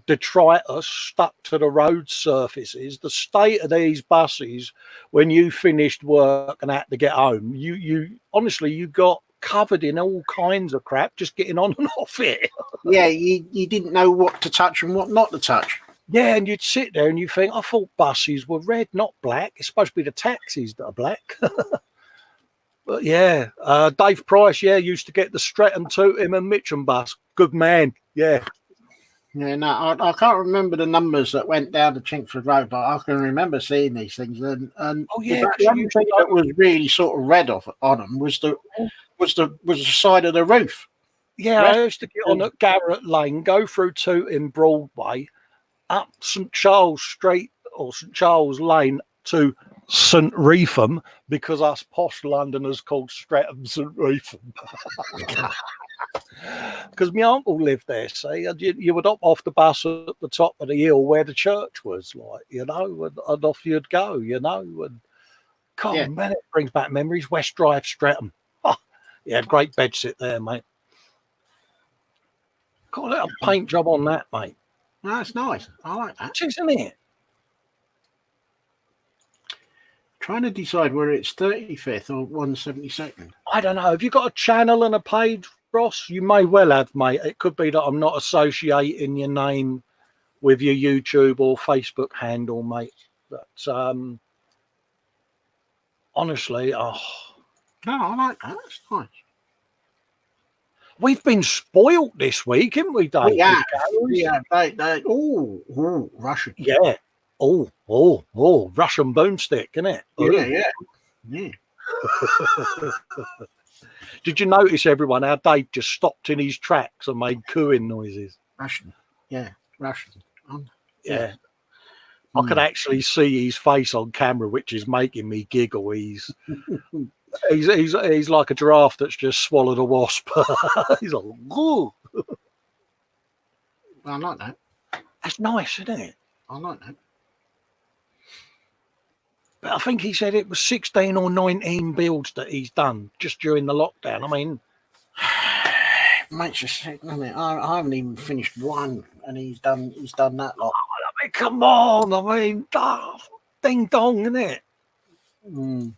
detritus stuck to the road surfaces, the state of these buses when you finished work and had to get home, you honestly, you got covered in all kinds of crap just getting on and off it. Yeah, you didn't know what to touch and what not to touch. Yeah, and you'd sit there and you think, I thought buses were red, not black. It's supposed to be the taxis that are black. But yeah, Dave Price, used to get the Streatham, Tootham and Mitcham bus. Good man, yeah. Yeah, no, I can't remember the numbers that went down the Chinkford Road, but I can remember seeing these things. And Oh yeah, the only thing that was really sort of red off on them was the side of the roof. Yeah, I used to get on at Garrett Lane, go through Tooting Broadway, up St Charles Street or St Charles Lane to St Reetham, because us posh Londoners called Streatham St Reetham. Because my uncle lived there, see, and you would hop off the bus at the top of the hill where the church was, like, and off you'd go, and God, man, it brings back memories. West Drive, Streatham. Oh, yeah, great bed sit there, mate. Got a little paint job on that, mate. That's nice. I like that. Isn't it? Trying to decide whether it's 35th or 172nd. I don't know. Have you got a channel and a page, Ross? You may well have, mate. It could be that I'm not associating your name with your YouTube or Facebook handle, mate. But honestly, no, I like that. That's nice. We've been spoilt this week, haven't we, Dave? Yeah. Oh, Russian. Yeah. Oh, Russian boomstick, isn't it? Yeah. Did you notice, everyone, how Dave just stopped in his tracks and made cooing noises? Russian. Yeah. I could actually see his face on camera, which is making me giggle. He's like a giraffe that's just swallowed a wasp. He's like, ooh. I like that. That's nice, isn't it? I like that. But I think he said it was 16 or 19 builds that he's done just during the lockdown. I mean, makes you sick, doesn't it? I haven't even finished one, and he's done that lot. I mean, come on! I mean, ding dong, isn't it? Mm.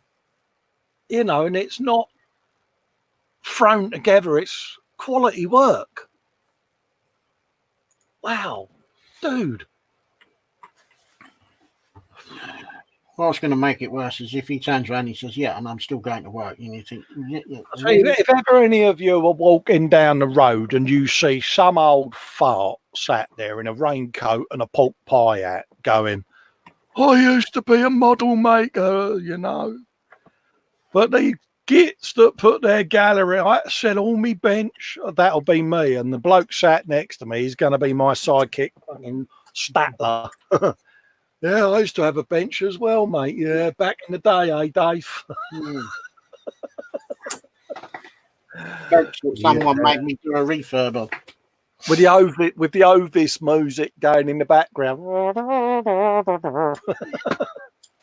And it's not thrown together. It's quality work. Wow, dude. What's going to make it worse is if he turns around and he says, "Yeah, and I'm still going to work." And you think, if ever any of you are walking down the road and you see some old fart sat there in a raincoat and a pork pie hat going, "I used to be a model maker," but the gits that put their gallery, I sell all me bench, that'll be me. And the bloke sat next to me, he's going to be my sidekick, fucking Statler. Yeah, I used to have a bench as well, mate. Yeah, back in the day, Dave? Someone made me do a refurb on. With the Ovis music going in the background.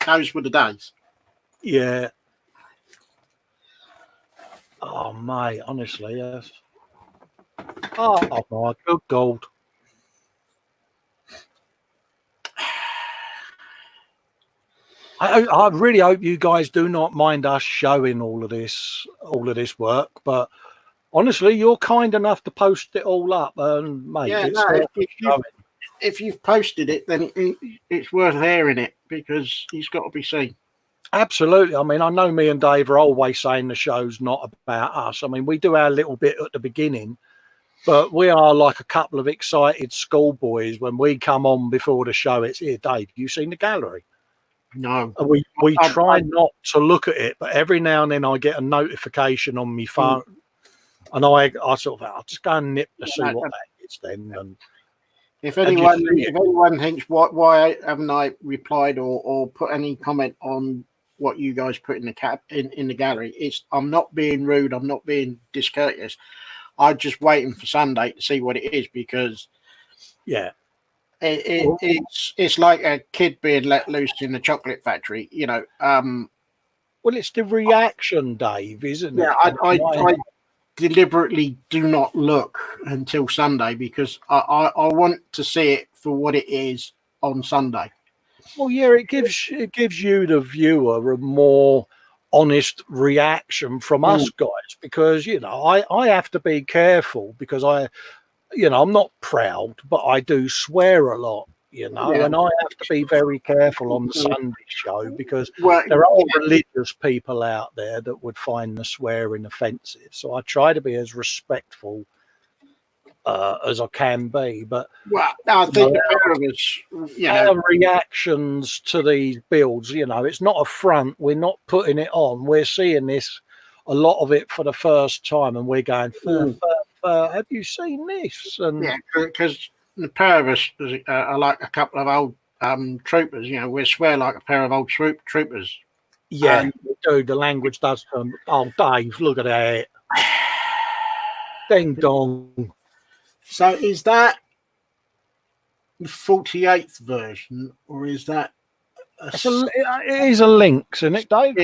Those were the days. Yeah. Oh, mate, honestly, yes. Oh, my good gold. I really hope you guys do not mind us showing all of this work, but honestly, you're kind enough to post it all up, and mate, if you've posted it, then it's worth hearing it because it's got to be seen. Absolutely. I mean, I know me and Dave are always saying the show's not about us. I mean, we do our little bit at the beginning, but we are like a couple of excited schoolboys when we come on before the show. It's here, Dave. You seen the gallery? No. And we try not to look at it, but every now and then I get a notification on my phone, and I sort of, I'll just go and nip to see what that is then. And if anyone thinks why haven't I replied or put any comment on what you guys put in the gallery, I'm not being rude, I'm not being discourteous. I'm just waiting for Sunday to see what it is, because it's like a kid being let loose in the chocolate factory, well, it's the reaction, Dave, isn't it? Yeah, I deliberately do not look until Sunday because I want to see it for what it is on Sunday. Well, yeah, it gives you, the viewer, a more honest reaction from us guys, because I have to be careful because I'm not proud, but I do swear a lot, you know, Yeah. and I have to be very careful on the Sunday show because Well, there are religious people out there that would find the swearing offensive. So I try to be as respectful as I can be. But well, I think the pair of us, our reactions to these builds, you know, it's not a front. We're not putting it on. We're seeing this, a lot of it for the first time, and we're going, have you seen this? And yeah, because the pair of us are like a couple of old troopers. You know, we swear like a pair of old troopers. yeah, dude, the language does come. Oh, Dave, look at that. Ding dong. So is that the 48th version, or is that It is a Lynx, isn't it, Dave?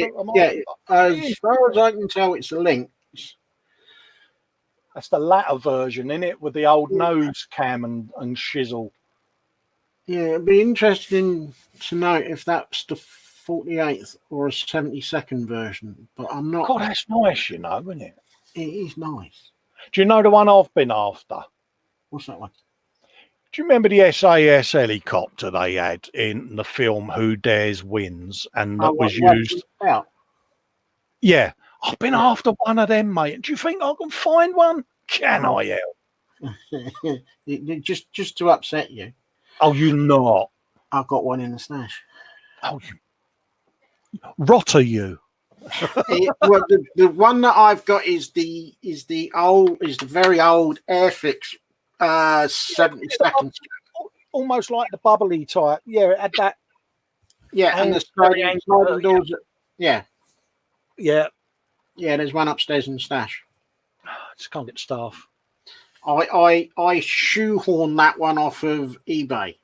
as far as I can tell, it's a Lynx. That's the latter version, isn't it, with the old nose cam and shizzle. Yeah, it'd be interesting to know if that's the 48th or a 72nd version, but I'm not. God, that's nice, you know, isn't it? It is nice. Do you know the one I've been after? What's that one? Do you remember the SAS helicopter they had in the film Who Dares Wins, and that was used? Yeah, I've been after one of them, mate. Do you think I can find one? Can I help? just to upset you. Oh, you not? I've got one in the stash. Oh, you rotter, you. Well, the one that I've got is the very old Airfix 72nd. Almost like the bubbly type. Yeah, it had that. Yeah, and the sliding doors. Yeah. There's one upstairs in the stash. I just can't get staff. I shoehorn that one off of eBay.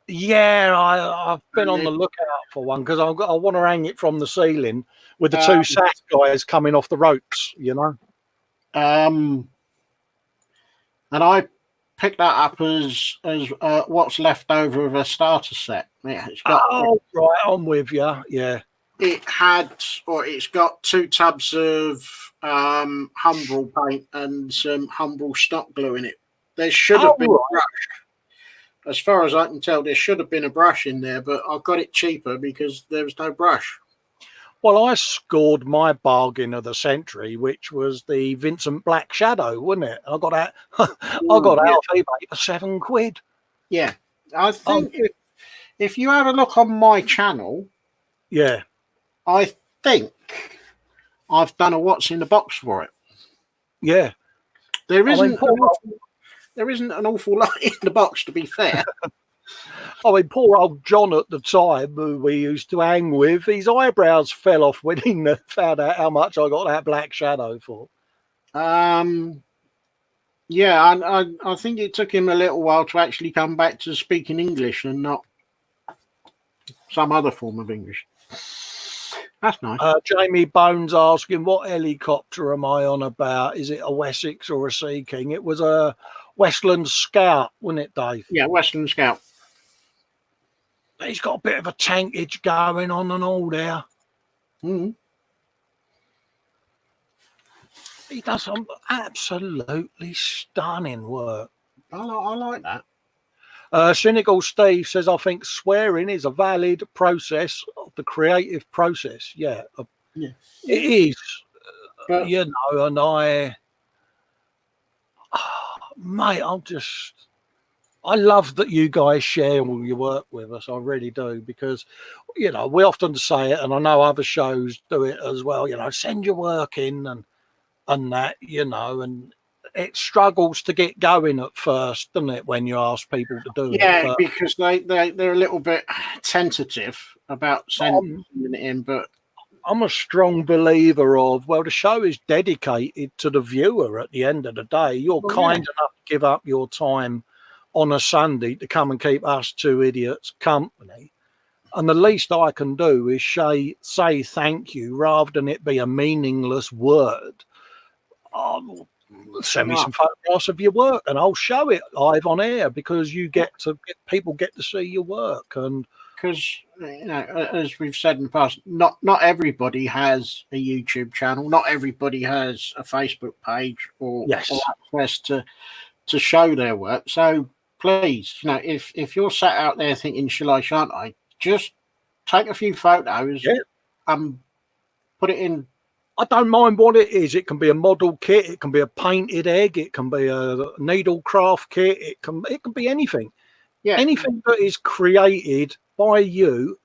Yeah, I've been on the lookout for one because I want to hang it from the ceiling with the two SAS guys coming off the ropes, you know. And I picked that up as what's left over of a starter set. Yeah, it's got. Oh, right, I'm with you. Yeah. It's got 2 tubs of Humbrol paint and some Humbrol stock glue in it. There should have been a brush. As far as I can tell, there should have been a brush in there, but I got it cheaper because there was no brush. Well, I scored my bargain of the century, which was the Vincent Black Shadow, wasn't it? I got that. I got out of eBay for £7. Yeah, I think if you have a look on my channel, yeah, I think I've done a what's in the box for it. Yeah, there isn't an awful lot in the box, to be fair. I mean, poor old John at the time, who we used to hang with, his eyebrows fell off when he found out how much I got that Black Shadow for. Yeah, I think it took him a little while to actually come back to speaking English and not some other form of English. That's nice. Jamie Bones asking, what helicopter am I on about? Is it a Wessex or a Sea King? It was a Westland Scout, wasn't it, Dave? Yeah, Westland Scout. He's got a bit of a tankage going on and all there. Mm. He does some absolutely stunning work. I like that. Cynical Steve says, I think swearing is a valid process of the creative process. Yeah, it is. But, you know, and mate, I love that you guys share all your work with us. I really do, because, you know, we often say it, and I know other shows do it as well. You know, send your work in and that, you know, and it struggles to get going at first, doesn't it, when you ask people to do it? Yeah, because they're a little bit tentative about sending it in, but I'm a strong believer of, well, the show is dedicated to the viewer at the end of the day. You're kind enough to give up your time on a Sunday to come and keep us two idiots company. And the least I can do is say thank you rather than it be a meaningless word. Send me some photographs of your work and I'll show it live on air, because people get to see your work. And because, you know, as we've said in the past, not everybody has a YouTube channel, not everybody has a Facebook page or access to show their work. So please, if you're sat out there thinking, shall I, shan't I, just take a few photos, put it in. I don't mind what it is. It can be a model kit, it can be a painted egg, it can be a needle craft kit, it can be anything. Yeah. Anything that is created by you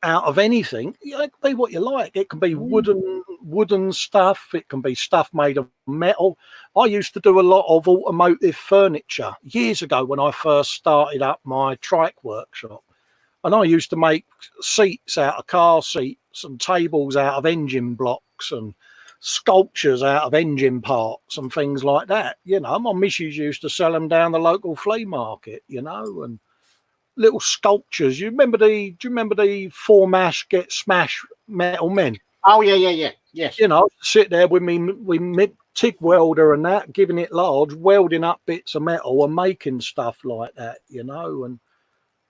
out of anything, it can be what you like. It can be wooden stuff, it can be stuff made of metal. I used to do a lot of automotive furniture years ago when I first started up my trike workshop. And I used to make seats out of car seats and tables out of engine blocks and sculptures out of engine parts and things like that. My missus used to sell them down the local flea market, and little sculptures. Do you remember the four mash get smash metal men? Oh yeah. Yes. Sit there with me TIG welder and that, giving it large, welding up bits of metal and making stuff like that, and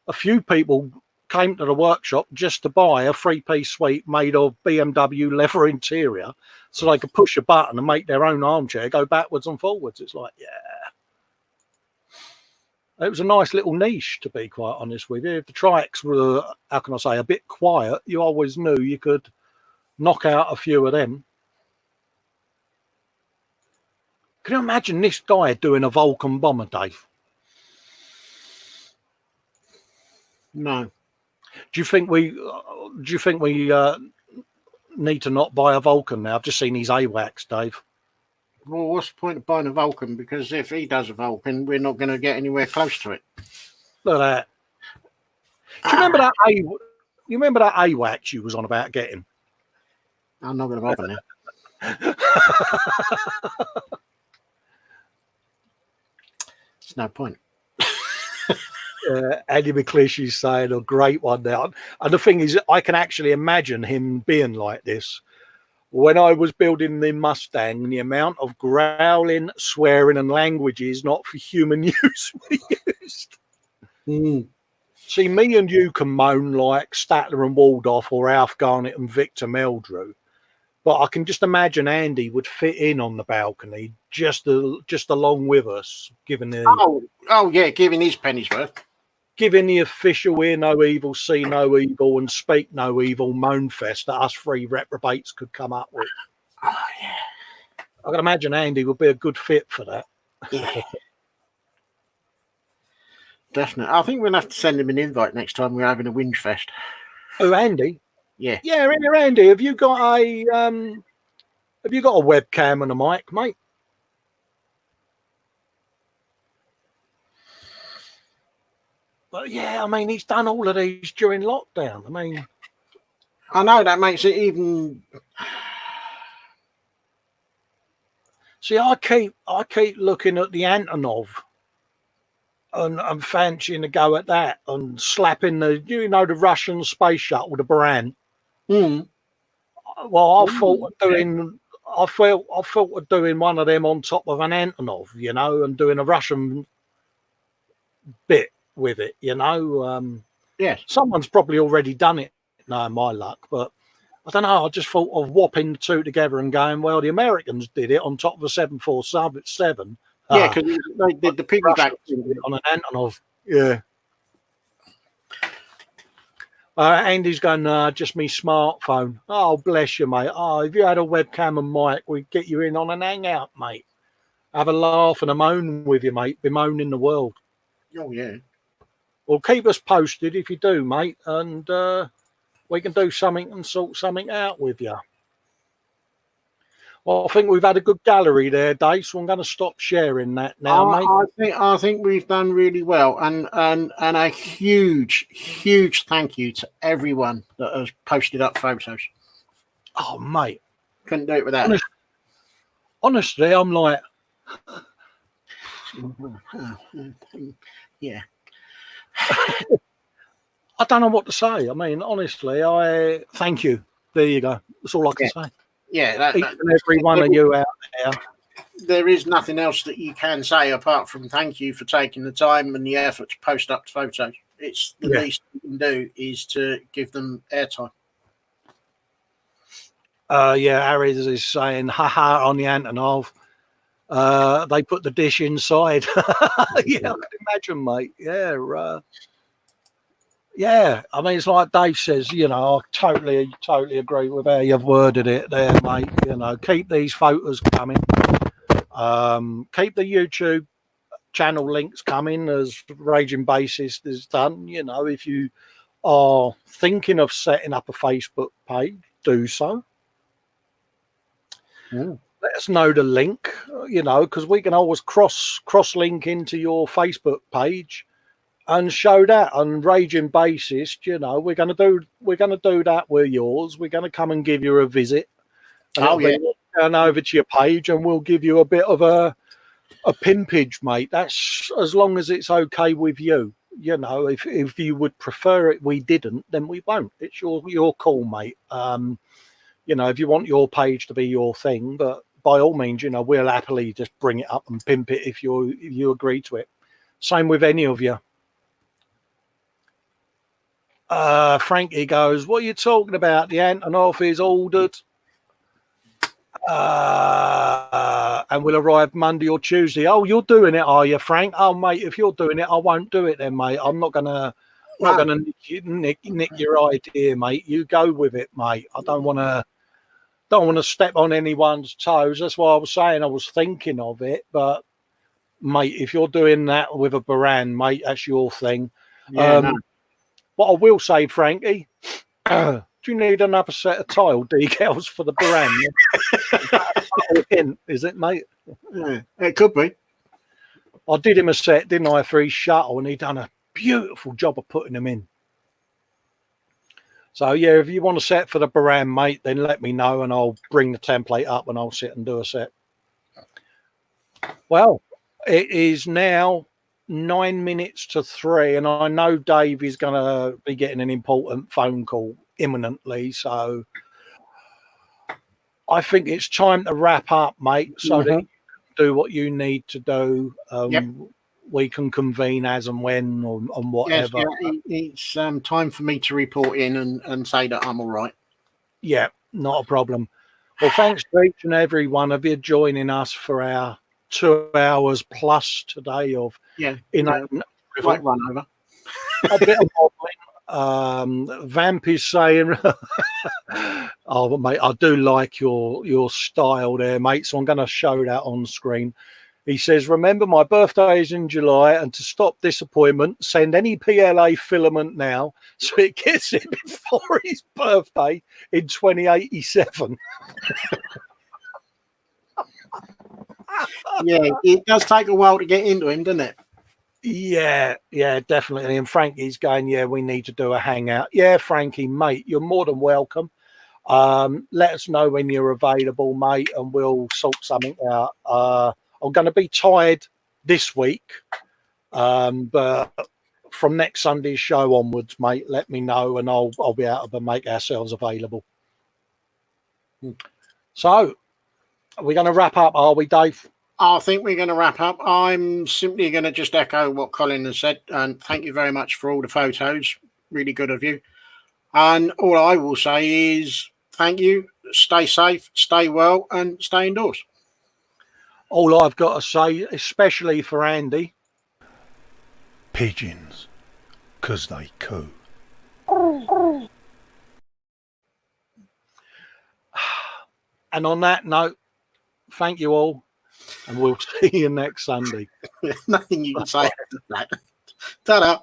a few people came to the workshop just to buy a 3-piece suite made of BMW leather interior so they could push a button and make their own armchair go backwards and forwards. It's like, it was a nice little niche, to be quite honest with you. If the trikes were, how can I say, a bit quiet, you always knew you could knock out a few of them. Can you imagine this guy doing a Vulcan bomber, Dave? No. Do you think we need to not buy a Vulcan now? I've just seen his AWACS, Dave. Well, what's the point of buying a Vulcan? Because if he does a Vulcan, we're not going to get anywhere close to it. Look at that. Do you remember that? You remember that AWACS you was on about getting? I'm not going to bother now. There's no point. Andy McClish is saying a great one now. And the thing is, I can actually imagine him being like this. When I was building the Mustang, the amount of growling, swearing, and languages not for human use we used. See, me and you can moan like Statler and Waldorf or Alf Garnett and Victor Meldrew. But I can just imagine Andy would fit in on the balcony just along with us, giving giving his penny's worth. Giving the official hear no evil, see no evil, and speak no evil moan fest that us three reprobates could come up with. Oh, yeah. I can imagine Andy would be a good fit for that. Yeah. Definitely. I think we'll have to send him an invite next time we're having a whinge fest. Oh, Andy? Yeah. Yeah, Andy, have you got a webcam and a mic, mate? But yeah, I mean, he's done all of these during lockdown. I mean, I know that makes it even. See, I keep looking at the Antonov and fancying a go at that and slapping the Russian space shuttle, the Buran. Well, I thought of doing one of them on top of an Antonov, and doing a Russian bit with it, Yes. Someone's probably already done it, knowing my luck, but I don't know. I just thought of whopping the two together and going, well, the Americans did it on top of a 747. Yeah, because they did the piggyback on an Antonov. Yeah. Andy's going, just me smartphone. Oh, bless you, mate. Oh, if you had a webcam and mic, we'd get you in on an hangout, mate. Have a laugh and a moan with you, mate. Bemoaning the world. Oh, yeah. Well, keep us posted if you do, mate, and we can do something and sort something out with you. Well, I think we've had a good gallery there, Dave, so I'm going to stop sharing that now, mate. I think we've done really well, and a huge thank you to everyone that has posted up photos. Oh, mate. Couldn't do it without Honestly, I'm like... Yeah. I don't know what to say. I mean, honestly, I thank you. There you go. That's all I can say. Yeah, each and every one of you out there. There is nothing else that you can say apart from thank you for taking the time and the effort to post up photos. It's the least you can do is to give them airtime. Harry is saying, haha, on the Antonov. they put the dish inside. Yeah, I can imagine, mate. Yeah. Yeah, I mean, it's like Dave says, you know, I totally agree with how you've worded it there, mate. You know, keep these photos coming. Keep the YouTube channel links coming as Raging Bassist is done. You know, if you are thinking of setting up a Facebook page, do so. Yeah. Let us know the link, you know, because we can always cross link into your Facebook page and show that on Raging Bassist. You know, we're gonna do that with yours. We're gonna come and give you a visit. And Oh yeah. Turn over to your page and we'll give you a bit of a pimpage, mate. That's as long as it's okay with you. You know, if you would prefer it, we didn't, then we won't. It's your call, mate. You know, if you want your page to be your thing, but by all means, you know, we'll happily just bring it up and pimp it if you agree to it. Same with any of you. Frankie goes, what are you talking about? The Antonov is ordered and will arrive Monday or Tuesday. Oh, you're doing it, are you, Frank? Oh, mate, if you're doing it, I won't do it then, mate. I'm not gonna nick your idea, mate. You go with it, mate. I don't want to step on anyone's toes. That's why I was saying I was thinking of it, but mate, if you're doing that with a Baran, mate, that's your thing. Yeah. What I will say, Frankie, do you need another set of tile decals for the Baran? Is it, mate? Yeah, it could be. I did him a set, didn't I, for his shuttle, and he done a beautiful job of putting them in. So, yeah, if you want a set for the Baran, mate, then let me know and I'll bring the template up and I'll sit and do a set. Well, it is now 9 minutes to 3, and I know Dave is going to be getting an important phone call imminently. So I think it's time to wrap up, mate, so that you can do what you need to do. We can convene as and when on whatever. Yes, yeah, it's time for me to report in and say that I'm all right. Yeah, not a problem. Well, thanks to each and every one of you joining us for our 2 hours plus today of Quite run over. a bit of modelling. Vamp is saying, oh, mate, I do like your style there, mate. So I'm going to show that on screen. He says, remember, my birthday is in July, and to stop disappointment, send any PLA filament now so it gets it before his birthday in 2087. Yeah, it does take a while to get into him, doesn't it? Yeah, definitely. And Frankie's going, yeah, we need to do a hangout. Yeah, Frankie, mate, you're more than welcome. Let us know when you're available, mate, and we'll sort something out. I'm going to be tired this week, but from next Sunday's show onwards, mate, let me know and I'll be able to make ourselves available. So, are we going to wrap up, are we, Dave? I think we're going to wrap up. I'm simply going to just echo what Colin has said, and thank you very much for all the photos. Really good of you. And all I will say is thank you, stay safe, stay well, and stay indoors. All I've got to say, especially for Andy, pigeons, 'cause they coo. And on that note, thank you all, and we'll see you next Sunday. Nothing you can say after that. Ta-da.